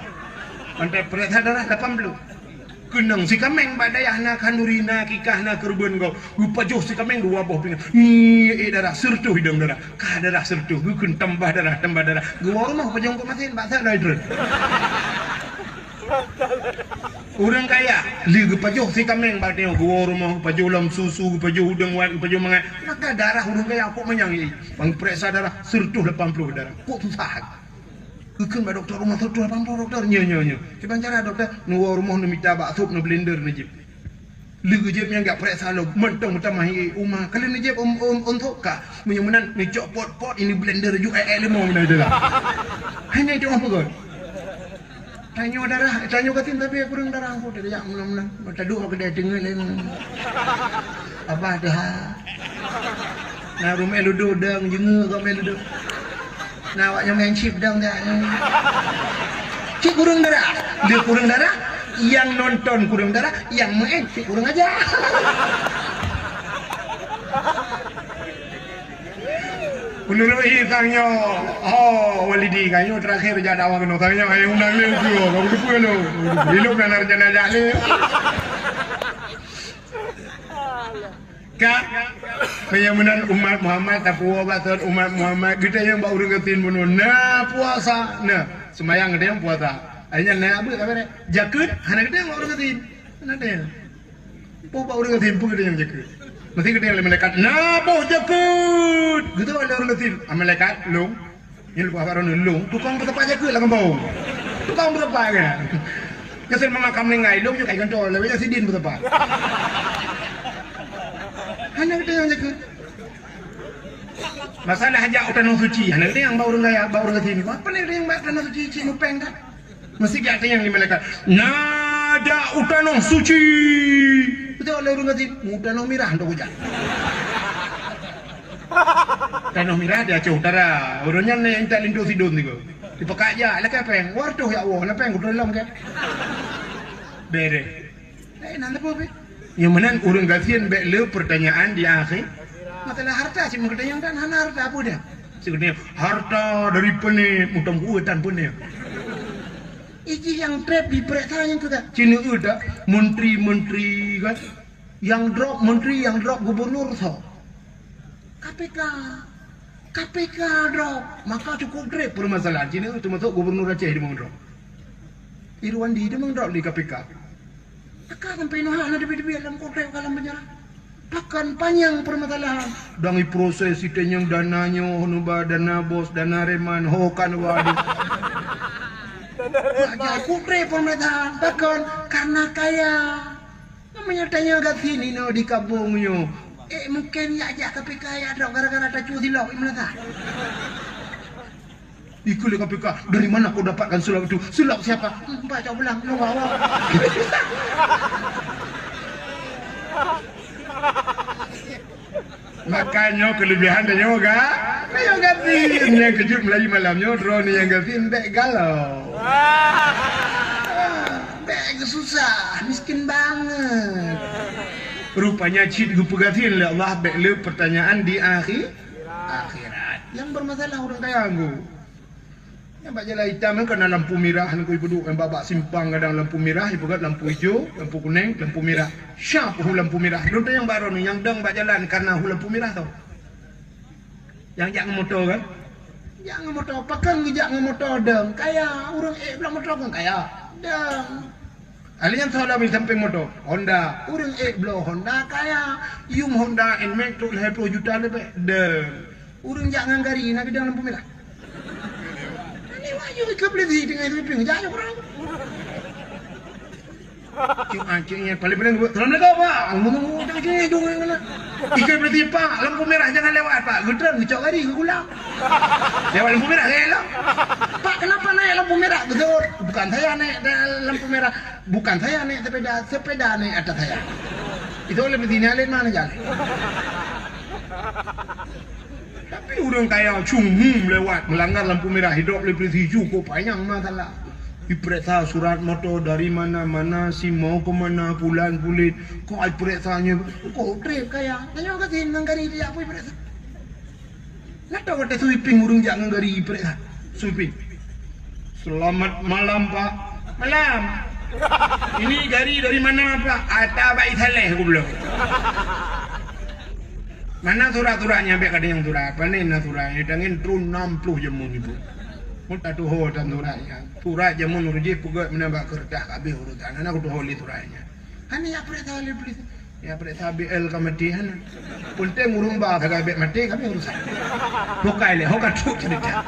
Pantai periksa darah 80. Kenang si kameng badayah na kanurina kikah na kerben kau. Rupa jauh si kameng 2 buah pinggan. Darah sertuh hidung darah. Kah darah sertuh. Gukun tambah darah. Gua rumah pajong kau masin baksa laidren. Orang kaya liga pajauh si kameng badayah gua rumah pajauh lam susu pajauh udang wan pajauh mangai. Maka darah orang kaya kok menyangi. Bang periksa darah sertuh 80 darah. Kok susah. Kekun ba doktor rumah tu 80 doktor nyo. Kita cara doktor nuwa rumah nu minta baksup nu blender nu jip. Legu jip yang enggak periksa lo mentong mahi umah. Kalian ni jip untuk ka menyumunan ni cok pot ini blender juga lemon mana dah. Hanya itu apa kau? Tanya katin tapi kurang darah aku dia jak menang. Mata duk aku dia dengar lain. Apa dah? Nah rumah lu dudang jenga kau melu duduk. Nah, awaknya main chip dong dia. Cik kurang darah. Dia kurang darah. Yang nonton kurang darah. Yang main cik kurang aja. Menurut tanya, walidi kanyo terakhir jadi awak kena tanya ayah undang le ku, kamu tu pun lo. Hidup dan arjana jale. Kak, penyamanan umat Muhammad tapua batat umat Muhammad kita yang baru ngetin bunuh na puasa na semayang kita yang puasa akhirnya na apa kabar jakut hana kita yang baru ngetin na dia po baru ngetin po kita yang jakut mesti kita yang malaikat na po jakut gitu ada orang ngetin malaikat long yang lupa baru long tukang betapa jakut lah kembau tukang betapa kan kesel memakam lengai long juga ikan tol lebih sidin betapa hanya kita yang jaga. Masalah hajak tanah suci, hanya kita yang baru gaya, baru ke sini. Apa ni yang bawa tanah suci, cik nupeng kan? Mesti kita yang dimelekat. Nada tanah suci. Betul orang ke sini, tanah merah untuk hujan. Tanah merah dia cuma utara. Orangnya ni yang tak lindu sidon tu. Dipakai aja, lek peng. Wartuh ya Allah, lek peng kudu dalam kan? Bere. Nanti apa? Yang mana orang gasian bela pertanyaan di akhir masalah harta si mengkatanya dan hana harta apa dia sebenarnya harta dari pene mutam kuatan pene iki yang trap di periksa yang kita cina udah menteri kan Yang drop menteri, yang drop gubernur so. KPK drop. Maka cukup drop permasalahan Cina termasuk gubernur Aceh dia mau drop. Irwandi dia mau drop di KPK. Maka sampai nuhak ada debi dalam kontrak dalam penjara. Bahkan panjang permasalahan. Dangi proses itu yang dananya, honoba, dana bos, dana reman, hokan wadi. Aja kontrak pemerintahan. Bahkan karena kaya. Namanya tanya kat sini no di kampungnya. Mungkin ya aja KPK ya drop gara-gara tak cuci silap imelata. Ikut KPK. Dari mana kau dapatkan sulap itu? Sulap siapa? Baca ulang. Lu bawa. Makanya kelebihan dia yoga. Yang gatin yang kejut Melayu malamnya drone yang gatin dek galau. Dek susah, miskin banget. Rupanya cid gupegatin oleh Allah bek pertanyaan di akhirat. Yang bermasalah orang kaya anggu. Yang bak jalan hitam kan kena lampu merah nak ibu duk yang babak simpang kadang lampu merah ibu kat lampu hijau, lampu kuning, lampu merah. Siapa lampu merah? Lu yang baru ni yang dang bak jalan karena lampu merah tau. Yang jangan motor kan? Jangan motor, pakai jangan motor dang. Kaya orang belah motor kan kaya. Dang. Alian sahaja ambil samping motor Honda. Orang belah Honda kaya. Yung Honda Nmax tu 20 juta lebih. Dang. Orang jangan gari nak dalam lampu merah. Wajib ikut beli dengan itu ping jangan kurang. Cing paling benar Assalamualaikum Pak. Ngomong cing dong ngana. Ikut beli Pak, lampu merah jangan lewat Pak. Gudang ngecok gari ngulang. Lewat lampu merah gelo. Pak kenapa naik lampu merah? Betul. Bukan saya naik lampu merah. Bukan saya naik sepeda naik atas saya. Itu lebih dinyalin mana jalan. Tapi orang kaya cungum lewat melanggar lampu merah hidup lebih hijau kok panjang masalah. Diperiksa surat motor dari mana-mana si mau ke mana bulan bulit kok ai periksanya kok trip kaya. Tanya kasi nangari dia apa periksa. Nak tahu kata sweeping orang jangan ngari periksa. Sweeping. Selamat malam Pak. Malam. Ini gari dari mana Pak? Ata baik saleh aku belum. Mana surat-suratnya biar ada yang surat apa nih suratnya dengan turun 60 jamun itu. Muta tu ho dan suratnya. Surat jamun urji pugat menambah kertas habis urutan. Anak tu holi suratnya. Hani apa dah holi polis? Ya periksa BL kematian. Punte ngurung bah kagak bet mati kami urusan. Bukai le hokat tu cerita.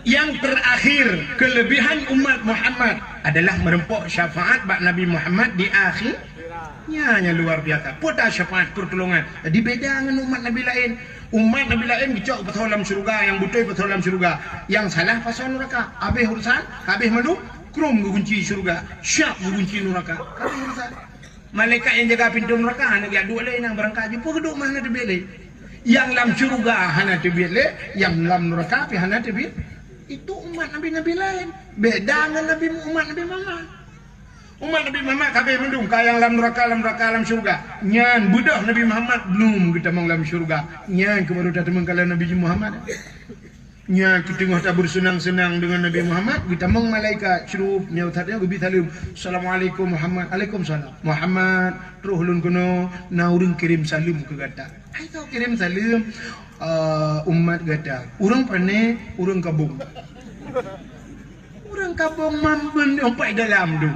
Yang terakhir kelebihan umat Muhammad adalah merempok syafaat bak Nabi Muhammad di akhir. Nya luar biasa. Putar syafaat pertolongan. Jadi beda dengan umat Nabi lain. Umat Nabi lain gecok pasal dalam syurga, yang betul pasal dalam syurga. Yang salah pasal neraka. Habis urusan, habis manu, krum kunci syurga, syak kunci neraka. Habis urusan. Malaikat yang jaga pintu neraka hanya dia dua lain yang berangkat jumpa geduk mana tebik le. Yang dalam syurga hanya tebik le, yang dalam neraka pi hanya tebik. Itu umat Nabi lain. Beda dengan umat Nabi Muhammad. Umat Nabi Muhammad kabeh mendung kayang dalam neraka dalam syurga. Nyan budak Nabi Muhammad belum kita mang dalam syurga. Nyan kebaru datang kalau Nabi Muhammad. Nyan kita tengah tabur senang-senang dengan Nabi Muhammad, kita mang malaikat syurub nyautnya gubi salim. Assalamualaikum Muhammad. Waalaikumsalam. Muhammad ruhulun kuno naurun kirim salim ke gata. Hai kau kirim salim umat gata. Urang pane, urang kabung. Urang kabung mampen ompai dalam tu.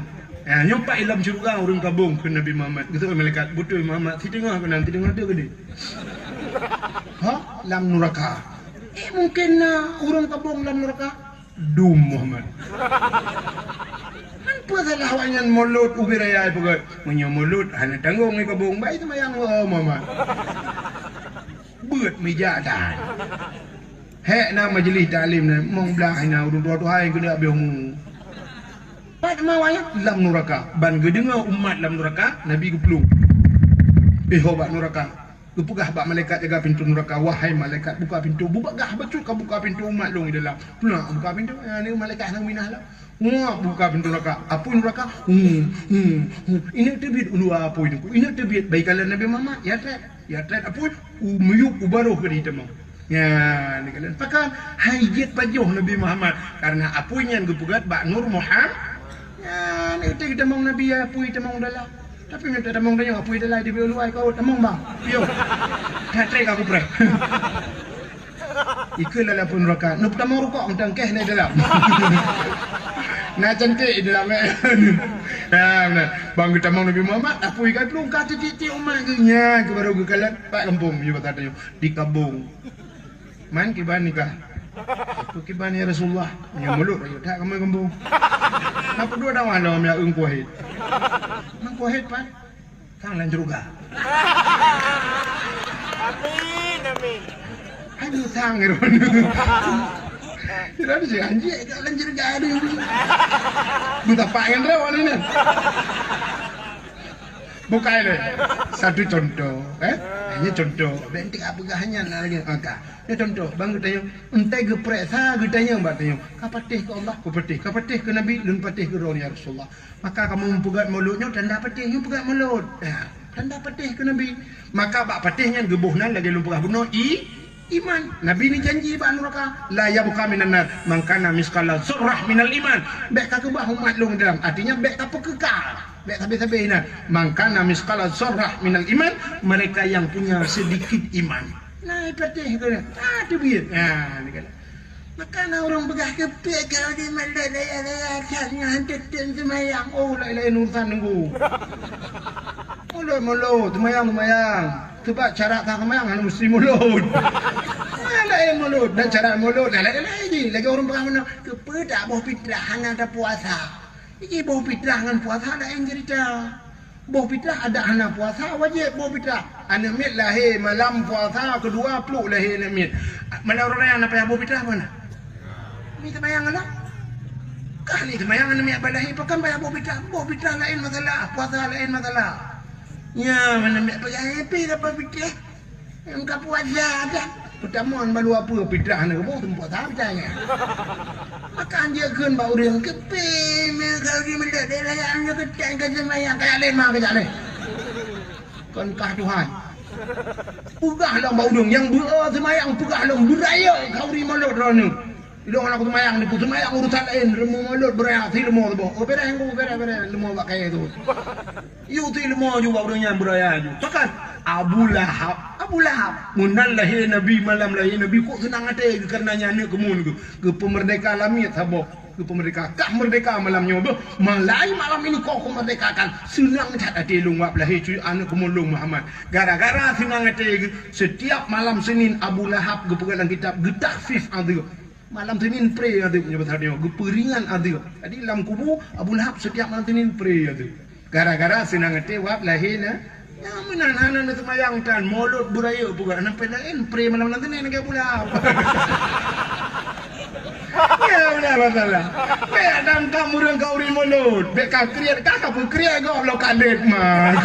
Ya, nyompak dalam syurga orang kabung ke Nabi Muhammad. Gitu malaikat betul Muhammad. Si tengah ke nanti tengah dia gede. Ha? Dalam neraka. Mungkin orang kabung dalam neraka. Dum Muhammad. Apa salah awaknya mulut ubi raya pegat. Menyo mulut hanya tanggung ni kabung baik sama yang Muhammad. Buat meja dah. Hek na majlis taklim na mong belah na urung tua Tuhan kena habis umum. Pada mawanya dalam neraka. Ban gedengar umat dalam neraka, Nabi gepelung. Hobat neraka. Gepegah bak malaikat jaga pintu neraka. Wahai malaikat buka pintu. Bubagah betul kau buka pintu umat long di dalam. Pulang buka pintu. Ni malaikat nang minah lah. Wah buka pintu neraka. Apa neraka? Ini terbit ulu apa itu? Ini terbit baik kalian Nabi Muhammad. Ya tret apa? Meyuk ubaruh ke di temang. Ya, ni kalian. Pakai hajat pajuh Nabi Muhammad. Karena apa yang gepegat bak Nur Muhammad. Ya, ni kita mau Nabi ya, pui kita mau dalam. Tapi minta tamong tanya apa ide lai di luai kau tamong bang. Yo. Katre aku pre. Ikut lah pun raka. Nup tamong rukok undang keh ni dalam. Nah cantik dalam. Bang kita mau Nabi Muhammad apa ikan pelung kata titik umat ke nya ke baru ke kalat Pak Kampung dia kata dia di kabung. Man kiban nikah. Itu kiban ya Rasulullah. Nya mulut ayo tak kamu kampung. Apa dua dah malam ya ung kuahit. Mang kuahit Pak. Kang lan juga. Amin. Aduh sang ngeron. Tidak ada sih anjing, jalan juga ada. Buta pangan rewan ini. Bukan le. Satu contoh, hanya contoh. Bentik apa hanya lagi angka. Ini contoh, bang kita entai geprek sa kita yang batanya. Kapatih ke Allah, kapatih ke Nabi, dan patih ke Rasulullah Rasulullah. Maka kamu mempegat mulutnya tanda patih, you pegat mulut. Tanda patih ke Nabi. Maka bak patihnya gebuhnan lagi lumpur bunuh iman. Nabi ni janji ba neraka la yabqa minan nar man kana misqala dzarrah minal iman. Bek ka kebah umat long dalam. Artinya bek tak kekal. Bek habis-habis ina. Man kana misqala dzarrah minal iman, mereka yang punya sedikit iman. Nah, patih tu. Tu biar. Ni kata. Maka orang begah kepek kalau di malaya katnya hantetin semayang. Oh, lain urusan nunggu. Mulut, semayang. Sebab cara tak semayang hanya mesti mulut. Lain mulut dan cara mulut lain lagi orang berapa kepada boh fitrah hanya ada puasa. Ini boh fitrah dengan puasa lain cerita. Boh fitrah ada hanya puasa wajib boh fitrah. Anak mit lahir malam puasa kedua peluk lahir anak mit. Malam orang yang apa boh fitrah mana? Ni semayang lah. Kali semayang anak mit lahir pakai bayar boh fitrah. Boh fitrah lain masalah, puasa lain masalah. Ya mana mit pakai happy dapat fitrah. Engkau puasa dah. Pertama baru apa fitrah nak boh tempat tak percaya. Maka dia keun bau ring kepe me kau di menda dia layan dia ketan ke semayang kayak lain mah kayak lain. Kon kah Tuhan. Pugahlah bau ring yang semayang pugahlah budaya kau di mulut rono. Idong anak semayang ni semayang urusan lain remu mulut beraya ti lemo tu boh. Bera yang bera lemo bak kayak tu. You ti lemo juga bau ring yang beraya tu. Takkan Abu Lahab munal lahir Nabi malam lahir Nabi kok senang hati karenanya ni kemun ke pemerdeka alamiyat sabo ke pemerdeka kah merdeka malam nyoba malai malam ini kok merdekakan senang hati lung wap lahir cuy anak kemulung Muhammad gara-gara senang hati setiap malam Senin Abu Lahab ke pegang kitab getafif ada malam Senin pray ada punya besarnya geperingan ada jadi dalam kubu Abu Lahab setiap malam Senin pray ada gara-gara senang hati wap lahirnya. Ya mana anak semayang tan mulut buraya bukan nampak lain pray malam nanti ni nak pula. Ya benar masalah. Be adam kamu orang kau ri mulut. Be ka kriat kakak pun kriat kau lo kadet mah.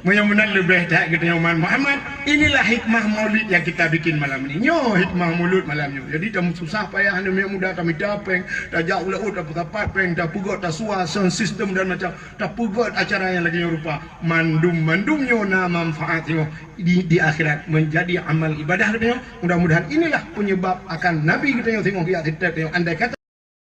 Mudah-mudahan lebih tak kita Umat Muhammad. Inilah hikmah maulid yang kita bikin malam ini. Nyo hikmah mulut malam ni. Jadi tak susah payah anda muda kami dapeng, tak jauh laut tak dapat peng, tak pugot tak suas sound system dan macam tak pugot acara yang lagi rupa mandum nyo manfaat nyo di akhirat menjadi amal ibadah kita. Mudah-mudahan inilah penyebab akan Nabi kita yang tengok dia tetap yang andai kata